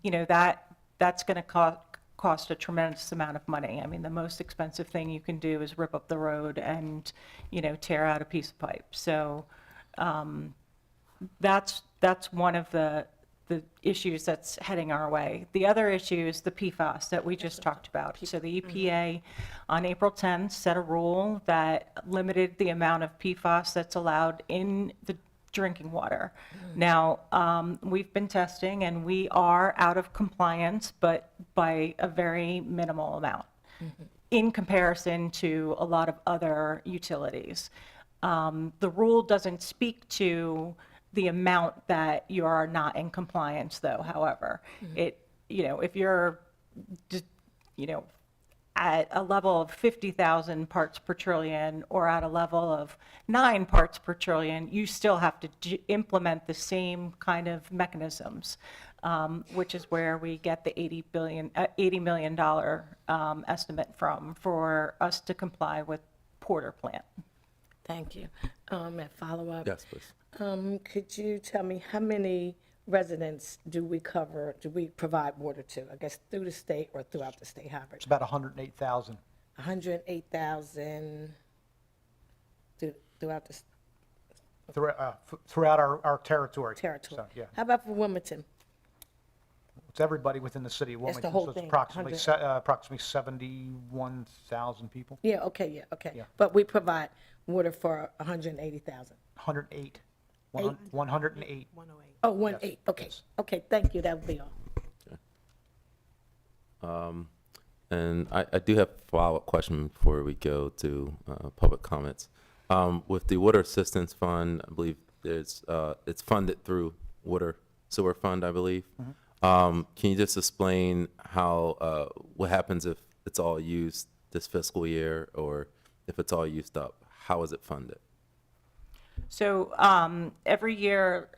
you know, that's going to cost a tremendous amount of money. I mean, the most expensive thing you can do is rip up the road and, you know, tear out a piece of pipe. So that's one of the issues that's heading our way. The other issue is the PFAS that we just talked about. So the EPA on April 10th set a rule that limited the amount of PFAS that's allowed in the drinking water. Now, we've been testing and we are out of compliance, but by a very minimal amount in comparison to a lot of other utilities. The rule doesn't speak to the amount that you are not in compliance, though. However, you know, if you're just, you know, at a level of 50,000 parts per trillion or at a level of 9 parts per trillion, you still have to implement the same kind of mechanisms, which is where we get the $80 million estimate from for us to comply with Porter plant. Thank you. And follow-up. Yes, please. Could you tell me how many residents do we provide water to? I guess through the state or throughout the state, however. It's about 108,000. 108,000 throughout the Throughout our territory. territory. So, yeah. How about for Wilmington? It's everybody within the city of That's Wilmington. the whole So it's thing, approximately 71,000 people. Yeah, okay. Yeah. But we provide water for 180,000. 108. 108. 108. Oh, 108. Okay. Yes. Okay, thank you. That would be all. And I do have a follow-up question before we go to public comments. With the Water Assistance Fund, I believe it's funded through Water Sewer Fund, I believe. Can you just explain how what happens if it's all used this fiscal year, or if it's all used up? How is it funded? So every year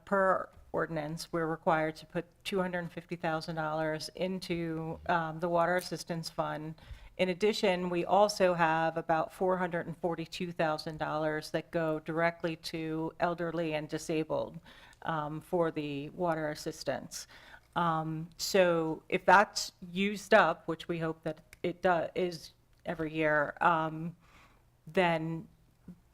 per ordinance, we're required to put $250,000 into the Water Assistance Fund. In addition, we also have about $442,000 that go directly to elderly and disabled for the water assistance. So if that's used up, which we hope that it is every year, then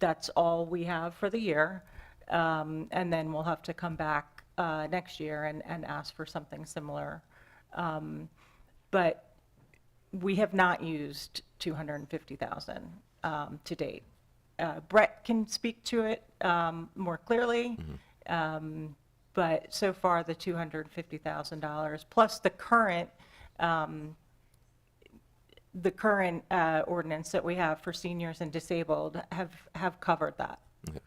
that's all we have for the year. And then we'll have to come back next year and ask for something similar. But we have not used 250,000 to date. Brett can speak to it more clearly. But so far, the $250,000 plus the current ordinance that we have for seniors and disabled have covered that. Okay.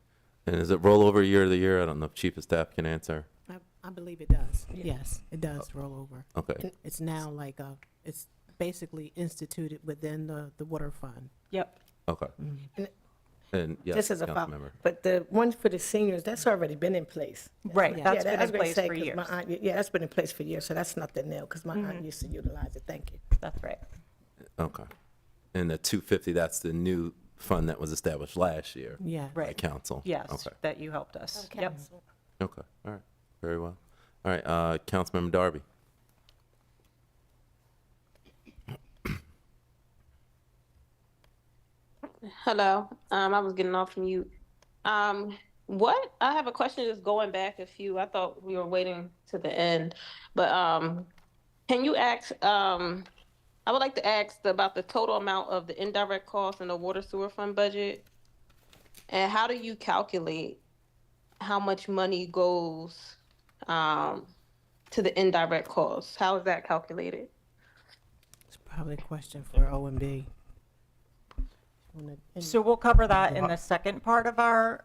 And is it roll over year to year? I don't know if Chief of Staff can answer. I believe it does. Yes, it does roll over. Okay. It's now like it's basically instituted within the water fund. Yep. Okay. And yes, Just as a council follow, member. but the one for the seniors, that's already been in place. Right, Yeah, that's that- been I was in gonna place say, for 'cause years. my aunt- Yeah, that's been in place for years, so that's nothing new, because my aunt used to utilize it. Thank you. That's right. Okay. And the 250, that's the new fund that was established last year. Yeah. By Right. council. Yes, Okay. that you helped us. Yep. Okay. All right. Very well. All right. Councilmember Darby. Hello. I was getting off mute. What I have a question just going back a few. I thought we were waiting to the end, but can you ask? I would like to ask about the total amount of the indirect costs in the water sewer fund budget, and how do you calculate how much money goes to the indirect costs? How is that calculated? It's probably a question for OMB. So we'll cover that in the second part of our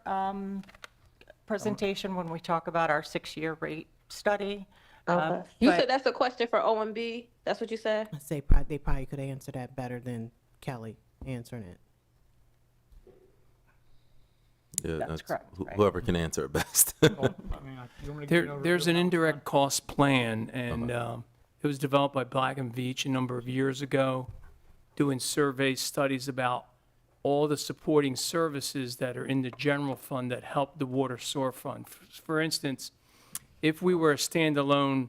presentation when we talk about our 6-year rate study. Okay. You but- said that's a question for OMB? That's what you said? I say they probably could answer that better than Kelly answering it. Yeah, That's correct, right. Whoever can answer it best. There's an indirect cost plan, and it was developed by Black and Veatch a number of years ago, doing survey studies about all the supporting services that are in the general fund that help the water sewer fund. For instance, if we were a standalone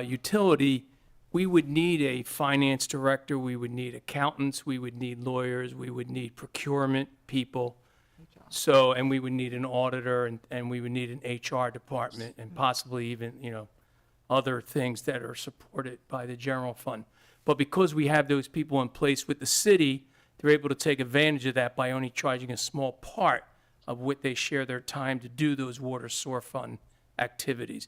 utility, we would need a finance director, we would need accountants, we would need lawyers, we would need procurement people. So, and we would need an auditor, and we would need an HR department, and possibly even, other things that are supported by the general fund. But because we have those people in place with the city, they're able to take advantage of that by only charging a small part of what they share their time to do those water sewer fund activities.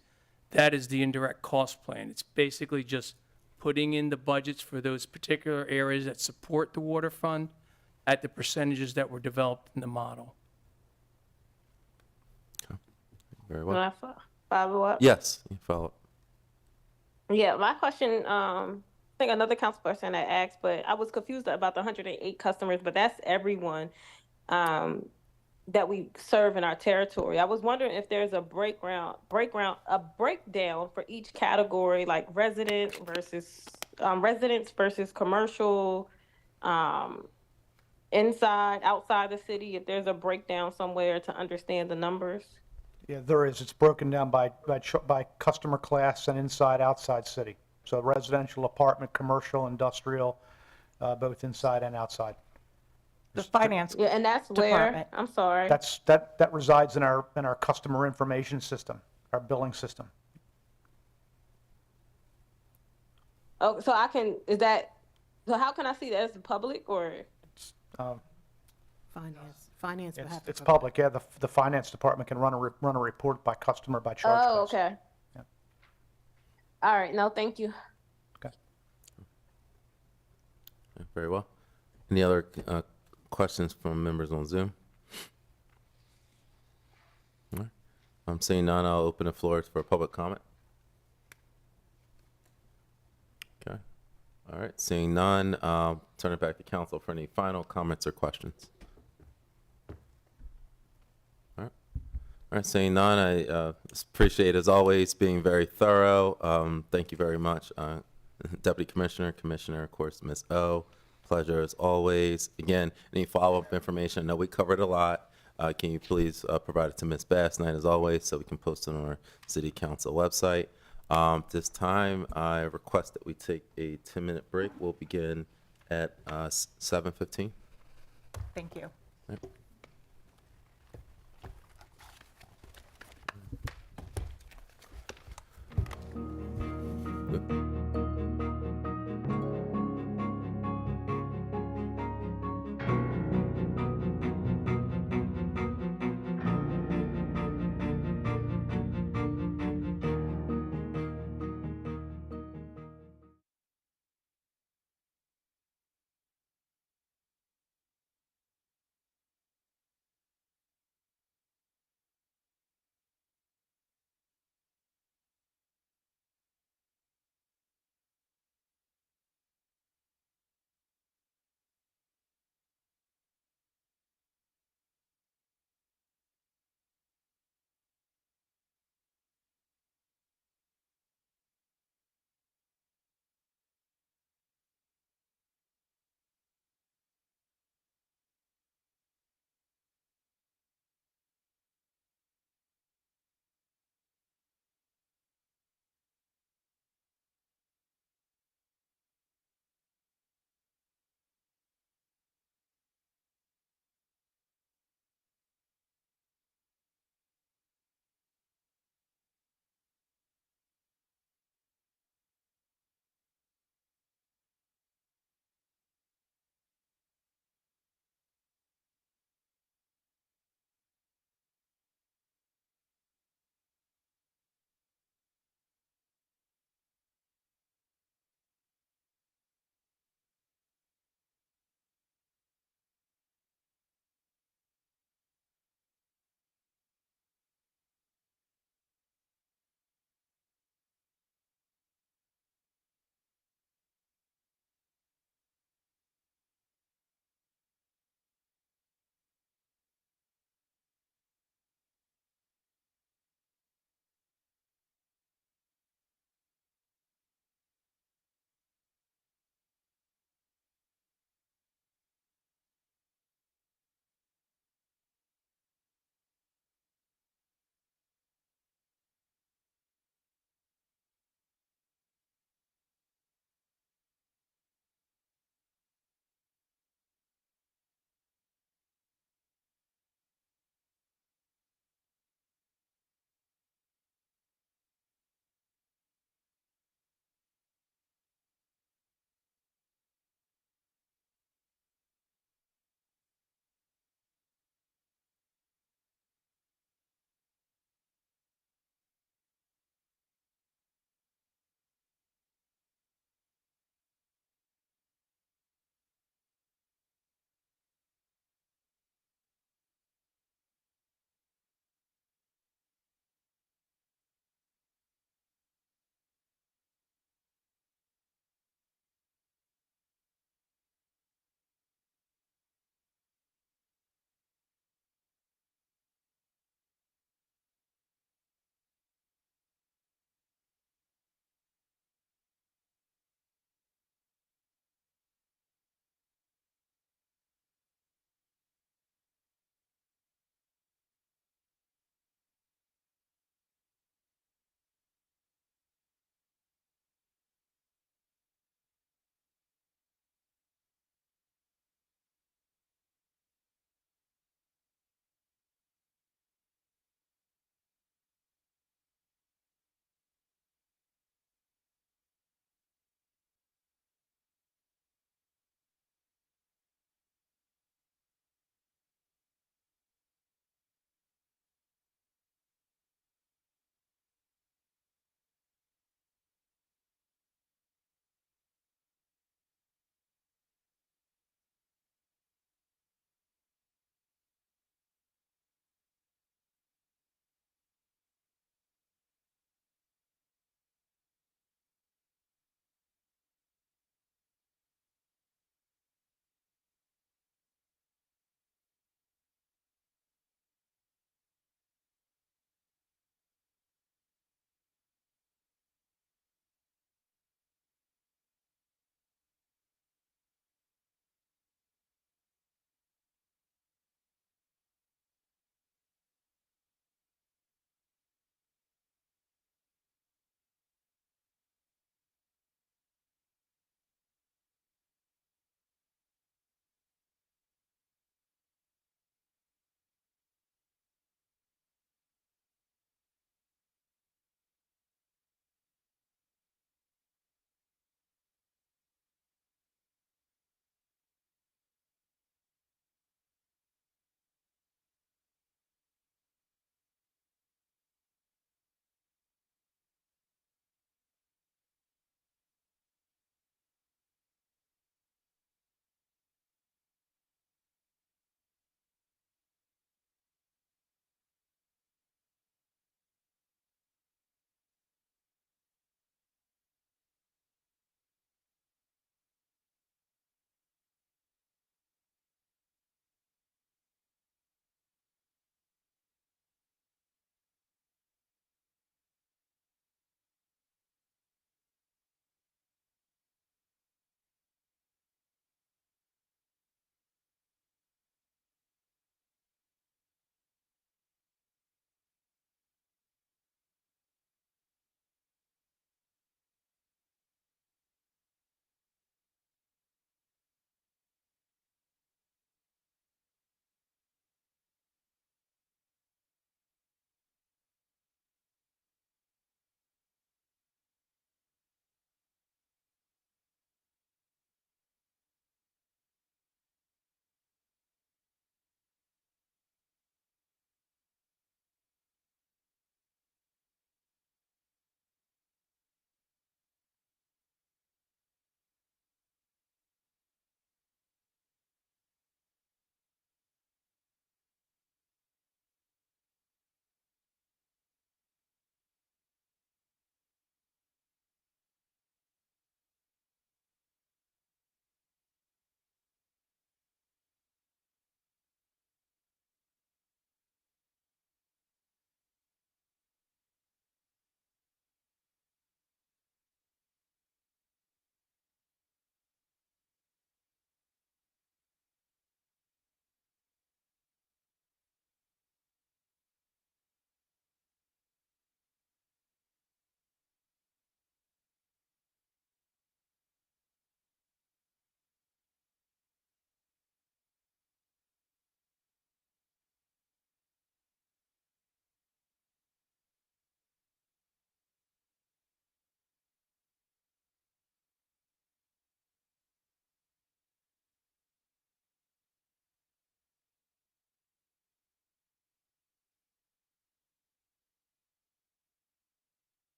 That is the indirect cost plan. It's basically just putting in the budgets for those particular areas that support the water fund at the percentages that were developed in the model. Very Can well. I follow up? Yes. You follow up. Yeah, my question, I think another council person had asked, but I was confused about the 108 customers, but that's everyone that we serve in our territory. I was wondering if there's a breakdown for each category, like residents versus commercial, inside, outside the city, if there's a breakdown somewhere to understand the numbers. Yeah, there is. It's broken down by customer class and inside, outside city. So residential, apartment, commercial, industrial, both inside and outside. The finance Yeah, and that's where, department. I'm sorry. That resides in our customer information system, our billing system. Oh, so how can I see that as the public or? Finance will have to It's cover public, yeah. The finance department can run a report by customer by charge Oh, class. okay. Yeah. All right, no, thank you. Very well. Any other questions from members on Zoom? All right. I'm seeing none. I'll open the floor for public comment. Okay. All right. Seeing none, turn it back to council for any final comments or questions. All right. All right. Seeing none, I appreciate, as always, being very thorough. Thank you very much, Deputy Commissioner, of course, Ms. O. Pleasure as always. Again, any follow-up information? I know we covered a lot. Can you please provide it to Ms. Bass Knight as always, so we can post it on our City Council website. This time, I request that we take a 10-minute break. We'll begin at 7:15. Thank you. Right.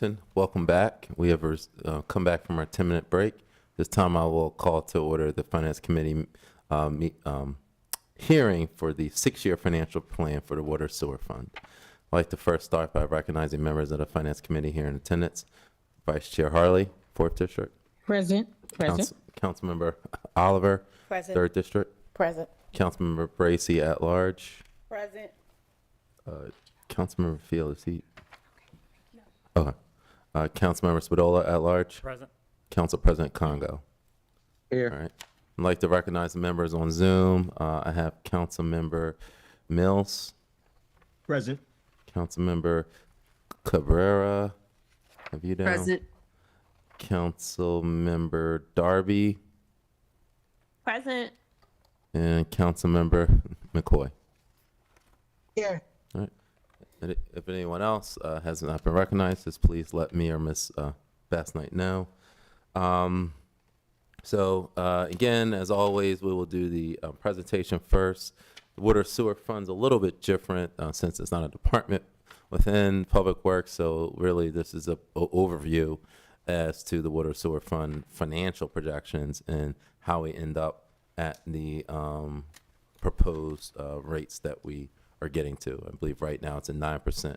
Wilmington, welcome back. We have come back from our 10-minute break. This time I will call to order the Finance Committee hearing for the 6-year financial plan for the Water Sewer Fund. I'd like to first start by recognizing members of the Finance Committee here in attendance. Vice Chair Harley, 4th District. Present. Councilmember Oliver, Present. 3rd District. Present. Councilmember Bracy at large. Present. Councilmember Field, is he? Okay. Councilmember Spadola at large. Present. Council President Congo. Here. All right. I'd like to recognize the members on Zoom. I have Councilmember Mills, Present. Councilmember Cabrera. Have you down? Present. Councilmember Darby Present. and Councilmember McCoy. Here. All right. And if anyone else has not been recognized, just please let me or Miss Bass Knight know. Again, as always, we will do the presentation first. The Water Sewer Fund's a little bit different since it's not a department within Public Works. So really, this is an overview as to the Water Sewer Fund financial projections and how we end up at the proposed rates that we are getting to. I believe right now it's a 9%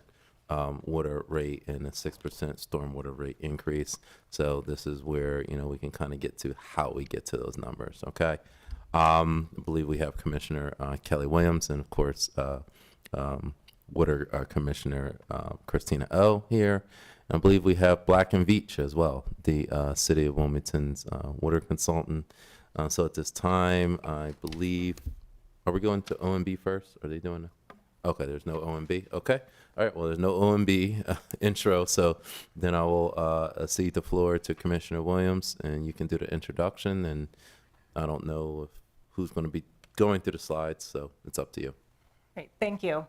water rate and a 6% stormwater rate increase. So this is where, we can kind of get to how we get to those numbers, okay? I believe we have Commissioner Kelly Williams and, of course, Water Commissioner Christina O here. And I believe we have Black and Veatch as well, the City of Wilmington's water consultant. So at this time, I believe, are we going to OMB first? Are they doing it? Okay, there's no OMB. Okay. All right, well, there's no OMB intro, so then I will cede the floor to Commissioner Williams, and you can do the introduction, and I don't know who's going to be going through the slides, so it's up to you. Great, thank you.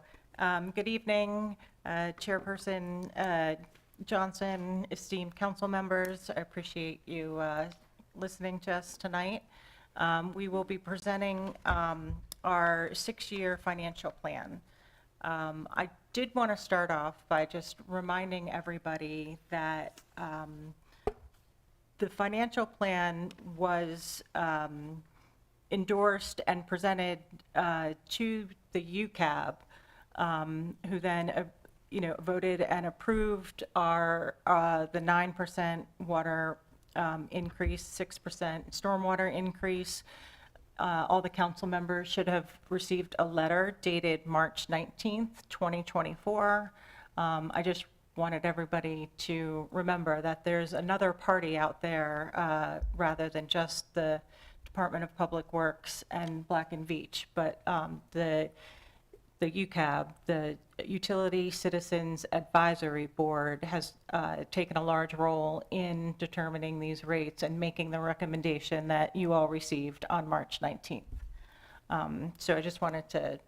Good evening, Chairperson Johnson, esteemed council members. I appreciate you listening to us tonight. We will be presenting our 6-year financial plan. I did want to start off by just reminding everybody that the financial plan was endorsed and presented to the UCAB, who then voted and approved the 9% water increase, 6% stormwater increase. All the council members should have received a letter dated March 19th, 2024. I just wanted everybody to remember that there's another party out there rather than just the Department of Public Works and Black and Veatch, but the UCAB, the Utility Citizens Advisory Board, has taken a large role in determining these rates and making the recommendation that you all received on March 19th. So I just wanted to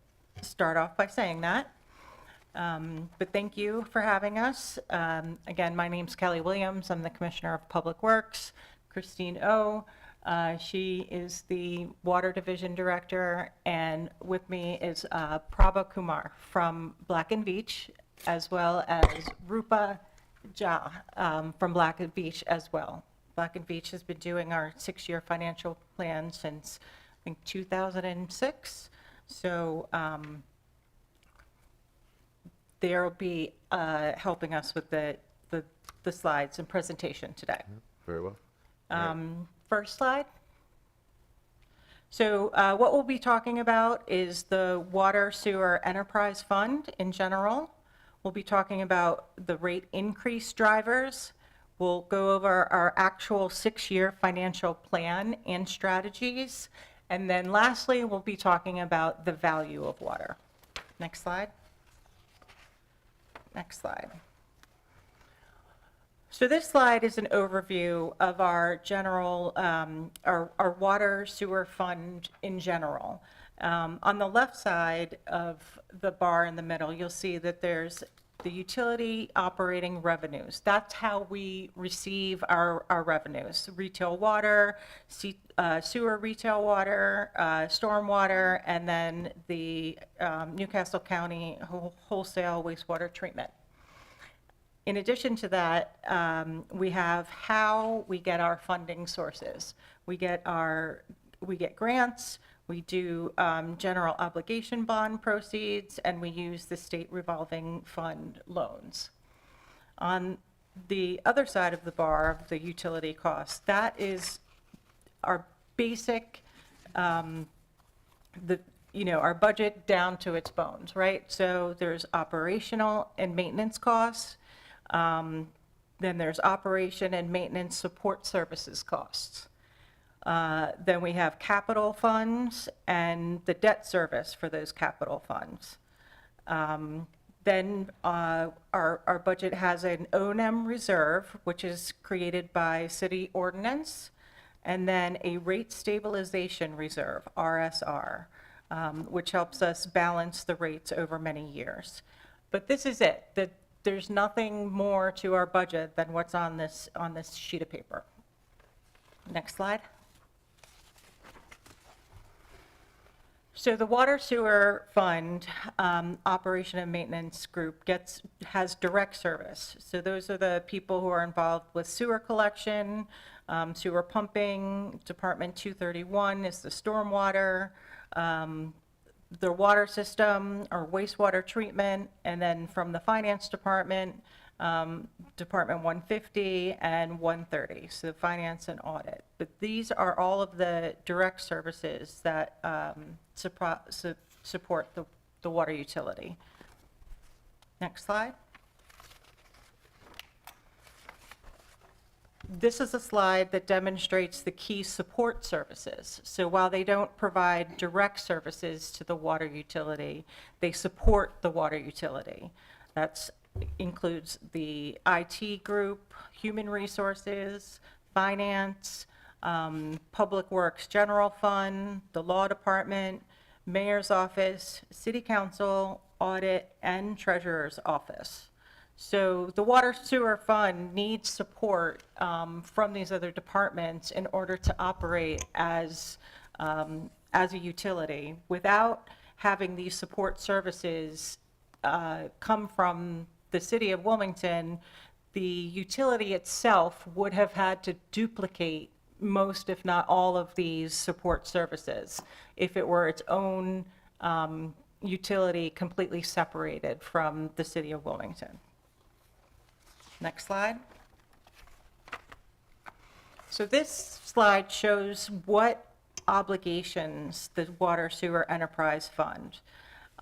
start off by saying that. But thank you for having us. Again, my name's Kelly Williams. I'm the Commissioner of Public Works. Christine O. She is the Water Division Director, and with me is Prabha Kumar from Black and Veatch, as well as Rupa Jha from Black and Veatch as well. Black and Veatch has been doing our 6-year financial plan since, I think, 2006. So they'll be helping us with the slides and presentation today. Very well. First slide. So what we'll be talking about is the Water Sewer Enterprise Fund in general. We'll be talking about the rate increase drivers. We'll go over our actual 6-year financial plan and strategies. And then lastly, we'll be talking about the value of water. Next slide. Next slide. So this slide is an overview of our general, our water sewer fund in general. On the left side of the bar in the middle, you'll see that there's the utility operating revenues. That's how we receive our revenues. Retail water, sewer retail water, stormwater, and then the Newcastle County wholesale wastewater treatment. In addition to that, we have how we get our funding sources. We get grants, we do general obligation bond proceeds, and we use the state revolving fund loans. On the other side of the bar of the utility costs, that is our basic, our budget down to its bones, right? So there's operational and maintenance costs. Then there's operation and maintenance support services costs. Then we have capital funds and the debt service for those capital funds. Then our budget has an O&M reserve, which is created by city ordinance, and then a rate stabilization reserve, RSR, which helps us balance the rates over many years. But this is it. There's nothing more to our budget than what's on this sheet of paper. Next slide. So the Water Sewer Fund Operation and Maintenance Group has direct service. So those are the people who are involved with sewer collection, sewer pumping. Department 231 is the stormwater, the water system or wastewater treatment, and then from the finance department, Department 150 and 130, so finance and audit. But these are all of the direct services that support the water utility. Next slide. This is a slide that demonstrates the key support services. So while they don't provide direct services to the water utility, they support the water utility. That includes the IT group, human resources, finance, public works general fund, the law department, mayor's office, city council, audit, and treasurer's office. So the water sewer fund needs support from these other departments in order to operate as a utility. Without having these support services come from the city of Wilmington, the utility itself would have had to duplicate most, if not all, of these support services if it were its own utility completely separated from the city of Wilmington. Next slide. So this slide shows what obligations the Water Sewer Enterprise Fund.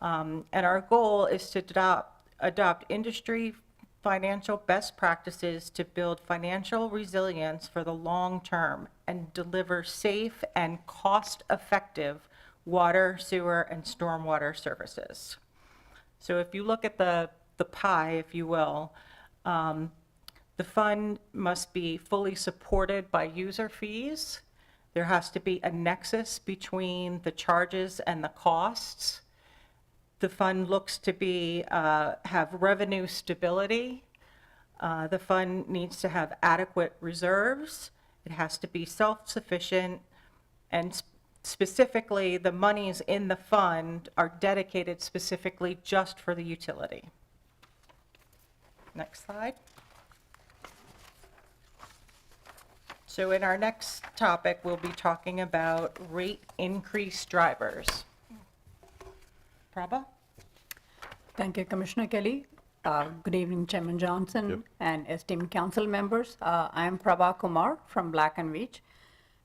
And our goal is to adopt industry financial best practices to build financial resilience for the long term and deliver safe and cost-effective water, sewer, and stormwater services. So if you look at the pie, if you will, the fund must be fully supported by user fees. There has to be a nexus between the charges and the costs. The fund looks to have revenue stability. The fund needs to have adequate reserves. It has to be self-sufficient, and specifically, the monies in the fund are dedicated specifically just for the utility. Next slide. So in our next topic, we'll be talking about rate increase drivers. Prabha? Thank you, Commissioner Kelly. Good evening, Chairman Johnson and esteemed council members. I am Prabha Kumar from Black & Veatch.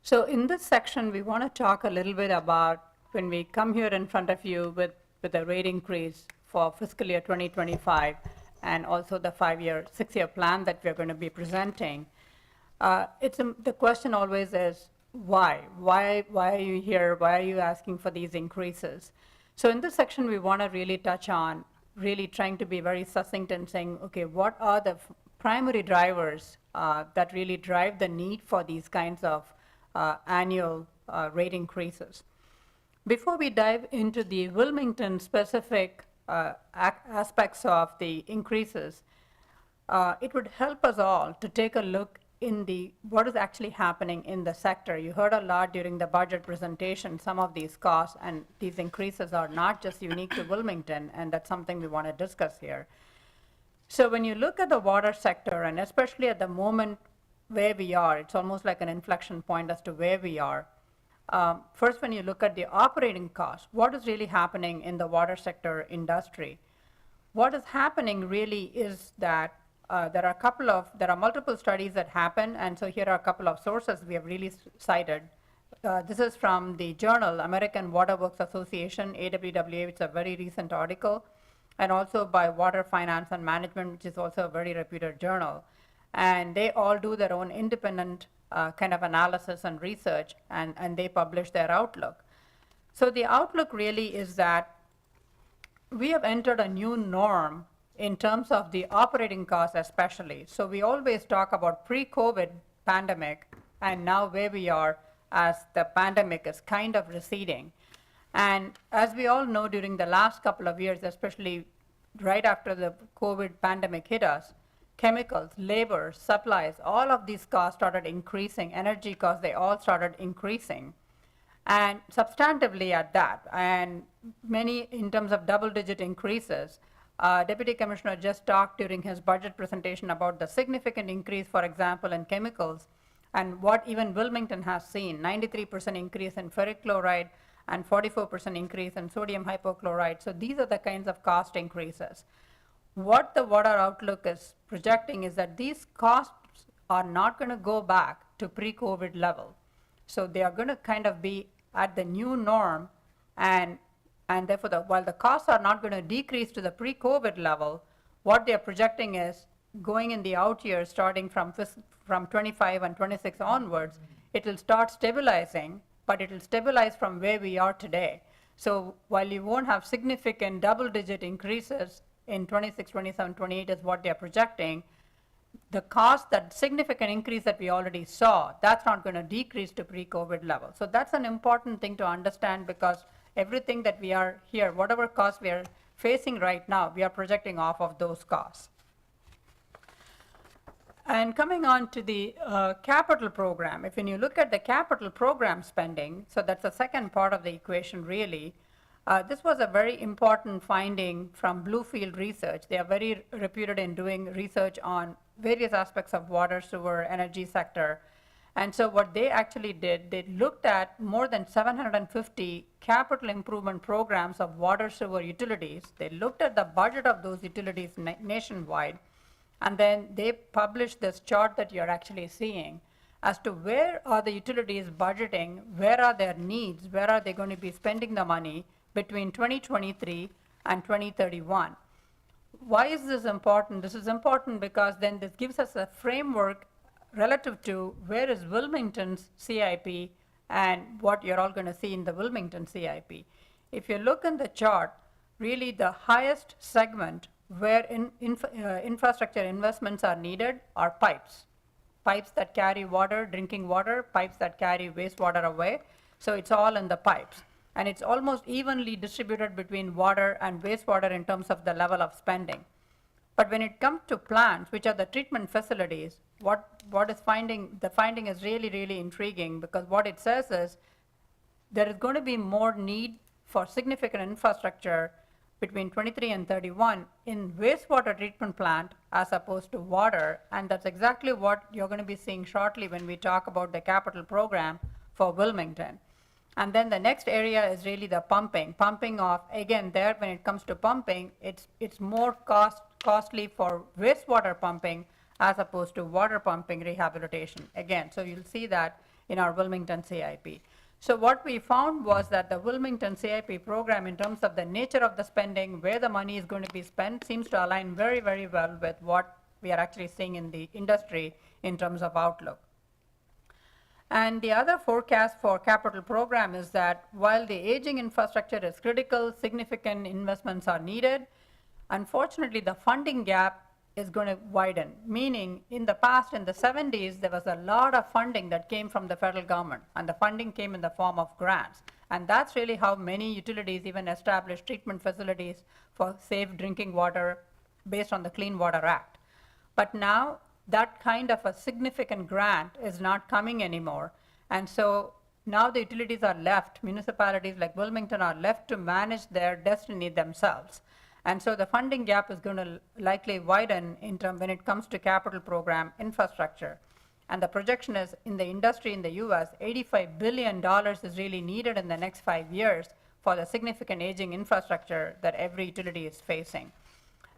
So in this section, we want to talk a little bit about when we come here in front of you with a rate increase for fiscal year 2025 and also the 6-year plan that we're going to be presenting. The question always is, why? Why are you here? Why are you asking for these increases? So in this section, we want to really touch on really trying to be very succinct and saying, okay, what are the primary drivers that really drive the need for these kinds of annual rate increases? Before we dive into the Wilmington specific aspects of the increases, it would help us all to take a look in what is actually happening in the sector. You heard a lot during the budget presentation, some of these costs and these increases are not just unique to Wilmington, and that's something we want to discuss here. So when you look at the water sector, and especially at the moment where we are, it's almost like an inflection point as to where we are. First, when you look at the operating costs, what is really happening in the water sector industry? What is happening really is that there are multiple studies that happen, and so here are a couple of sources we have really cited. This is from the journal American Water Works Association, AWWA, which is a very recent article, and also by Water Finance and Management, which is also a very reputed journal. And they all do their own independent kind of analysis and research, and they publish their outlook. So the outlook really is that we have entered a new norm in terms of the operating costs especially. So we always talk about pre-COVID pandemic and now where we are as the pandemic is kind of receding. And as we all know, during the last couple of years, especially right after the COVID pandemic hit us, chemicals, labor, supplies, all of these costs started increasing. Energy costs, they all started increasing. And substantively at that, and many in terms of double-digit increases. Deputy Commissioner just talked during his budget presentation about the significant increase, for example, in chemicals, and what even Wilmington has seen, 93% increase in ferric chloride and 44% increase in sodium hypochlorite. So these are the kinds of cost increases. What the water outlook is projecting is that these costs are not going to go back to pre-COVID level. So they are going to kind of be at the new norm, and therefore, while the costs are not going to decrease to the pre-COVID level, what they are projecting is going in the out years, starting from 25 and 26 onwards, it will start stabilizing, but it will stabilize from where we are today. So while you won't have significant double-digit increases in 26, 27, 28 is what they're projecting, the cost, that significant increase that we already saw, that's not going to decrease to pre-COVID level. So that's an important thing to understand, because everything that we are here, whatever costs we are facing right now, we are projecting off of those costs. And coming on to the capital program, when you look at the capital program spending, so that's the second part of the equation really. This was a very important finding from Bluefield Research. They are very reputed in doing research on various aspects of water, sewer, energy sector. And so what they actually did, they looked at more than 750 capital improvement programs of water, sewer utilities. They looked at the budget of those utilities nationwide. And then they published this chart that you're actually seeing as to where are the utilities budgeting, where are their needs, where are they going to be spending the money between 2023 and 2031. Why is this important? This is important because then this gives us a framework relative to where is Wilmington's CIP and what you're all going to see in the Wilmington CIP. If you look in the chart, really the highest segment where infrastructure investments are needed are pipes. Pipes that carry water, drinking water, pipes that carry wastewater away. So it's all in the pipes. And it's almost evenly distributed between water and wastewater in terms of the level of spending. But when it comes to plants, which are the treatment facilities, the finding is really, really intriguing, because what it says is there is going to be more need for significant infrastructure between 23 and 31 in wastewater treatment plant as opposed to water. And that's exactly what you're going to be seeing shortly when we talk about the capital program for Wilmington. And then the next area is really the pumping of, again, there when it comes to pumping, it's more costly for wastewater pumping as opposed to water pumping rehabilitation. Again, so you'll see that in our Wilmington CIP. So what we found was that the Wilmington CIP program, in terms of the nature of the spending, where the money is going to be spent, seems to align very, very well with what we are actually seeing in the industry in terms of outlook. And the other forecast for capital program is that while the aging infrastructure is critical, significant investments are needed, unfortunately the funding gap is going to widen. Meaning in the past, in the 70s, there was a lot of funding that came from the federal government, and the funding came in the form of grants. And that's really how many utilities even established treatment facilities for safe drinking water based on the Clean Water Act. But now that kind of a significant grant is not coming anymore. And so now the utilities are left, municipalities like Wilmington are left to manage their destiny themselves. And so the funding gap is going to likely widen when it comes to capital program infrastructure. And the projection is in the industry in the US, $85 billion is really needed in the next 5 years for the significant aging infrastructure that every utility is facing.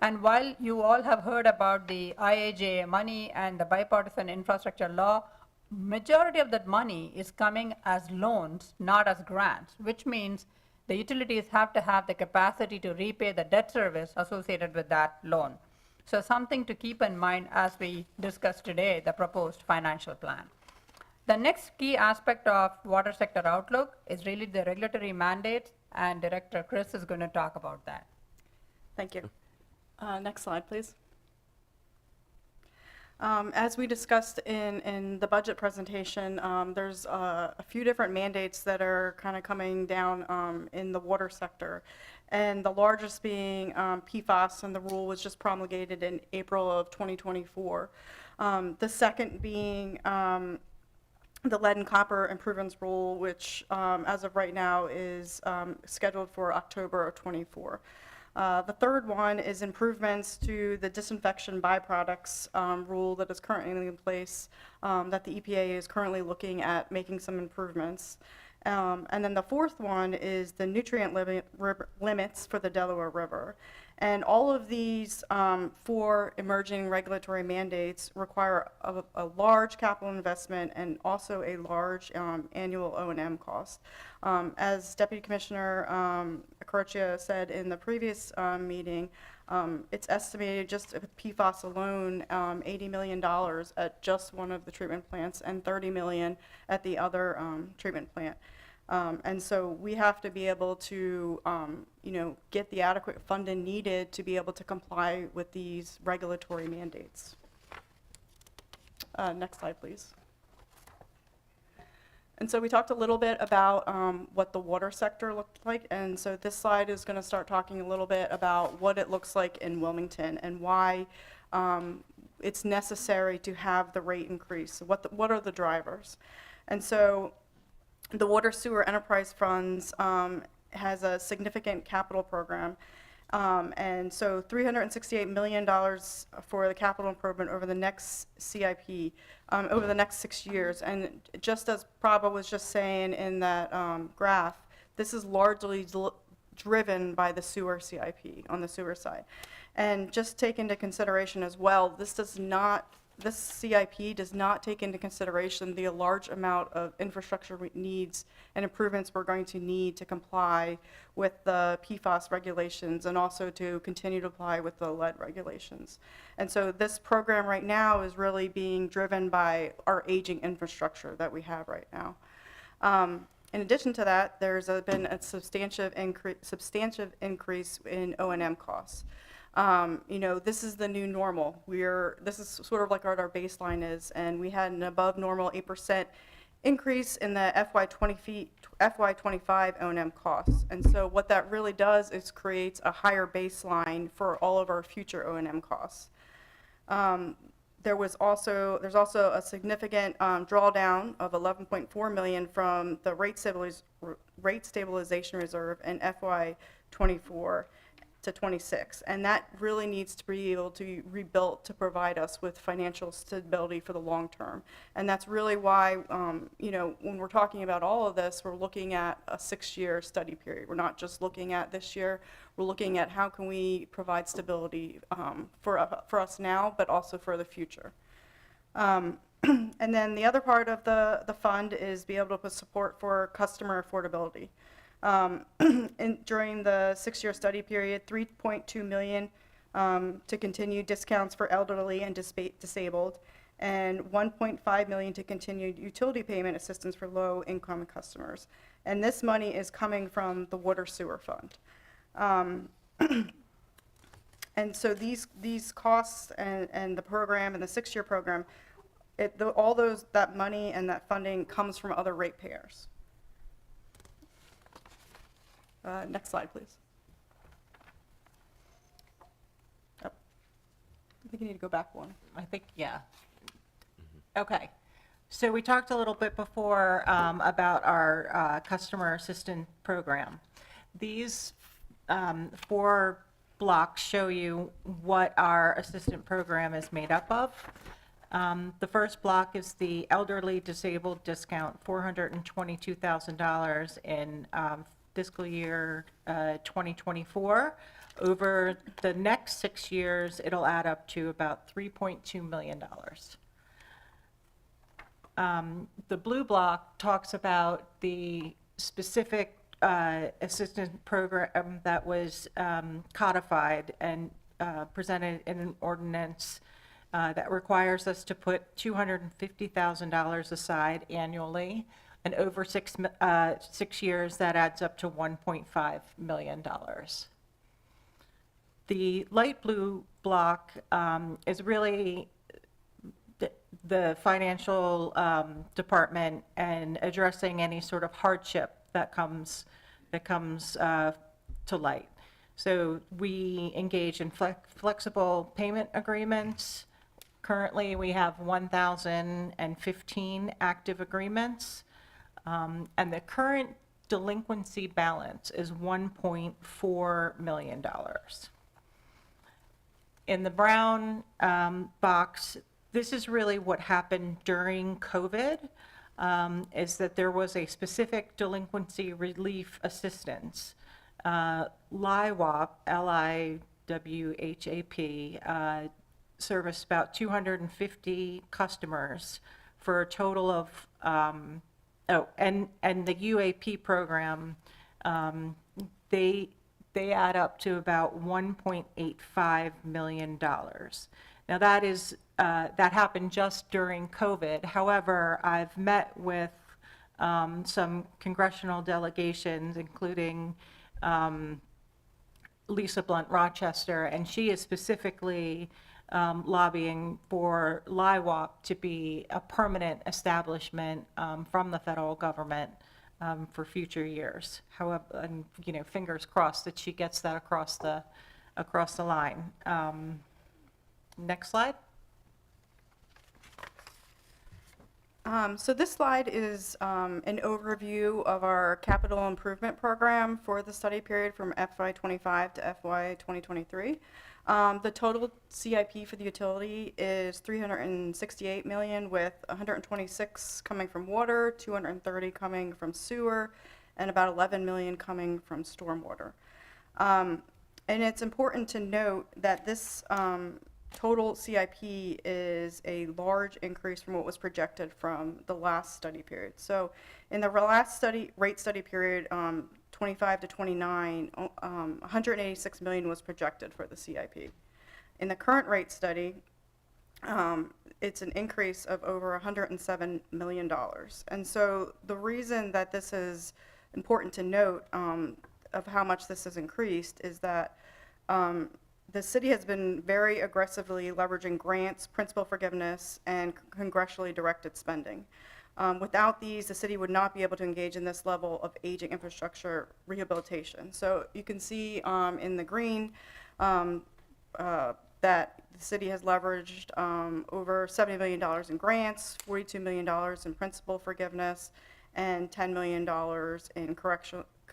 And while you all have heard about the IIJA money and the bipartisan infrastructure law, majority of that money is coming as loans, not as grants, which means the utilities have to have the capacity to repay the debt service associated with that loan. So something to keep in mind as we discuss today the proposed financial plan. The next key aspect of water sector outlook is really the regulatory mandates, and Director Chris is going to talk about that. Thank you. Next slide, please. As we discussed in the budget presentation, there's a few different mandates that are kind of coming down in the water sector. And the largest being PFAS, and the rule was just promulgated in April of 2024. The second being the lead and copper improvements rule, which as of right now is scheduled for October of 24. The third one is improvements to the disinfection byproducts rule that is currently in place, that the EPA is currently looking at making some improvements. And then the fourth one is the nutrient limits for the Delaware River. And all of these four emerging regulatory mandates require a large capital investment and also a large annual O&M cost. As Deputy Commissioner Accorcia said in the previous meeting, it's estimated just PFAS alone, $80 million at just one of the treatment plants and $30 million at the other treatment plant. And so we have to be able to, get the adequate funding needed to be able to comply with these regulatory mandates. Next slide, please. And so we talked a little bit about what the water sector looked like. And so this slide is going to start talking a little bit about what it looks like in Wilmington and why it's necessary to have the rate increase. What are the drivers? And so the Water Sewer Enterprise Funds has a significant capital program. And so $368 million for the capital improvement over the next CIP, over the next 6 years. And just as Prabha was just saying in that graph, this is largely driven by the sewer CIP on the sewer side. And just take into consideration as well, this CIP does not take into consideration the large amount of infrastructure needs and improvements we're going to need to comply with the PFAS regulations and also to continue to apply with the lead regulations. And so this program right now is really being driven by our aging infrastructure that we have right now. In addition to that, there's been a substantive increase in O&M costs. This is the new normal. This is sort of like what our baseline is, and we had an above normal 8% increase in the FY2025 O&M costs. And so what that really does is creates a higher baseline for all of our future O&M costs. There's also a significant drawdown of $11.4 million from the rate stabilization reserve in FY24 to 26, and that really needs to be able to be rebuilt to provide us with financial stability for the long term. And that's really why, when we're talking about all of this, we're looking at a 6-year study period. We're not just looking at this year. We're looking at how can we provide stability for us now, but also for the future. And then the other part of the fund is be able to put support for customer affordability. During the 6-year study period, $3.2 million to continue discounts for elderly and disabled, and $1.5 million to continue utility payment assistance for low-income customers. And this money is coming from the Water Sewer Fund. And so these costs and the program and the 6-year program, that money and that funding comes from other ratepayers. Next slide, please. Oh, I think you need to go back one. I think, yeah. Okay. So we talked a little bit before about our customer assistance program. These 4 blocks show you what our assistant program is made up of. The first block is the elderly disabled discount, $422,000 in fiscal year 2024. Over the next 6 years, it'll add up to about $3.2 million. The blue block talks about the specific assistance program that was codified and presented in an ordinance that requires us to put $250,000 aside annually, and over 6 years, that adds up to $1.5 million. The light blue block is really the financial department and addressing any sort of hardship that comes to light. So we engage in flexible payment agreements. Currently, we have 1,015 active agreements, and the current delinquency balance is $1.4 million. In the brown box, this is really what happened during COVID, is that there was a specific delinquency relief assistance. LIWHAP, L-I-W-H-A-P, serviced about 250 customers for a total of, and the UAP program, they add up to about $1.85 million. Now that happened just during COVID. However, I've met with some congressional delegations, including Lisa Blunt Rochester, and she is specifically lobbying for LIWHAP to be a permanent establishment from the federal government for future years. However, and fingers crossed that she gets that across the line. Next slide. So this slide is an overview of our capital improvement program for the study period from FY25 to FY2023. The total CIP for the utility is $368 million, with 126 coming from water, 230 coming from sewer, and about $11 million coming from stormwater. And it's important to note that this total CIP is a large increase from what was projected from the last study period. So in the last rate study period, 25 to 29, 186 million was projected for the CIP. In the current rate study, it's an increase of over $107 million. And so the reason that this is important to note of how much this has increased is that the city has been very aggressively leveraging grants, principal forgiveness, and congressionally directed spending. Without these, the city would not be able to engage in this level of aging infrastructure rehabilitation. So you can see in the green that the city has leveraged over $70 million in grants, $42 million in principal forgiveness, and $10 million in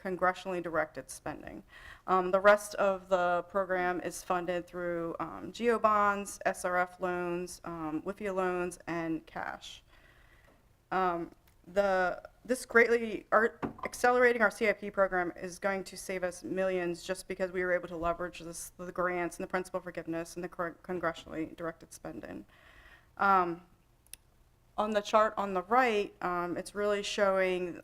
congressionally directed spending. The rest of the program is funded through GEO bonds, SRF loans, WIFIA loans, and cash. Accelerating our CIP program is going to save us millions just because we were able to leverage the grants and the principal forgiveness and the congressionally directed spending. On the chart on the right, it's really showing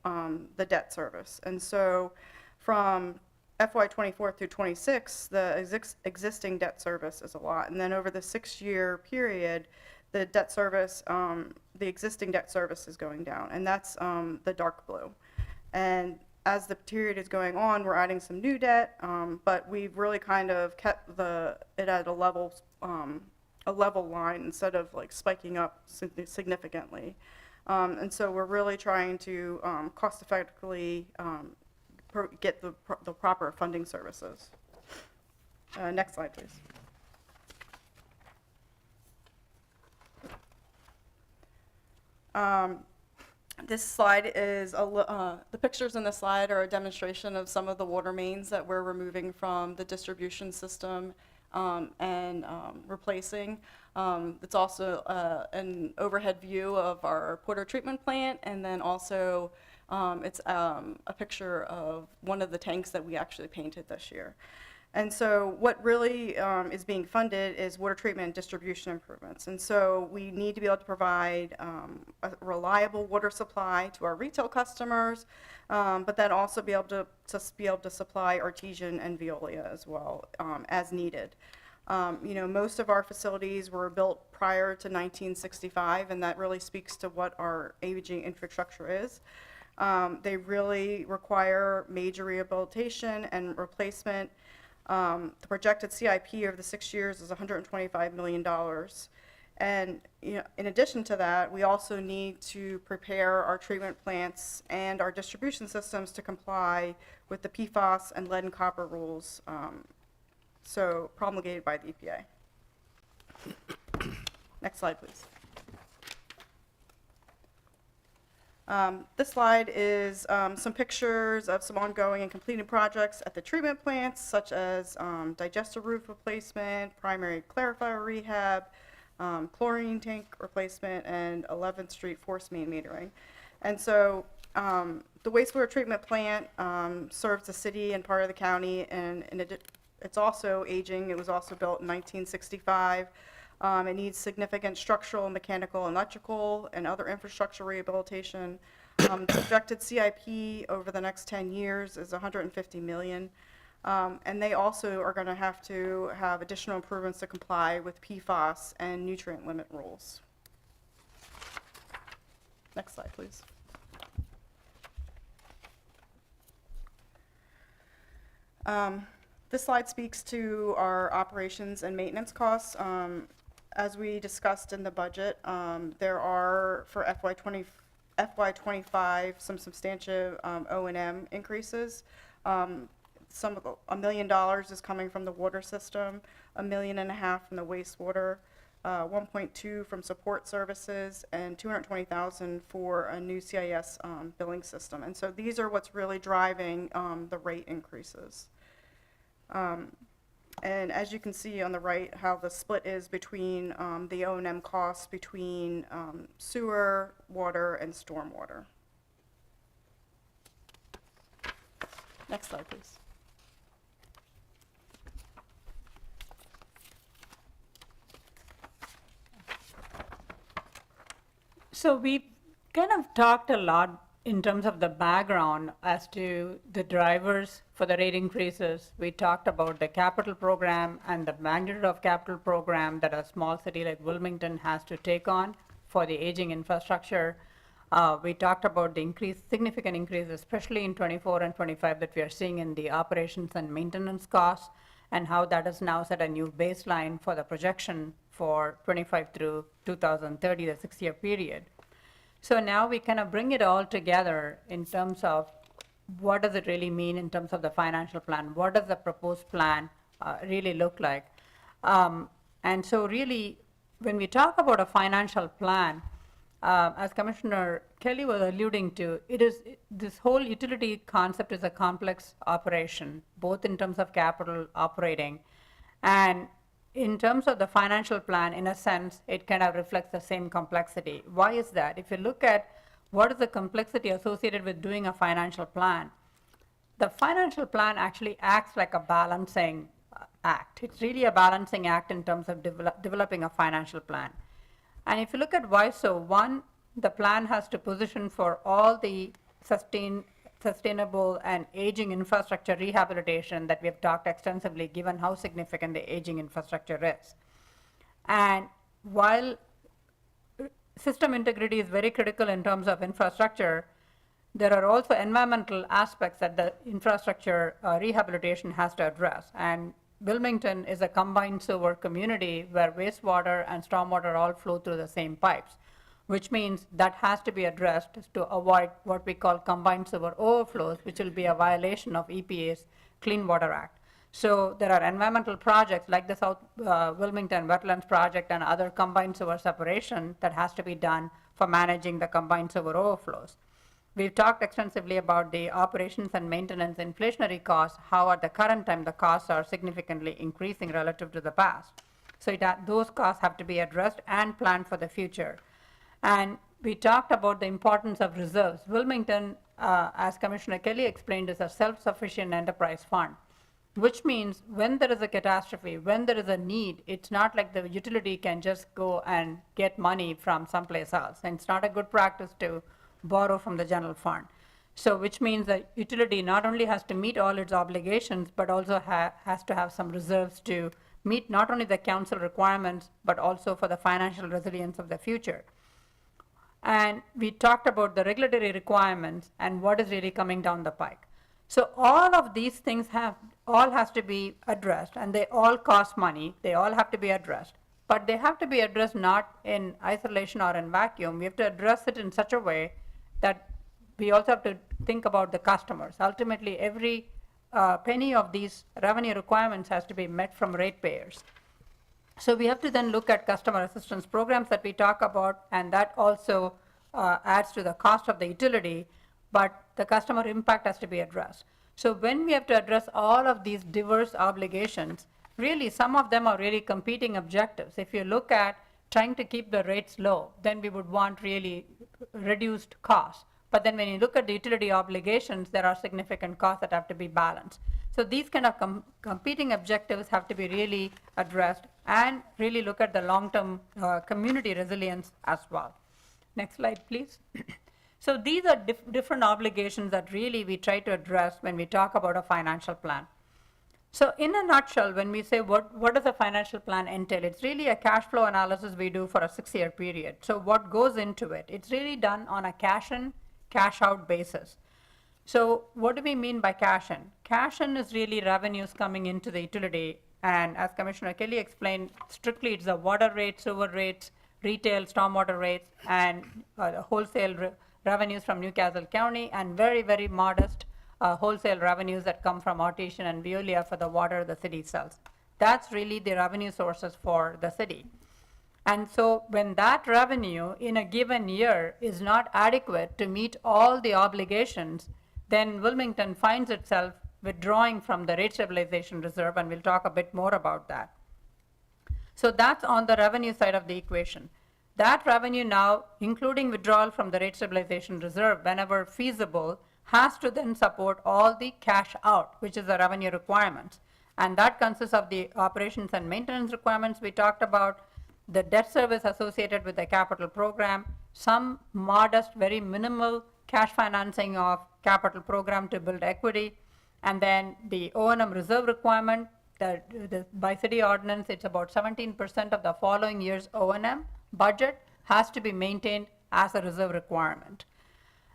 the debt service. And so from FY24 through 26, the existing debt service is a lot. And then over the 6-year period, the debt service, the existing debt service is going down, and that's the dark blue. And as the period is going on, we're adding some new debt, but we've really kind of kept it at a level line instead of like spiking up significantly. And so we're really trying to cost effectively get the proper funding services. Next slide, please. This slide is, the pictures in this slide are a demonstration of some of the water mains that we're removing from the distribution system and replacing. It's also an overhead view of our Porter treatment plant, and then also it's a picture of one of the tanks that we actually painted this year. And so what really is being funded is water treatment and distribution improvements. And so we need to be able to provide a reliable water supply to our retail customers, but then also be able to supply Artesian and Veolia as well as needed. You know, most of our facilities were built prior to 1965, and that really speaks to what our aging infrastructure is. They really require major rehabilitation and replacement. The projected CIP over the 6 years is $125 million. And you know, in addition to that, we also need to prepare our treatment plants and our distribution systems to comply with the PFAS and lead and copper rules, so promulgated by the EPA. Next slide, please. This slide is some pictures of some ongoing and completed projects at the treatment plants, such as digester roof replacement, primary clarifier rehab, chlorine tank replacement, and 11th Street force main metering. And so the wastewater treatment plant serves the city and part of the county, and it's also aging. It was also built in 1965. It needs significant structural, mechanical, electrical, and other infrastructure rehabilitation. The projected CIP over the next 10 years is $150 million. And they also are going to have additional improvements to comply with PFAS and nutrient limit rules. Next slide, please. This slide speaks to our operations and maintenance costs. As we discussed in the budget, there are, for FY25, some substantial O&M increases. $1 million is coming from the water system, $1.5 million from the wastewater, 1.2 from support services, and 220,000 for a new CIS billing system. And so these are what's really driving the rate increases. And as you can see on the right, how the split is between the O&M costs between sewer, water, and stormwater. Next slide, please. So we kind of talked a lot in terms of the background as to the drivers for the rate increases. We talked about the capital program and the magnitude of capital program that a small city like Wilmington has to take on for the aging infrastructure. We talked about the significant increase, especially in 24 and 25, that we are seeing in the operations and maintenance costs, and how that has now set a new baseline for the projection for 25 through 2030, the 6-year period. So now we kind of bring it all together in terms of what does it really mean in terms of the financial plan? What does the proposed plan really look like? And so really, when we talk about a financial plan, as Commissioner Kelly was alluding to, this whole utility concept is a complex operation, both in terms of capital operating and in terms of the financial plan. In a sense, it kind of reflects the same complexity. Why is that? If you look at what is the complexity associated with doing a financial plan, the financial plan actually acts like a balancing act. It's really a balancing act in terms of developing a financial plan. And if you look at why so, one, the plan has to position for all the sustainable and aging infrastructure rehabilitation that we have talked extensively, given how significant the aging infrastructure is. And while system integrity is very critical in terms of infrastructure, there are also environmental aspects that the infrastructure rehabilitation has to address. And Wilmington is a combined sewer community where wastewater and stormwater all flow through the same pipes, which means that has to be addressed to avoid what we call combined sewer overflows, which will be a violation of EPA's Clean Water Act. So there are environmental projects like the South Wilmington Wetlands Project and other combined sewer separation that has to be done for managing the combined sewer overflows. We've talked extensively about the operations and maintenance inflationary costs, how at the current time the costs are significantly increasing relative to the past. So those costs have to be addressed and planned for the future. And we talked about the importance of reserves. Wilmington, as Commissioner Kelly explained, is a self-sufficient enterprise fund, which means when there is a catastrophe, when there is a need, it's not like the utility can just go and get money from someplace else. And it's not a good practice to borrow from the general fund. So which means that utility not only has to meet all its obligations, but also has to have some reserves to meet not only the council requirements, but also for the financial resilience of the future. And we talked about the regulatory requirements and what is really coming down the pike. So all of these things has to be addressed, and they all cost money. They all have to be addressed, but they have to be addressed not in isolation or in vacuum. We have to address it in such a way that we also have to think about the customers. Ultimately, every penny of these revenue requirements has to be met from ratepayers. So we have to then look at customer assistance programs that we talk about, and that also adds to the cost of the utility, but the customer impact has to be addressed. So when we have to address all of these diverse obligations, really some of them are really competing objectives. If you look at trying to keep the rates low, then we would want really reduced costs. But then when you look at the utility obligations, there are significant costs that have to be balanced. So these kind of competing objectives have to be really addressed and really look at the long-term community resilience as well. Next slide, please. So these are different obligations that really we try to address when we talk about a financial plan. So in a nutshell, when we say what does a financial plan entail, it's really a cash flow analysis we do for a 6-year period. So what goes into it? It's really done on a cash in, cash out basis. So what do we mean by cash in? Cash in is really revenues coming into the utility, and as Commissioner Kelly explained, strictly it's the water rates, sewer rates, retail stormwater rates, and wholesale revenues from Newcastle County, and very, very modest wholesale revenues that come from Artesian and Veolia for the water the city sells. That's really the revenue sources for the city. And so when that revenue in a given year is not adequate to meet all the obligations, then Wilmington finds itself withdrawing from the rate stabilization reserve, and we'll talk a bit more about that. So that's on the revenue side of the equation. That revenue now, including withdrawal from the rate stabilization reserve whenever feasible, has to then support all the cash out, which is the revenue requirements. And that consists of the operations and maintenance requirements we talked about, the debt service associated with the capital program, some modest, very minimal cash financing of capital program to build equity, and then the O&M reserve requirement, by city ordinance, it's about 17% of the following year's O&M budget has to be maintained as a reserve requirement.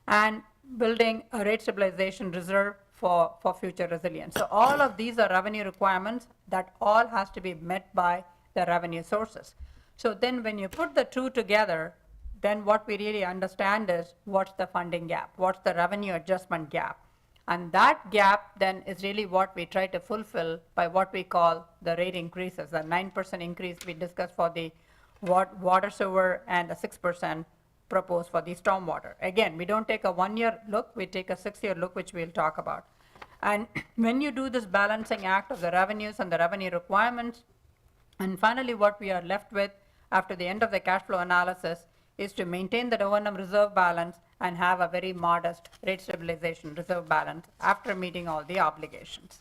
And building a rate stabilization reserve for future resilience. So all of these are revenue requirements that all has to be met by the revenue sources. So then when you put the two together, then what we really understand is what's the funding gap, what's the revenue adjustment gap. And that gap then is really what we try to fulfill by what we call the rate increases, the 9% increase we discussed for the water sewer and the 6% proposed for the stormwater. Again, we don't take a 1-year look, we take a 6-year look, which we'll talk about. And when you do this balancing act of the revenues and the revenue requirements, and finally what we are left with after the end of the cash flow analysis is to maintain the O&M reserve balance and have a very modest rate stabilization reserve balance after meeting all the obligations.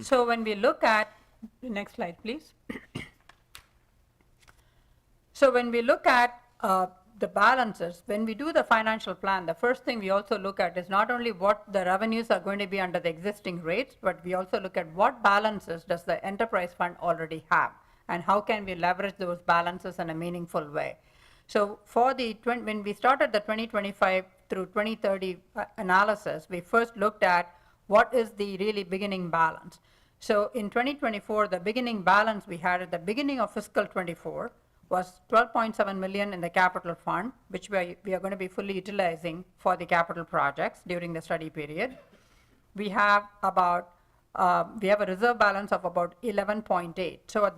So when we look at, next slide please. So when we look at the balances, when we do the financial plan, the first thing we also look at is not only what the revenues are going to be under the existing rates, but we also look at what balances does the enterprise fund already have, and how can we leverage those balances in a meaningful way. So for when we started the 2025 through 2030 analysis, we first looked at what is the really beginning balance. So in 2024, the beginning balance we had at the beginning of fiscal 24 was 12.7 million in the capital fund, which we are going to be fully utilizing for the capital projects during the study period. We have we have a reserve balance of about 11.8. So at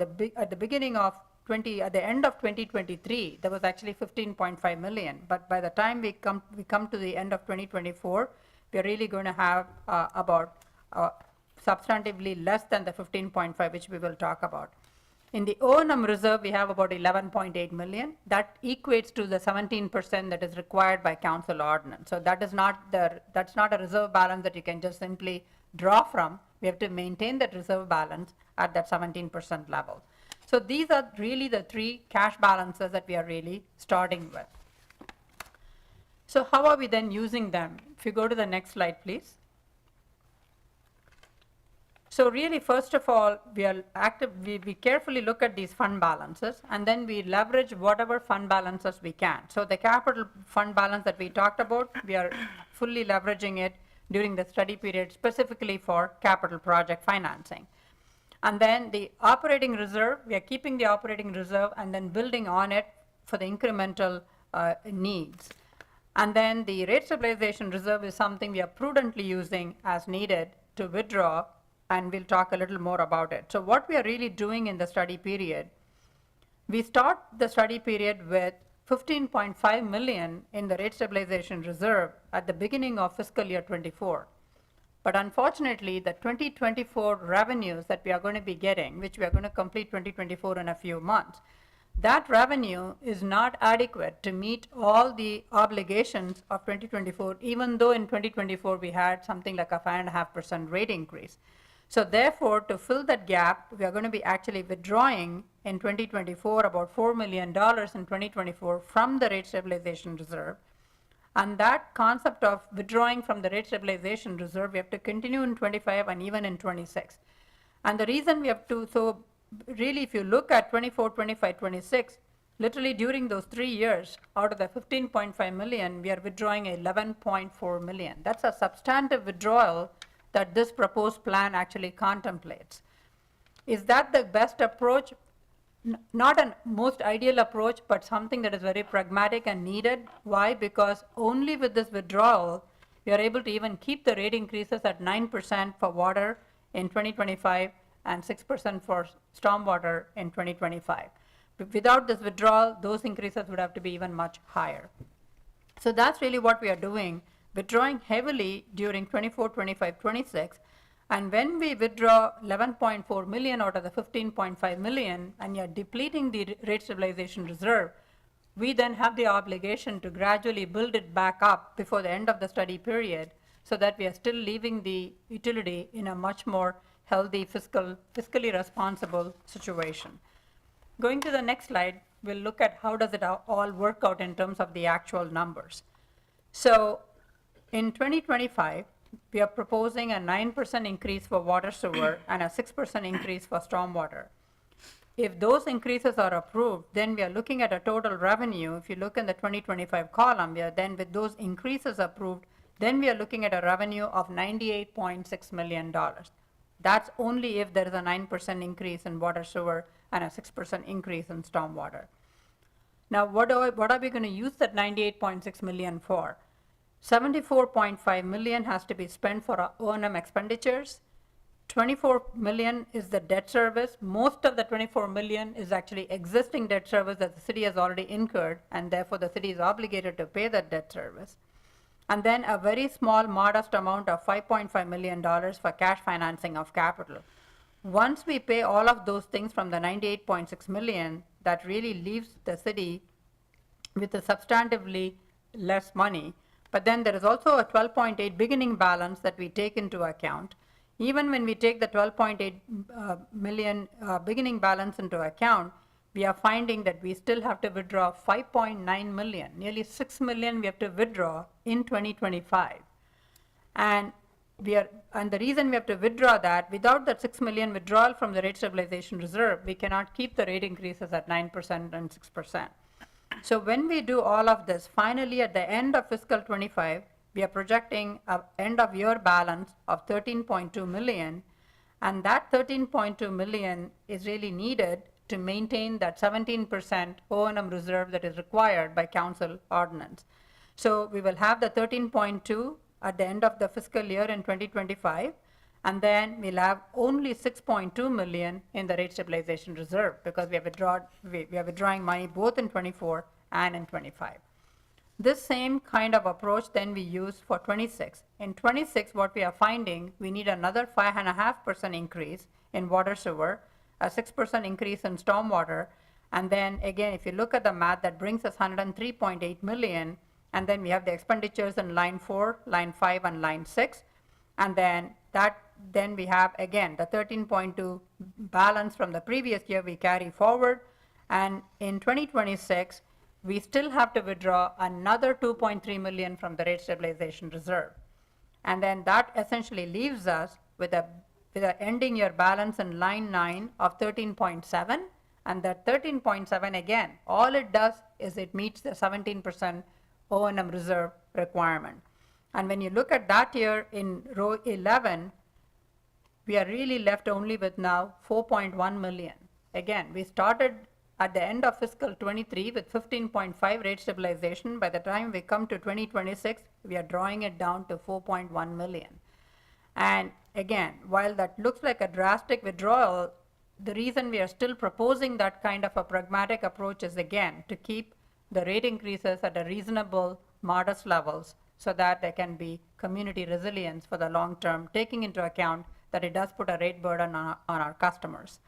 the beginning of at the end of 2023, there was actually 15.5 million. But by the time we come to the end of 2024, we're really going to have about substantively less than the 15.5, which we will talk about. In the O&M reserve, we have about 11.8 million. That equates to the 17% that is required by council ordinance. So that's not a reserve balance that you can just simply draw from. We have to maintain that reserve balance at that 17% level. So these are really the three cash balances that we are really starting with. So how are we then using them? If you go to the next slide, please. So really, first of all, we carefully look at these fund balances, and then we leverage whatever fund balances we can. So the capital fund balance that we talked about, we are fully leveraging it during the study period, specifically for capital project financing. And then the operating reserve, we are keeping the operating reserve and then building on it for the incremental needs. And then the rate stabilization reserve is something we are prudently using as needed to withdraw, and we'll talk a little more about it. So what we are really doing in the study period, we start the study period with 15.5 million in the rate stabilization reserve at the beginning of fiscal year 24. But unfortunately, the 2024 revenues that we are going to be getting, which we are going to complete 2024 in a few months, that revenue is not adequate to meet all the obligations of 2024, even though in 2024 we had something like a 5.5% rate increase. So therefore, to fill that gap, we are going to be actually withdrawing in 2024 about $4 million in 2024 from the rate stabilization reserve. And that concept of withdrawing from the rate stabilization reserve, we have to continue in 25 and even in 26. And the reason we have to, so really if you look at 24, 25, 26, literally during those 3 years, out of the 15.5 million, we are withdrawing 11.4 million. That's a substantive withdrawal that this proposed plan actually contemplates. Is that the best approach? Not a most ideal approach, but something that is very pragmatic and needed. Why? Because only with this withdrawal, we are able to even keep the rate increases at 9% for water in 2025 and 6% for stormwater in 2025. But without this withdrawal, those increases would have to be even much higher. So that's really what we are doing, withdrawing heavily during 24, 25, 26. And when we withdraw 11.4 million out of the 15.5 million, and you're depleting the rate stabilization reserve, we then have the obligation to gradually build it back up before the end of the study period, so that we are still leaving the utility in a much more healthy, fiscally responsible situation. Going to the next slide, we'll look at how does it all work out in terms of the actual numbers. So in 2025, we are proposing a 9% increase for water sewer and a 6% increase for stormwater. If those increases are approved, then we are looking at a total revenue. If you look in the 2025 column, we are then with those increases approved, then we are looking at a revenue of $98.6 million. That's only if there is a 9% increase in water sewer and a 6% increase in stormwater. Now, what are we going to use that $98.6 million for? $74.5 million has to be spent for our O&M expenditures. $24 million is the debt service. Most of the $24 million is actually existing debt service that the city has already incurred, and therefore the city is obligated to pay that debt service. And then a very small, modest amount of $5.5 million for cash financing of capital. Once we pay all of those things from the $98.6 million, that really leaves the city with a substantively less money. But then there is also a 12.8 beginning balance that we take into account. Even when we take the 12.8 million beginning balance into account, we are finding that we still have to withdraw 5.9 million, nearly 6 million we have to withdraw in 2025. And the reason we have to withdraw that, without that 6 million withdrawal from the rate stabilization reserve, we cannot keep the rate increases at 9% and 6%. So when we do all of this, finally at the end of fiscal 25, we are projecting an end of year balance of 13.2 million. And that 13.2 million is really needed to maintain that 17% O&M reserve that is required by council ordinance. So we will have the 13.2 at the end of the fiscal year in 2025. And then we'll have only 6.2 million in the rate stabilization reserve because we are withdrawing money both in 24 and in 25. This same kind of approach then we use for 26. In 26, what we are finding, we need another 5.5% increase in water sewer, a 6% increase in stormwater, and then again, if you look at the math, that brings us 103.8 million, and then we have the expenditures in line 4, line 5, and line 6, and then we have again the 13.2 balance from the previous year we carry forward, and in 2026, we still have to withdraw another 2.3 million from the rate stabilization reserve. And then that essentially leaves us with a ending year balance in line 9 of 13.7. And that 13.7, again, all it does is it meets the 17% O&M reserve requirement. And when you look at that year in row 11, we are really left only with now 4.1 million. Again, we started at the end of fiscal 23 with 15.5 rate stabilization. By the time we come to 2026, we are drawing it down to 4.1 million. And again, while that looks like a drastic withdrawal, the reason we are still proposing that kind of a pragmatic approach is, again, to keep the rate increases at a reasonable, modest levels so that there can be community resilience for the long term, taking into account that it does put a rate burden on our customers.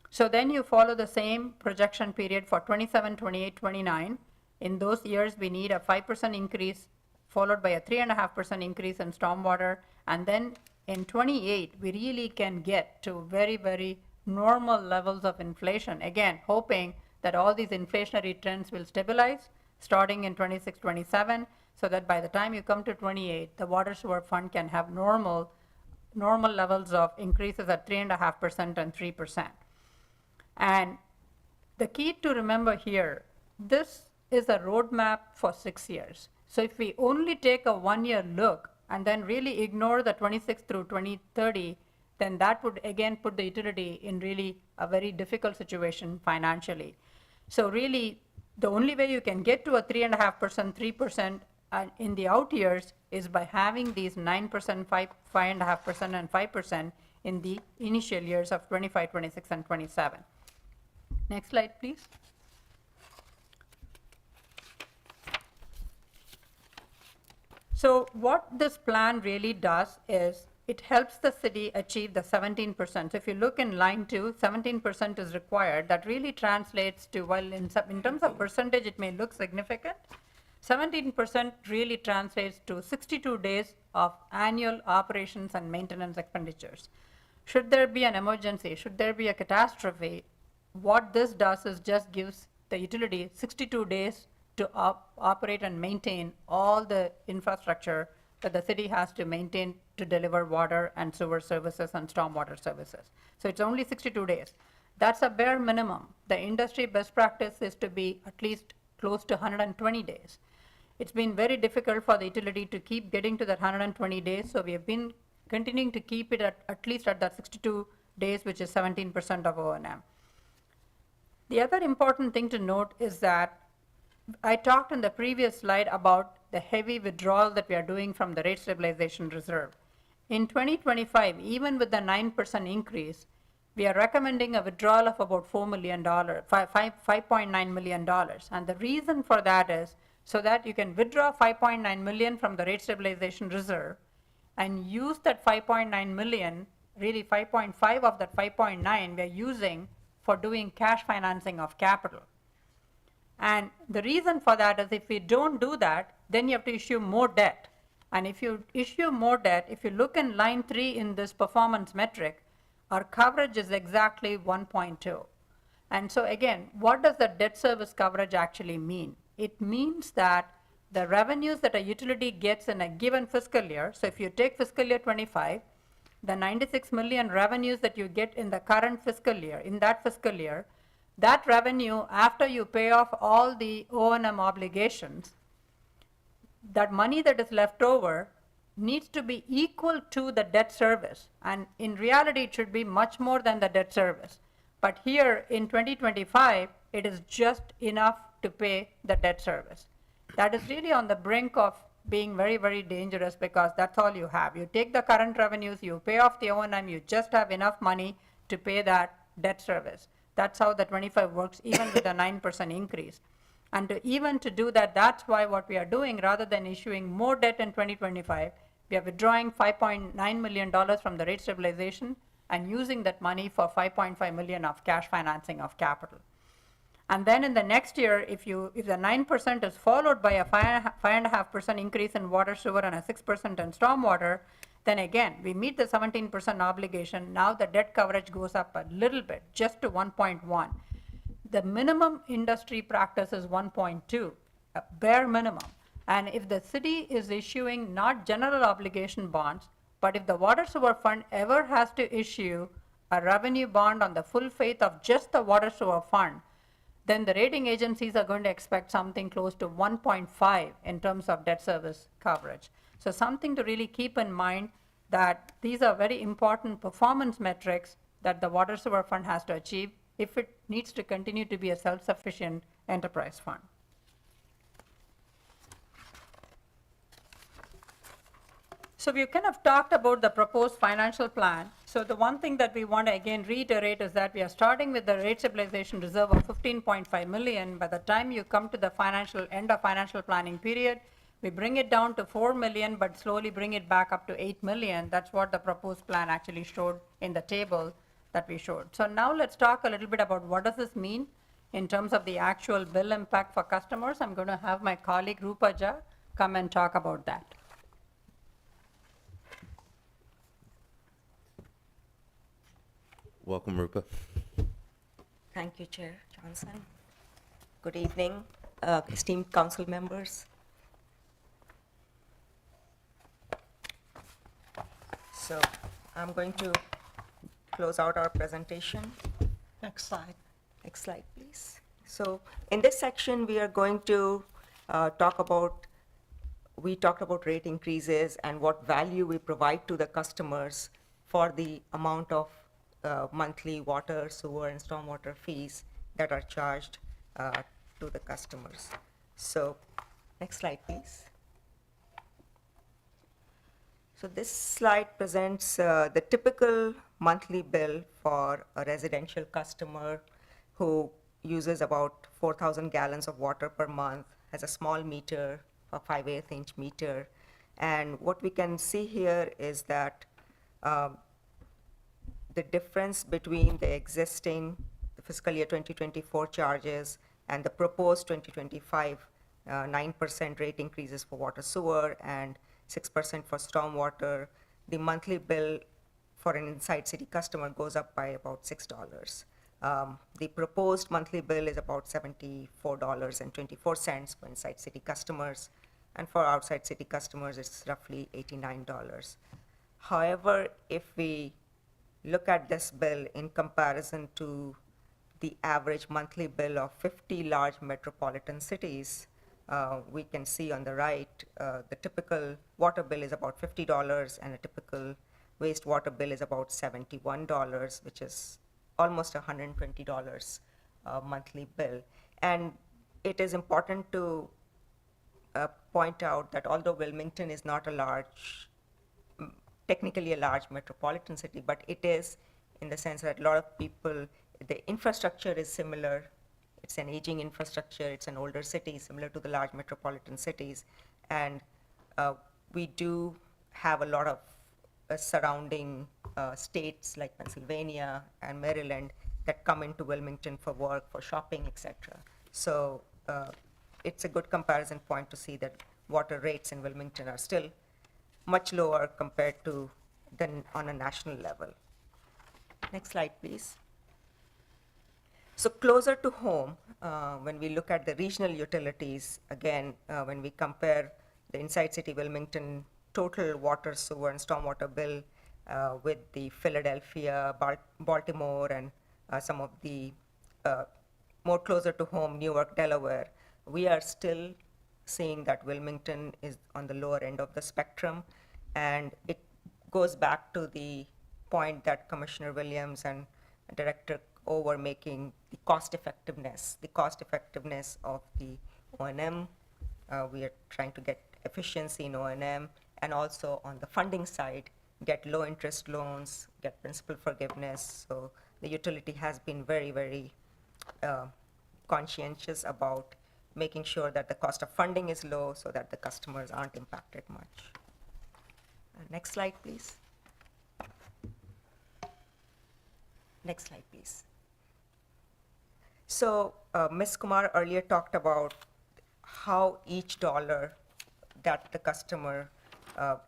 So then you follow the same projection period for 27, 28, 29. In those years, we need a 5% increase followed by a 3.5% increase in stormwater. And then in 28, we really can get to very, very normal levels of inflation. Again, hoping that all these inflationary trends will stabilize starting in 26, 27, so that by the time you come to 28, the water sewer fund can have normal levels of increases at 3.5% and 3%. And the key to remember here, this is a roadmap for 6 years. So if we only take a 1-year look and then really ignore the 26 through 2030, then that would again put the utility in really a very difficult situation financially. So really, the only way you can get to a 3.5%, 3% in the out years is by having these 9%, 5.5%, and 5% in the initial years of 25, 26, and 27. Next slide, please. So what this plan really does is it helps the city achieve the 17%. So if you look in line 2, 17% is required. That really translates to, while in terms of percentage it may look significant, 17% really translates to 62 days of annual operations and maintenance expenditures. Should there be an emergency, should there be a catastrophe, what this does is just gives the utility 62 days to operate and maintain all the infrastructure that the city has to maintain to deliver water and sewer services and stormwater services. So it's only 62 days. That's a bare minimum. The industry best practice is to be at least close to 120 days. It's been very difficult for the utility to keep getting to that 120 days, so we have been continuing to keep it at least at that 62 days, which is 17% of O&M. The other important thing to note is that I talked in the previous slide about the heavy withdrawal that we are doing from the rate stabilization reserve. In 2025, even with the 9% increase, we are recommending a withdrawal of about $4 million, $5.9 million. And the reason for that is so that you can withdraw $5.9 million from the rate stabilization reserve and use that $5.9 million, really 5.5 of that 5.9 we are using for doing cash financing of capital. And the reason for that is if we don't do that, then you have to issue more debt. And if you issue more debt, if you look in line 3 in this performance metric, our coverage is exactly 1.2. And so again, what does the debt service coverage actually mean? It means that the revenues that a utility gets in a given fiscal year, so if you take fiscal year 25, the 96 million revenues that you get in the current fiscal year, in that fiscal year, that revenue, after you pay off all the O&M obligations, that money that is left over needs to be equal to the debt service. And in reality, it should be much more than the debt service. But here in 2025, it is just enough to pay the debt service. That is really on the brink of being very, very dangerous because that's all you have. You take the current revenues, you pay off the O&M, you just have enough money to pay that debt service. That's how the 25 works, even with a 9% increase. And even to do that, that's why what we are doing, rather than issuing more debt in 2025, we are withdrawing $5.9 million from the rate stabilization and using that money for $5.5 million of cash financing of capital. And then in the next year, if the 9% is followed by a 5.5% increase in water, sewer, and a 6% in stormwater, then again, we meet the 17% obligation. Now the debt coverage goes up a little bit, just to 1.1. The minimum industry practice is 1.2, a bare minimum. And if the city is issuing not general obligation bonds, but if the water sewer fund ever has to issue a revenue bond on the full faith of just the water sewer fund, then the rating agencies are going to expect something close to 1.5 in terms of debt service coverage. So something to really keep in mind, that these are very important performance metrics that the water sewer fund has to achieve if it needs to continue to be a self-sufficient enterprise fund. So we kind of talked about the proposed financial plan. So the one thing that we want to again reiterate is that we are starting with the rate stabilization reserve of 15.5 million. By the time you come to the end of financial planning period, we bring it down to 4 million, but slowly bring it back up to 8 million. That's what the proposed plan actually showed in the table that we showed. So now let's talk a little bit about what does this mean in terms of the actual bill impact for customers. I'm going to have my colleague Rupa Jha come and talk about that. Welcome, Rupa. Thank you, Chair Johnson. Good evening, esteemed council members. So I'm going to close out our presentation. Next slide. Next slide, please. So in this section, we are going to talked about rate increases and what value we provide to the customers for the amount of monthly water, sewer, and stormwater fees that are charged to the customers. So next slide, please. So this slide presents the typical monthly bill for a residential customer who uses about 4,000 gallons of water per month, has a small meter, a 5/8" meter. And what we can see here is that the difference between the existing fiscal year 2024 charges and the proposed 2025 9% rate increases for water sewer and 6% for stormwater, the monthly bill for an inside city customer goes up by about $6. The proposed monthly bill is about $74.24 for inside city customers, and for outside city customers it's roughly $89. However, if we look at this bill in comparison to the average monthly bill of 50 large metropolitan cities, we can see on the right the typical water bill is about $50 and a typical wastewater bill is about $71, which is almost $120 monthly bill. And it is important to point out that although Wilmington is not technically a large metropolitan city, but it is in the sense that a lot of people, the infrastructure is similar. It's an aging infrastructure. It's an older city, similar to the large metropolitan cities. And we do have a lot of surrounding states like Pennsylvania and Maryland that come into Wilmington for work, for shopping, etc. So it's a good comparison point to see that water rates in Wilmington are still much lower compared to than on a national level. Next slide, please. So closer to home, when we look at the regional utilities, again, when we compare the inside city Wilmington total water, sewer, and stormwater bill with the Philadelphia, Baltimore, and some of the more closer to home, Newark, Delaware, we are still seeing that Wilmington is on the lower end of the spectrum. And it goes back to the point that Commissioner Williams and Director O were making, the cost effectiveness of the O&M. We are trying to get efficiency in O&M, and also on the funding side, get low interest loans, get principal forgiveness. So the utility has been very, very conscientious about making sure that the cost of funding is low so that the customers aren't impacted much. Next slide, please. Next slide, please. So Ms. Kumar earlier talked about how each dollar that the customer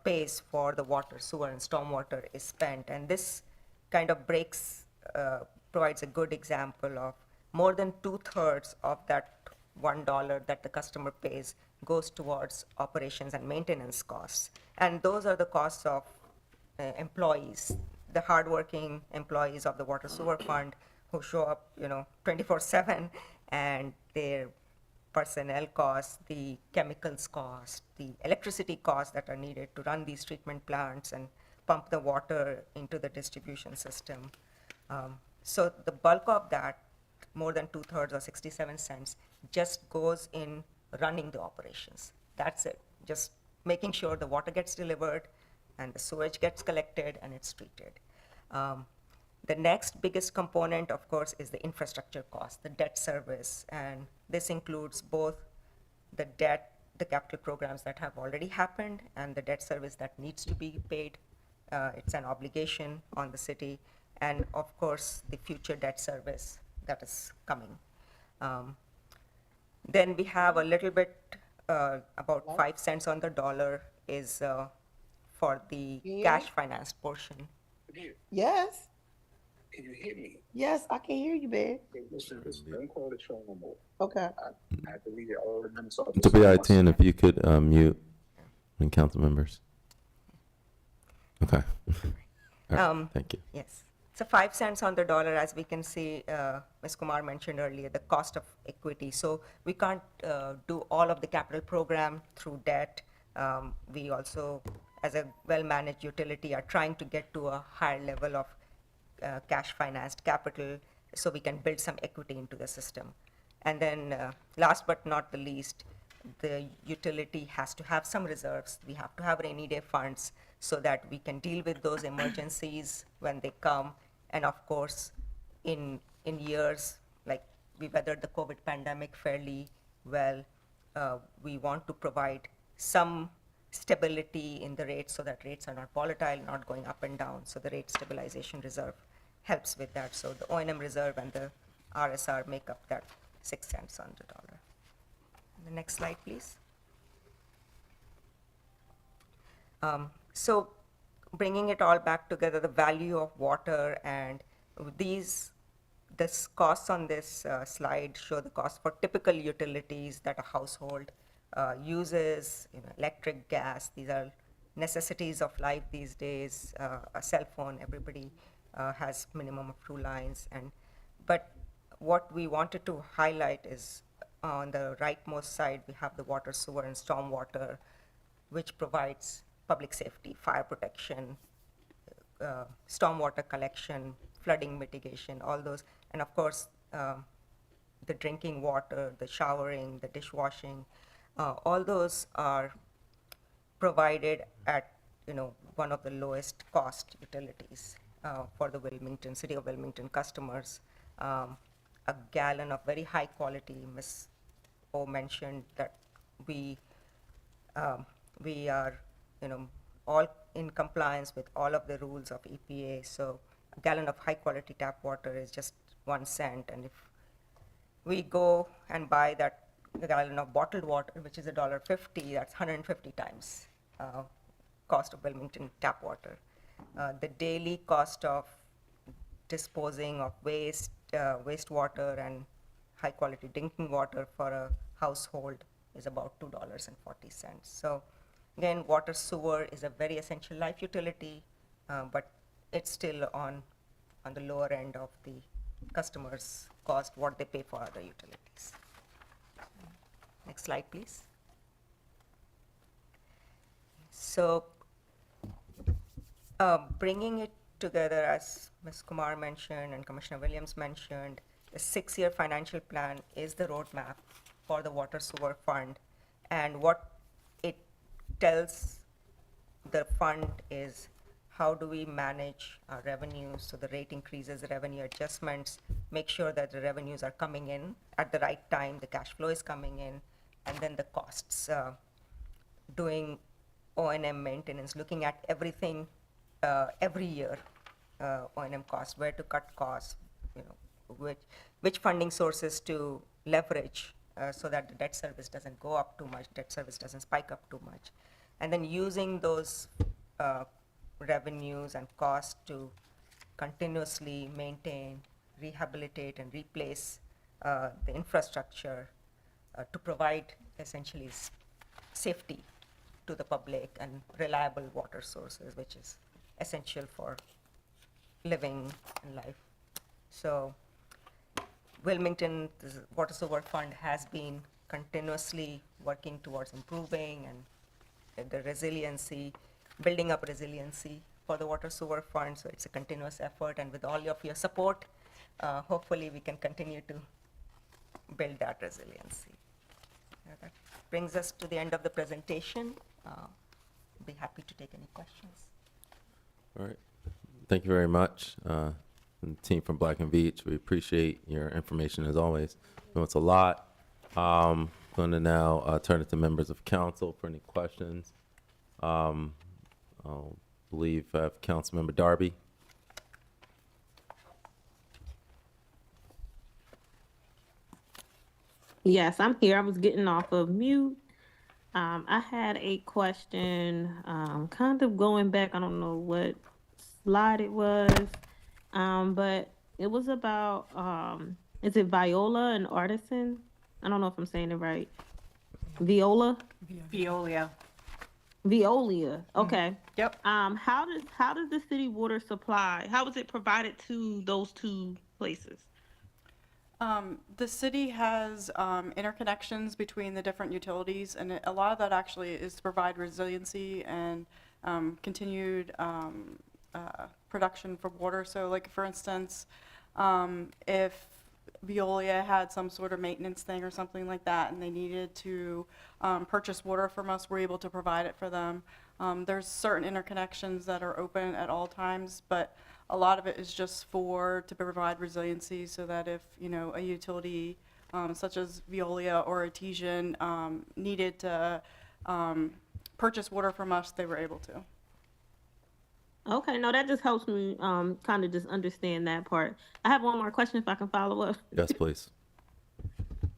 pays for the water, sewer, and stormwater is spent. And this kind of provides a good example of more than 2/3 of that $1 that the customer pays goes towards operations and maintenance costs. And those are the costs of employees, the hardworking employees of the water sewer fund who show up, 24/7, and their personnel costs, the chemicals cost, the electricity costs that are needed to run these treatment plants and pump the water into the distribution system. So the bulk of that, more than 2/3 or 67 cents, just goes in running the operations. That's it. Just making sure the water gets delivered and the sewage gets collected and it's treated. The next biggest component, of course, is the infrastructure cost, the debt service. And this includes both the debt, the capital programs that have already happened, and the debt service that needs to be paid. It's an obligation on the city. And of course, the future debt service that is coming. Then we have a little bit, about 5 cents on the dollar is for the cash finance portion. Yes. Can you hear me? Yes, I can hear you, babe. Okay. WI10, if you could mute and council members. Okay. All right, thank you. Yes. So 5 cents on the dollar, as we can see, Ms. Kumar mentioned earlier, the cost of equity. So we can't do all of the capital program through debt. We also, as a well-managed utility, are trying to get to a higher level of cash financed capital so we can build some equity into the system. And then last but not the least, the utility has to have some reserves. We have to have rainy day funds so that we can deal with those emergencies when they come. And of course, in years, like we weathered the COVID pandemic fairly well, we want to provide some stability in the rates so that rates are not volatile, not going up and down. So the rate stabilization reserve helps with that. So the O&M reserve and the RSR make up that 6 cents on the dollar. The next slide, please. So bringing it all back together, the value of water and this costs on this slide show the cost for typical utilities that a household uses, electric, gas. These are necessities of life these days. A cell phone, everybody has minimum of 2 lines. But what we wanted to highlight is on the rightmost side, we have the water, sewer, and stormwater, which provides public safety, fire protection, stormwater collection, flooding mitigation, all those. And of course, the drinking water, the showering, the dishwashing, all those are provided at one of the lowest cost utilities for the city of Wilmington customers. A gallon of very high quality, Ms. O mentioned that we are all in compliance with all of the rules of EPA. So a gallon of high quality tap water is just 1 cent. And if we go and buy that gallon of bottled water, which is $1.50, that's 150 times cost of Wilmington tap water. The daily cost of disposing of wastewater and high quality drinking water for a household is about $2.40. So again, water sewer is a very essential life utility, but it's still on the lower end of the customer's cost, what they pay for other utilities. Next slide, please. So bringing it together, as Ms. Kumar mentioned and Commissioner Williams mentioned, the 6-year financial plan is the roadmap for the water sewer fund. And what it tells the fund is how do we manage our revenues, so the rate increases, revenue adjustments, make sure that the revenues are coming in at the right time, the cash flow is coming in, and then the costs, doing O&M maintenance, looking at everything every year, O&M costs, where to cut costs, you know, which funding sources to leverage so that the debt service doesn't go up too much, debt service doesn't spike up too much. And then using those revenues and costs to continuously maintain, rehabilitate, and replace the infrastructure to provide essentially safety to the public and reliable water sources, which is essential for living and life. So Wilmington, the Water Sewer Fund has been continuously working towards improving and the resiliency, building up resiliency for the Water Sewer Fund. So it's a continuous effort, and with all of your support, hopefully we can continue to build that resiliency. That brings us to the end of the presentation. Be happy to take any questions. All right. Thank you very much. And the team from Black and Veatch, we appreciate your information as always. I know it's a lot. Going to now turn it to members of council for any questions. I'll believe I have Councilmember Darby. Yes, I'm here. I was getting off of mute. I had a question, kind of going back, I don't know what slide it was, but it was about, is it Viola and Artisan? I don't know if I'm saying it right. Viola? Veolia. Veolia, okay. Yep. How does the city water supply, how is it provided to those two places? The city has interconnections between the different utilities, and a lot of that actually is to provide resiliency and continued production for water. So like, for instance, if Veolia had some sort of maintenance thing or something like that, and they needed to purchase water from us, we're able to provide it for them. There's certain interconnections that are open at all times, but a lot of it is just to provide resiliency, so that if, you know, a utility such as Veolia or Artesian needed to purchase water from us, they were able to. Okay, no, that just helps me kind of just understand that part. I have one more question if I can follow up. Yes, please.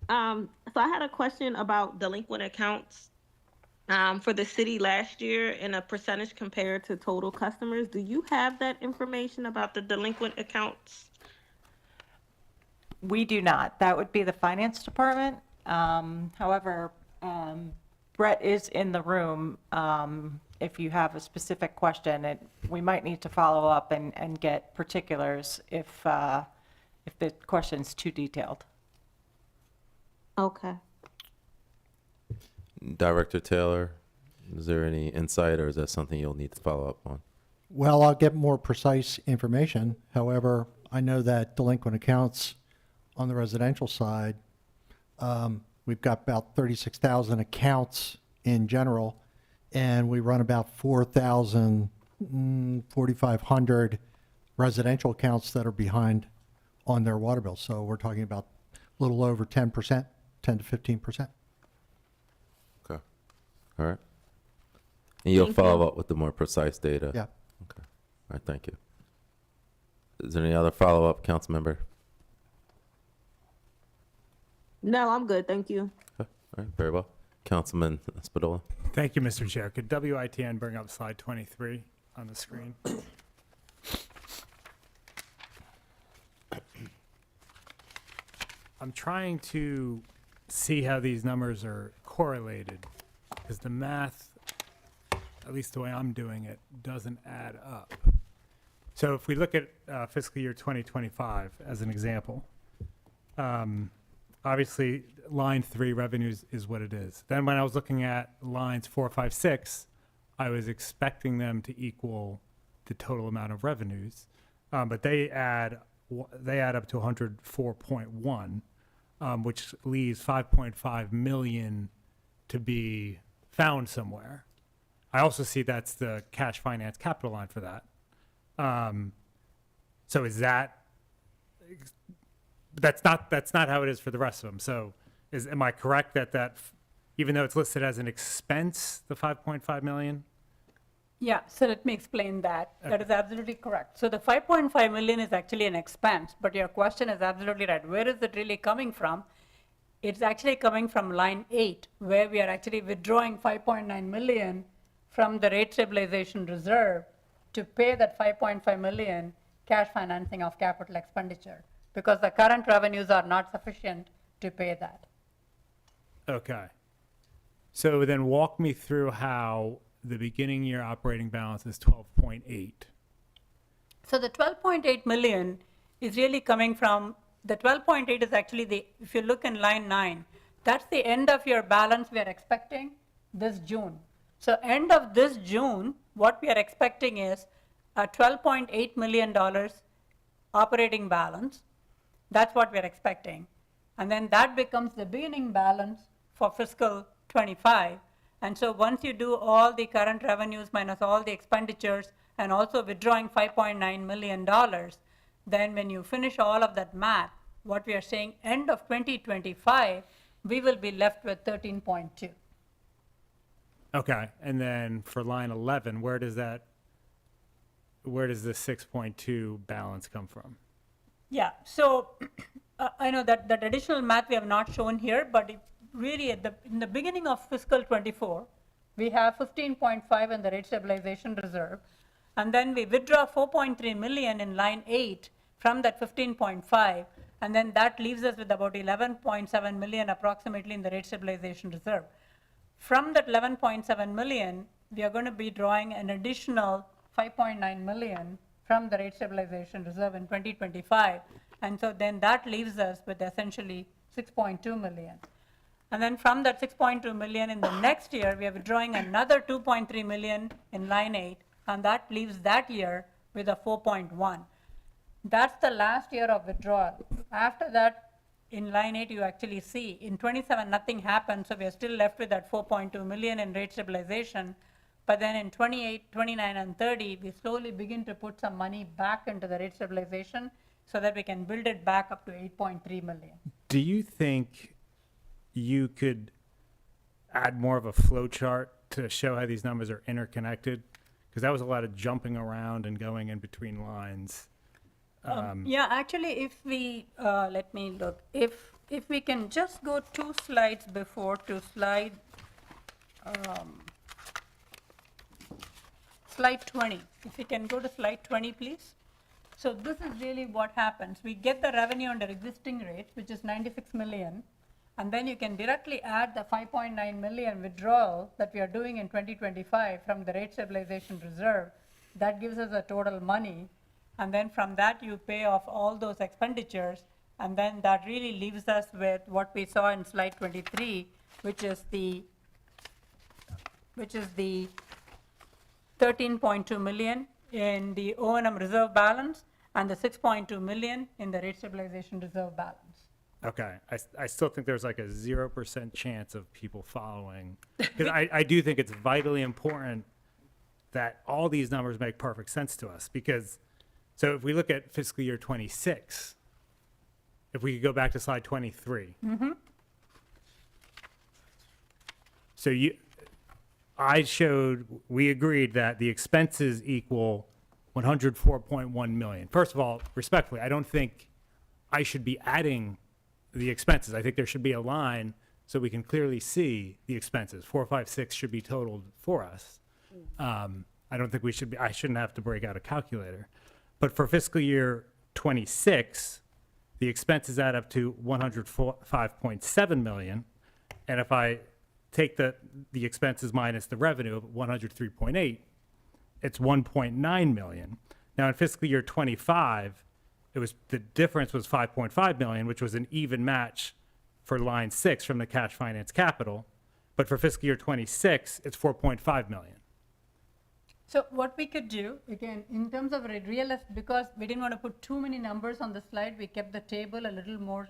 So I had a question about delinquent accounts for the city last year in a percentage compared to total customers. Do you have that information about the delinquent accounts? We do not. That would be the finance department. However, Brett is in the room. If you have a specific question, we might need to follow up and get particulars if the question's too detailed. Okay. Director Taylor, is there any insight, or is that something you'll need to follow up on? Well, I'll get more precise information. However, I know that delinquent accounts on the residential side, we've got about 36,000 accounts in general, and we run about 4,500 residential accounts that are behind on their water bill. So we're talking about a little over 10%, 10 to 15%. Okay. All right. And you'll Thank follow you. up with the more precise data? Yeah. Okay. All right, thank you. Is there any other follow-up, council member? No, I'm good. Thank you. Okay. All right, very well. Councilman Spadola. Thank you, Mr. Chair. Could WITN bring up slide 23 on the screen? I'm trying to see how these numbers are correlated, because the math, at least the way I'm doing it, doesn't add up. So if we look at fiscal year 2025 as an example, obviously line 3 revenues is what it is. Then when I was looking at lines 4, 5, 6, I was expecting them to equal the total amount of revenues, but they add up to 104.1, which leaves 5.5 million to be found somewhere. I also see that's the cash finance capital line for that. So is that, that's not how it is for the rest of them. So am I correct that even though it's listed as an expense, the 5.5 million? Yeah, so let me explain that. That is absolutely correct. So the 5.5 million is actually an expense, but your question is absolutely right. Where is it really coming from? It's actually coming from line 8, where we are actually withdrawing 5.9 million from the rate stabilization reserve to pay that 5.5 million cash financing of capital expenditure, because the current revenues are not sufficient to pay that. Okay. So then walk me through how the beginning year operating balance is 12.8. So the 12.8 million is really coming from, the 12.8 is actually if you look in line 9, that's the end of your balance we are expecting this June. So end of this June, what we are expecting is a $12.8 million operating balance. That's what we're expecting. And then that becomes the beginning balance for fiscal 25. And so once you do all the current revenues minus all the expenditures and also withdrawing $5.9 million, then when you finish all of that math, what we are saying, end of 2025, we will be left with 13.2. Okay. And then for line 11, where does the 6.2 balance come from? Yeah, so I know that additional math we have not shown here, but really in the beginning of fiscal 24, we have 15.5 in the rate stabilization reserve, and then we withdraw 4.3 million in line 8 from that 15.5, and then that leaves us with about 11.7 million approximately in the rate stabilization reserve. From that 11.7 million, we are going to be drawing an additional 5.9 million from the rate stabilization reserve in 2025. And so then that leaves us with essentially 6.2 million. And then from that 6.2 million in the next year, we are withdrawing another 2.3 million in line 8, and that leaves that year with a 4.1. That's the last year of withdrawal. After that, in line 8, you actually see in 27, nothing happened, so we are still left with that 4.2 million in rate stabilization. But then in 28, 29, and 30, we slowly begin to put some money back into the rate stabilization so that we can build it back up to 8.3 million. Do you think you could add more of a flow chart to show how these numbers are interconnected? Because that was a lot of jumping around and going in between lines. Yeah, actually, if we, let me look. If we can just go 2 slides before to slide 20. If we can go to slide 20, please. So this is really what happens. We get the revenue under existing rates, which is 96 million. And then you can directly add the 5.9 million withdrawal that we are doing in 2025 from the rate stabilization reserve. That gives us a total money. And then from that, you pay off all those expenditures. And then that really leaves us with what we saw in slide 23, which is the 13.2 million in the O&M reserve balance and the 6.2 million in the rate stabilization reserve balance. Okay, I still think there's like a 0% chance of people following. Because I do think it's vitally important that all these numbers make perfect sense to us. Because, so if we look at fiscal year 26, if we could go back to slide 23. Mm-hmm. So we agreed that the expenses equal 104.1 million. First of all, respectfully, I don't think I should be adding the expenses. I think there should be a line so we can clearly see the expenses. 456 should be totaled for us. I don't think I shouldn't have to break out a calculator. But for fiscal year 26, the expenses add up to 105.7 million. And if I take the expenses minus the revenue of 103.8, it's 1.9 million. Now in fiscal year 25, the difference was 5.5 million, which was an even match for line 6 from the cash finance capital. But for fiscal year 26, it's 4.5 million. So what we could do, again, in terms of because we didn't want to put too many numbers on the slide, we kept the table a little more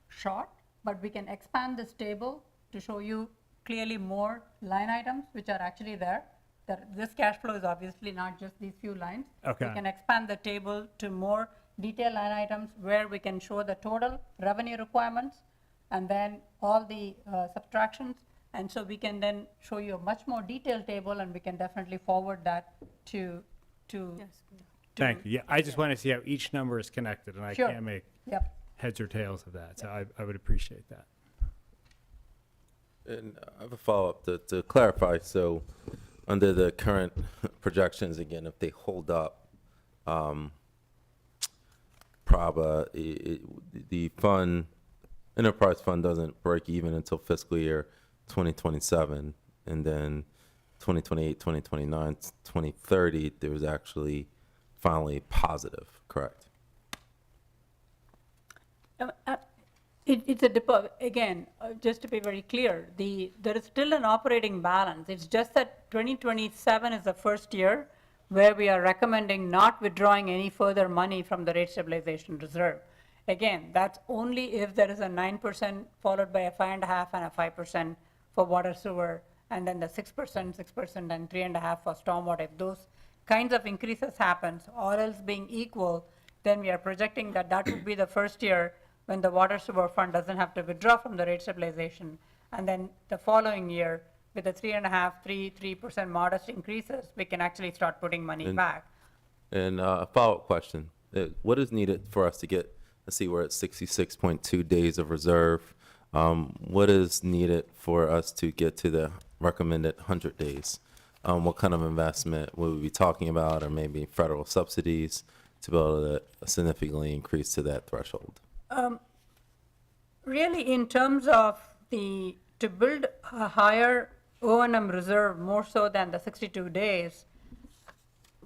short, but we can expand this table to show you clearly more line items which are actually there. That this cash flow is obviously not just these few lines. Okay. We can expand the table to more detailed line items where we can show the total revenue requirements and then all the subtractions. And so we can then show you a much more detailed table, and we can definitely forward that to. Thank you. Yeah, I just want to see how each number is connected, and I Sure. can't make Yep. heads or tails of that. So I would appreciate that. And I have a follow-up to clarify. So under the current projections, again, if they hold up, PRABA, the fund, enterprise fund doesn't break even until fiscal year 2027. And then 2028, 2029, 2030, there was actually finally positive, correct? It's again, just to be very clear, there is still an operating balance. It's just that 2027 is the first year where we are recommending not withdrawing any further money from the rate stabilization reserve. Again, that's only if there is a 9% followed by a 5.5% and a 5% for water sewer, and then the 6%, 6%, and 3.5% for stormwater. If those kinds of increases happens, all else being equal, then we are projecting that that would be the first year when the water sewer fund doesn't have to withdraw from the rate stabilization. And then the following year, with the 3% modest increases, we can actually start putting money back. And a follow-up question. What is needed for us to get, let's see, we're at 66.2 days of reserve. What is needed for us to get to the recommended 100 days? What kind of investment will we be talking about, or maybe federal subsidies to be able to significantly increase to that threshold? Really, in terms of to build a higher O&M reserve more so than the 62 days,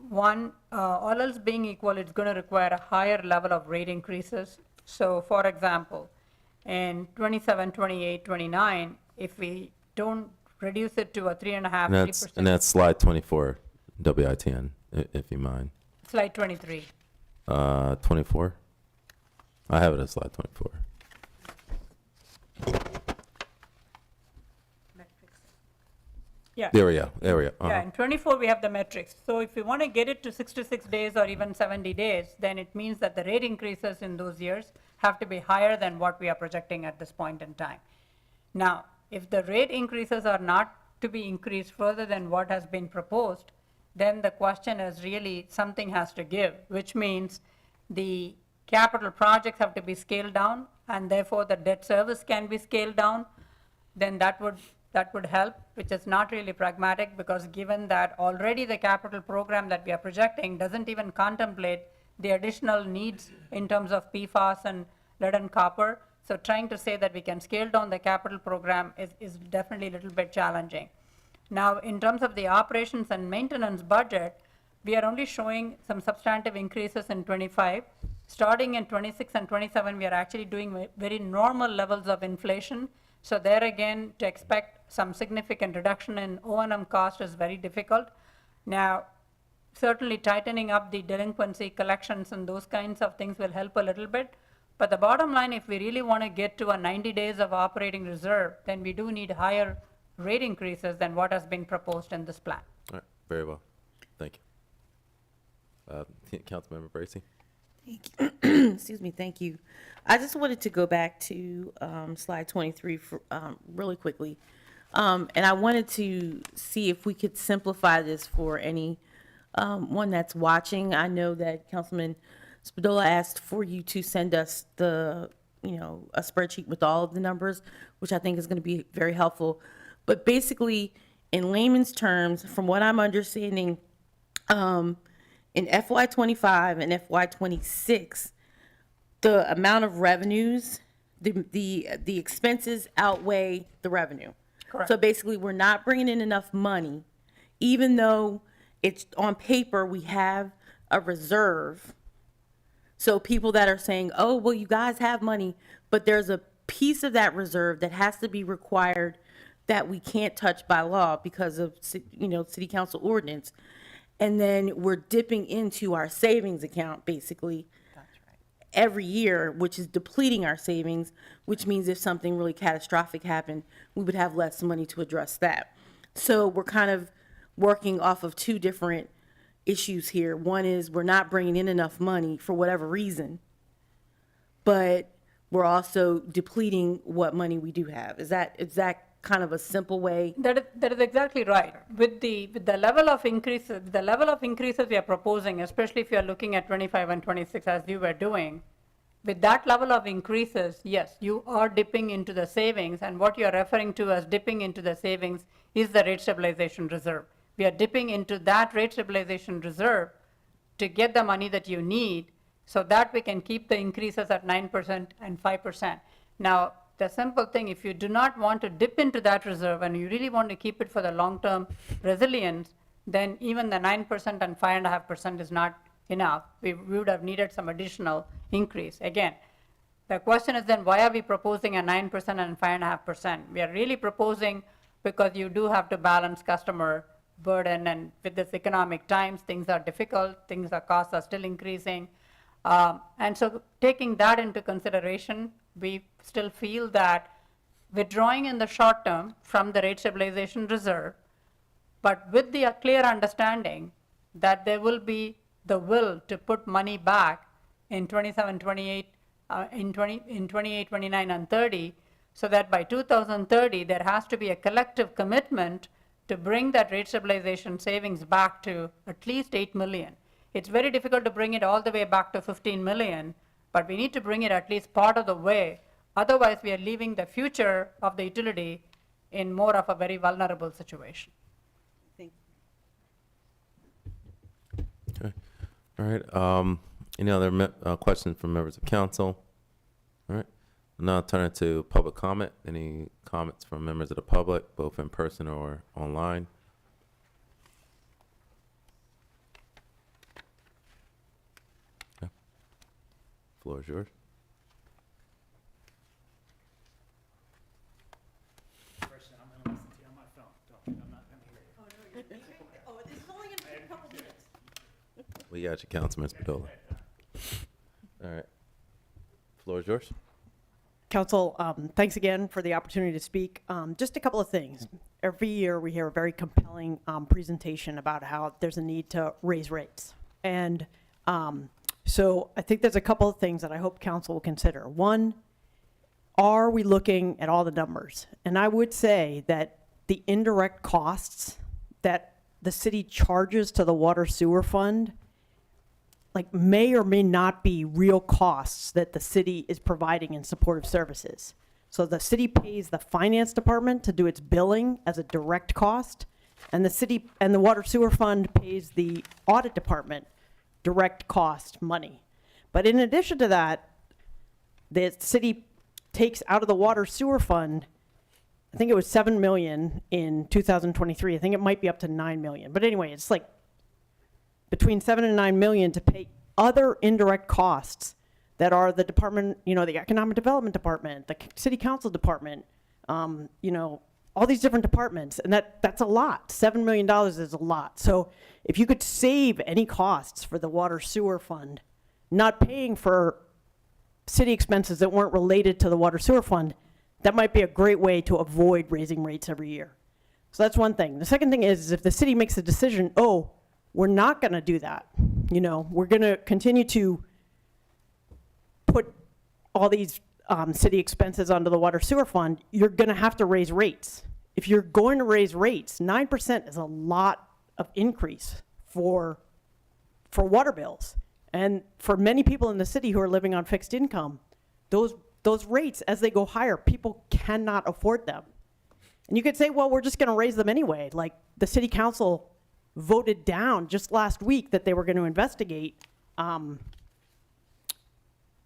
one, all else being equal, it's going to require a higher level of rate increases. So, for example, in 27, 28, 29, if we don't reduce it to a 3.5%, And 3%. and that's slide 24, WITN, if you mind. Slide 23. 24? I have it as slide 24. Yeah. There we go. There we go. Yeah, in 24, we have the metrics. So if we want to get it to 66 days or even 70 days, then it means that the rate increases in those years have to be higher than what we are projecting at this point in time. Now, if the rate increases are not to be increased further than what has been proposed, then the question is really something has to give, which means the capital projects have to be scaled down, and therefore the debt service can be scaled down. Then that would help, which is not really pragmatic, because given that already the capital program that we are projecting doesn't even contemplate the additional needs in terms of PFAS and lead and copper. So trying to say that we can scale down the capital program is definitely a little bit challenging. Now, in terms of the operations and maintenance budget, we are only showing some substantive increases in 25. Starting in 26 and 27, we are actually doing very normal levels of inflation. So there again, to expect some significant reduction in O&M cost is very difficult. Now, certainly tightening up the delinquency collections and those kinds of things will help a little bit. But the bottom line, if we really want to get to a 90 days of operating reserve, then we do need higher rate increases than what has been proposed in this plan. All right, very well. Thank you. Councilmember Bracy? Excuse me, thank you. I just wanted to go back to slide 23 for, really quickly. And I wanted to see if we could simplify this for any one that's watching. I know that Councilman Spadola asked for you to send us a spreadsheet with all of the numbers, which I think is going to be very helpful. But basically, in layman's terms, from what I'm understanding, in FY25 and FY26, the amount of revenues, the expenses outweigh the revenue. Correct. So basically, we're not bringing in enough money, even though it's on paper we have a reserve. So people that are saying, oh, well, you guys have money, but there's a piece of that reserve that has to be required that we can't touch by law because of, city council ordinance. And then we're dipping into our savings account, basically. That's right. every year, which is depleting our savings, which means if something really catastrophic happened, we would have less money to address that. So we're kind of working off of two different issues here. One is we're not bringing in enough money for whatever reason, but we're also depleting what money we do have. Is that kind of a simple way? That is exactly right. With the level of increases, we are proposing, especially if you are looking at 25 and 26 as you were doing, with that level of increases, yes, you are dipping into the savings, and what you are referring to as dipping into the savings is the rate stabilization reserve. We are dipping into that rate stabilization reserve to get the money that you need so that we can keep the increases at 9% and 5%. Now, the simple thing, if you do not want to dip into that reserve and you really want to keep it for the long-term resilience, then even the 9% and 5.5% is not enough. We would have needed some additional increase. Again, the question is then why are we proposing a 9% and 5.5%? We are really proposing because you do have to balance customer burden, and with this economic times, things are difficult, costs are still increasing. And so taking that into consideration, we still feel that withdrawing in the short term from the rate stabilization reserve, but with the clear understanding that there will be the will to put money back in 27, 28, in 28, 29, and 30, so that by 2030, there has to be a collective commitment to bring that rate stabilization savings back to at least 8 million. It's very difficult to bring it all the way back to 15 million, but we need to bring it at least part of the way. Otherwise, we are leaving the future of the utility in more of a very vulnerable situation. Okay. All right. Any other questions from members of council? All right. Now I'll turn it to public comment. Any comments from members of the public, both in person or online? Okay. Floor is yours. We got you, Councilman Spadola. All right. Floor is yours. Council, thanks again for the opportunity to speak. Just a couple of things. Every year we hear a very compelling presentation about how there's a need to raise rates. And so I think there's a couple of things that I hope council will consider. One, are we looking at all the numbers? And I would say that the indirect costs that the city charges to the water sewer fund may or may not be real costs that the city is providing in supportive services. So the city pays the finance department to do its billing as a direct cost, and the city and the water sewer fund pays the audit department direct cost money. But in addition to that, the city takes out of the water sewer fund, I think it was 7 million in 2023. I think it might be up to 9 million. But anyway, it's like between 7 and 9 million to pay other indirect costs that are the department, the economic development department, the city council department, all these different departments. And that's a lot. $7 million is a lot. So if you could save any costs for the water sewer fund, not paying for city expenses that weren't related to the water sewer fund, that might be a great way to avoid raising rates every year. So that's one thing. The second thing is if the city makes a decision, we're not going to do that. We're going to continue to put all these city expenses onto the water sewer fund, you're going to have to raise rates. If you're going to raise rates, 9% is a lot of increase for water bills. And for many people in the city who are living on fixed income, those rates, as they go higher, people cannot afford them. And you could say, well, we're just going to raise them anyway. Like the city council voted down just last week that they were going to investigate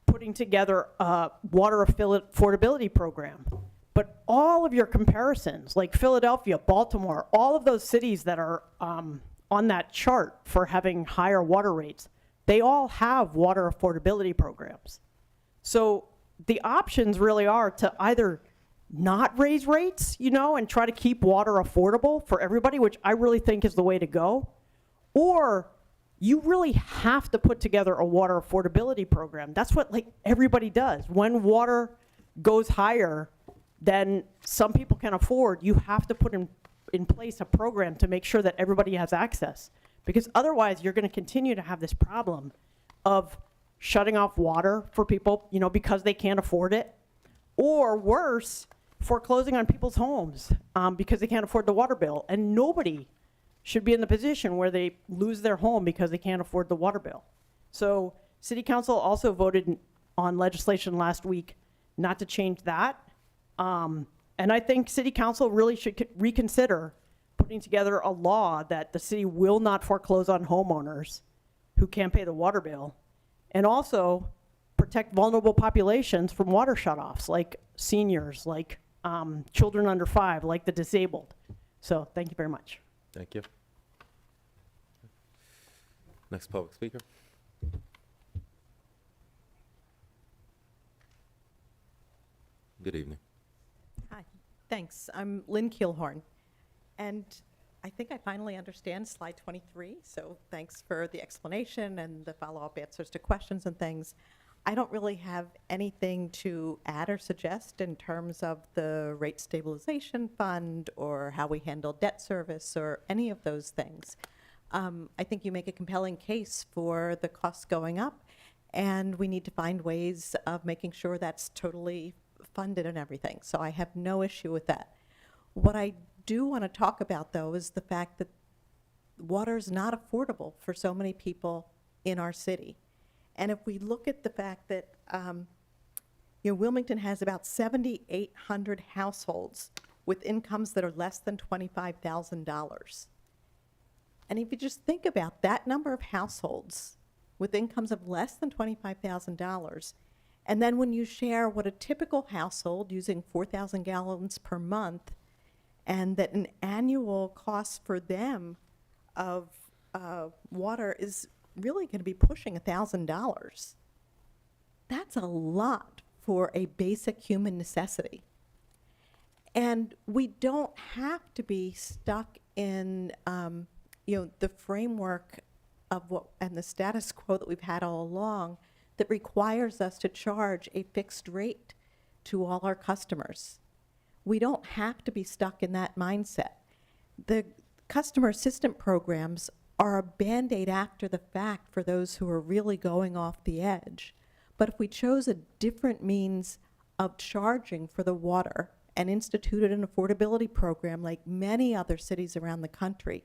putting together a water affordability program. But all of your comparisons, like Philadelphia, Baltimore, all of those cities that are on that chart for having higher water rates, they all have water affordability programs. So the options really are to either not raise rates, and try to keep water affordable for everybody, which I really think is the way to go, or you really have to put together a water affordability program. That's what like everybody does. When water goes higher than some people can afford, you have to put in place a program to make sure that everybody has access. Because otherwise, you're going to continue to have this problem of shutting off water for people, you know, because they can't afford it, or worse, foreclosing on people's homes because they can't afford the water bill. And nobody should be in the position where they lose their home because they can't afford the water bill. So City Council also voted on legislation last week not to change that. And I think City Council really should reconsider putting together a law that the city will not foreclose on homeowners who can't pay the water bill, and also protect vulnerable populations from water shutoffs, like seniors, like children under 5, like the disabled. So thank you very much. Thank you. Next public speaker. Good evening. Hi, thanks. I'm Lynn Keelhorn. And I think I finally understand slide 23, so thanks for the explanation and the follow-up answers to questions and things. I don't really have anything to add or suggest in terms of the rate stabilization fund or how we handle debt service or any of those things. I think you make a compelling case for the costs going up, and we need to find ways of making sure that's totally funded and everything. So I have no issue with that. What I do want to talk about, though, is the fact that water is not affordable for so many people in our city. And if we look at the fact that, Wilmington has about 7,800 households with incomes that are less than $25,000. And if you just think about that number of households with incomes of less than $25,000, and then when you share what a typical household using 4,000 gallons per month, and that an annual cost for them of water is really going to be pushing $1,000. That's a lot for a basic human necessity. And we don't have to be stuck in, the framework of what and the status quo that we've had all along that requires us to charge a fixed rate to all our customers. We don't have to be stuck in that mindset. The customer assistant programs are a Band-Aid after the fact for those who are really going off the edge. But if we chose a different means of charging for the water and instituted an affordability program like many other cities around the country,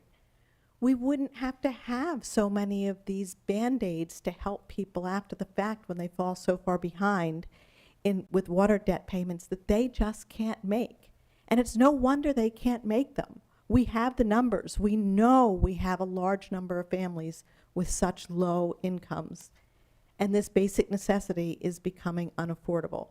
we wouldn't have to have so many of these Band-Aids to help people after the fact when they fall so far behind with water debt payments that they just can't make. And it's no wonder they can't make them. We have the numbers. We know we have a large number of families with such low incomes. And this basic necessity is becoming unaffordable.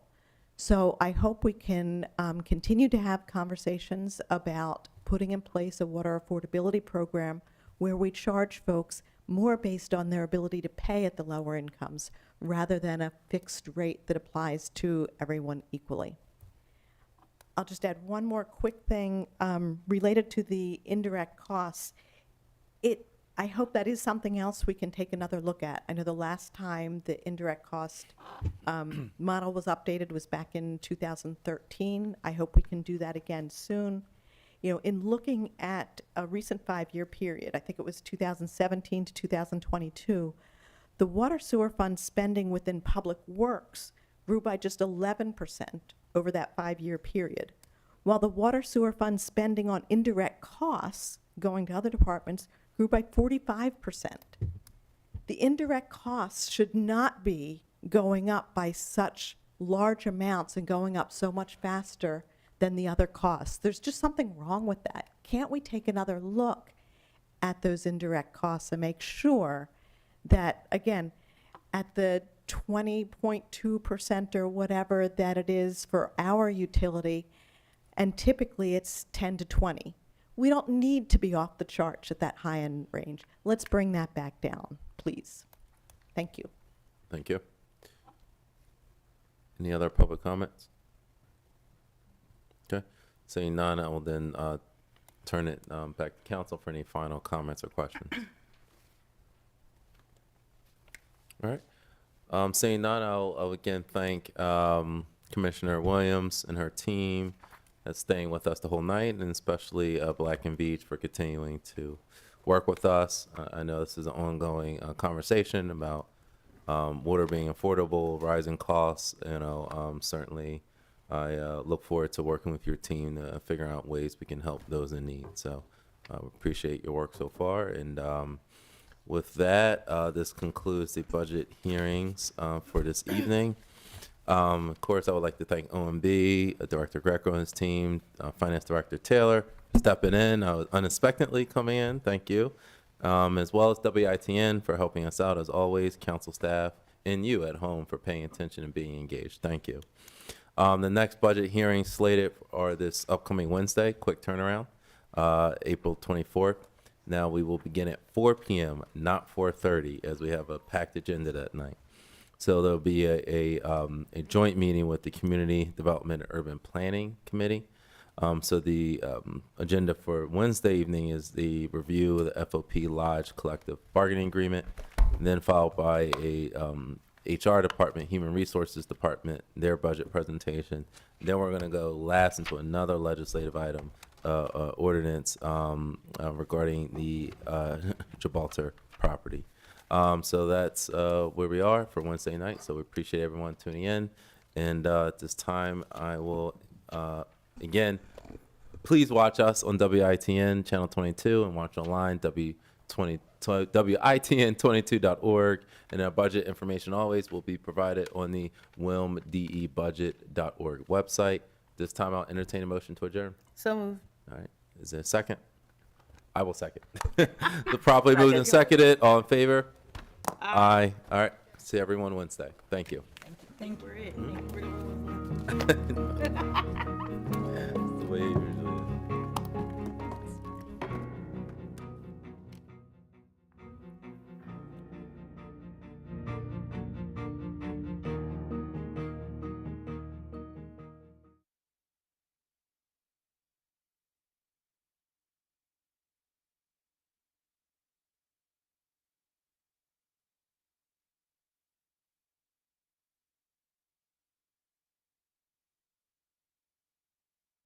So I hope we can continue to have conversations about putting in place a water affordability program where we charge folks more based on their ability to pay at the lower incomes rather than a fixed rate that applies to everyone equally. I'll just add one more quick thing related to the indirect costs. I hope that is something else we can take another look at. I know the last time the indirect cost model was updated was back in 2013. I hope we can do that again soon. In looking at a recent 5-year period, I think it was 2017 to 2022, the water sewer fund spending within public works grew by just 11% over that 5-year period, while the water sewer fund spending on indirect costs going to other departments grew by 45%. The indirect costs should not be going up by such large amounts and going up so much faster than the other costs. There's just something wrong with that. Can't we take another look at those indirect costs and make sure that, again, at the 20.2% or whatever that it is for our utility, and typically it's 10 to 20. We don't need to be off the charts at that high-end range. Let's bring that back down, please. Thank you. Thank you. Any other public comments? Okay. Seeing none, I will then turn it back to council for any final comments or questions. All right. Saying none, I'll again thank Commissioner Williams and her team that's staying with us the whole night, and especially Black and Beach for continuing to work with us. I know this is an ongoing conversation about water being affordable, rising costs. Certainly I look forward to working with your team to figure out ways we can help those in need. So we appreciate your work so far. And with that, this concludes the budget hearings for this evening. Of course, I would like to thank OMB, Director Greco and his team, Finance Director Taylor, stepping in, unexpectedly coming in. Thank you. As well as WITN for helping us out as always, council staff, and you at home for paying attention and being engaged. Thank you. The next budget hearings slated are this upcoming Wednesday, quick turnaround, April 24th. Now we will begin at 4 p.m., not 4:30, as we have a packed agenda that night. So there'll be a joint meeting with the Community Development and Urban Planning Committee. So the agenda for Wednesday evening is the review of the FOP Lodge Collective Bargaining Agreement, and then followed by a HR Department, Human Resources Department, their budget presentation. Then we're going to go last into another legislative item, ordinance regarding the Gibraltar property. So that's where we are for Wednesday night. So we appreciate everyone tuning in. And at this time, I will, again, please watch us on WITN Channel 22 and watch online, WITN22.org. And our budget information always will be provided on the wilmdebudget.org website. This time, I'll entertain a motion to adjourn. So moved. All right. Is there a second? I will second. The properly moved and seconded. All in favor? Aye. All right. See everyone Wednesday. Thank you. Thank you. We're it.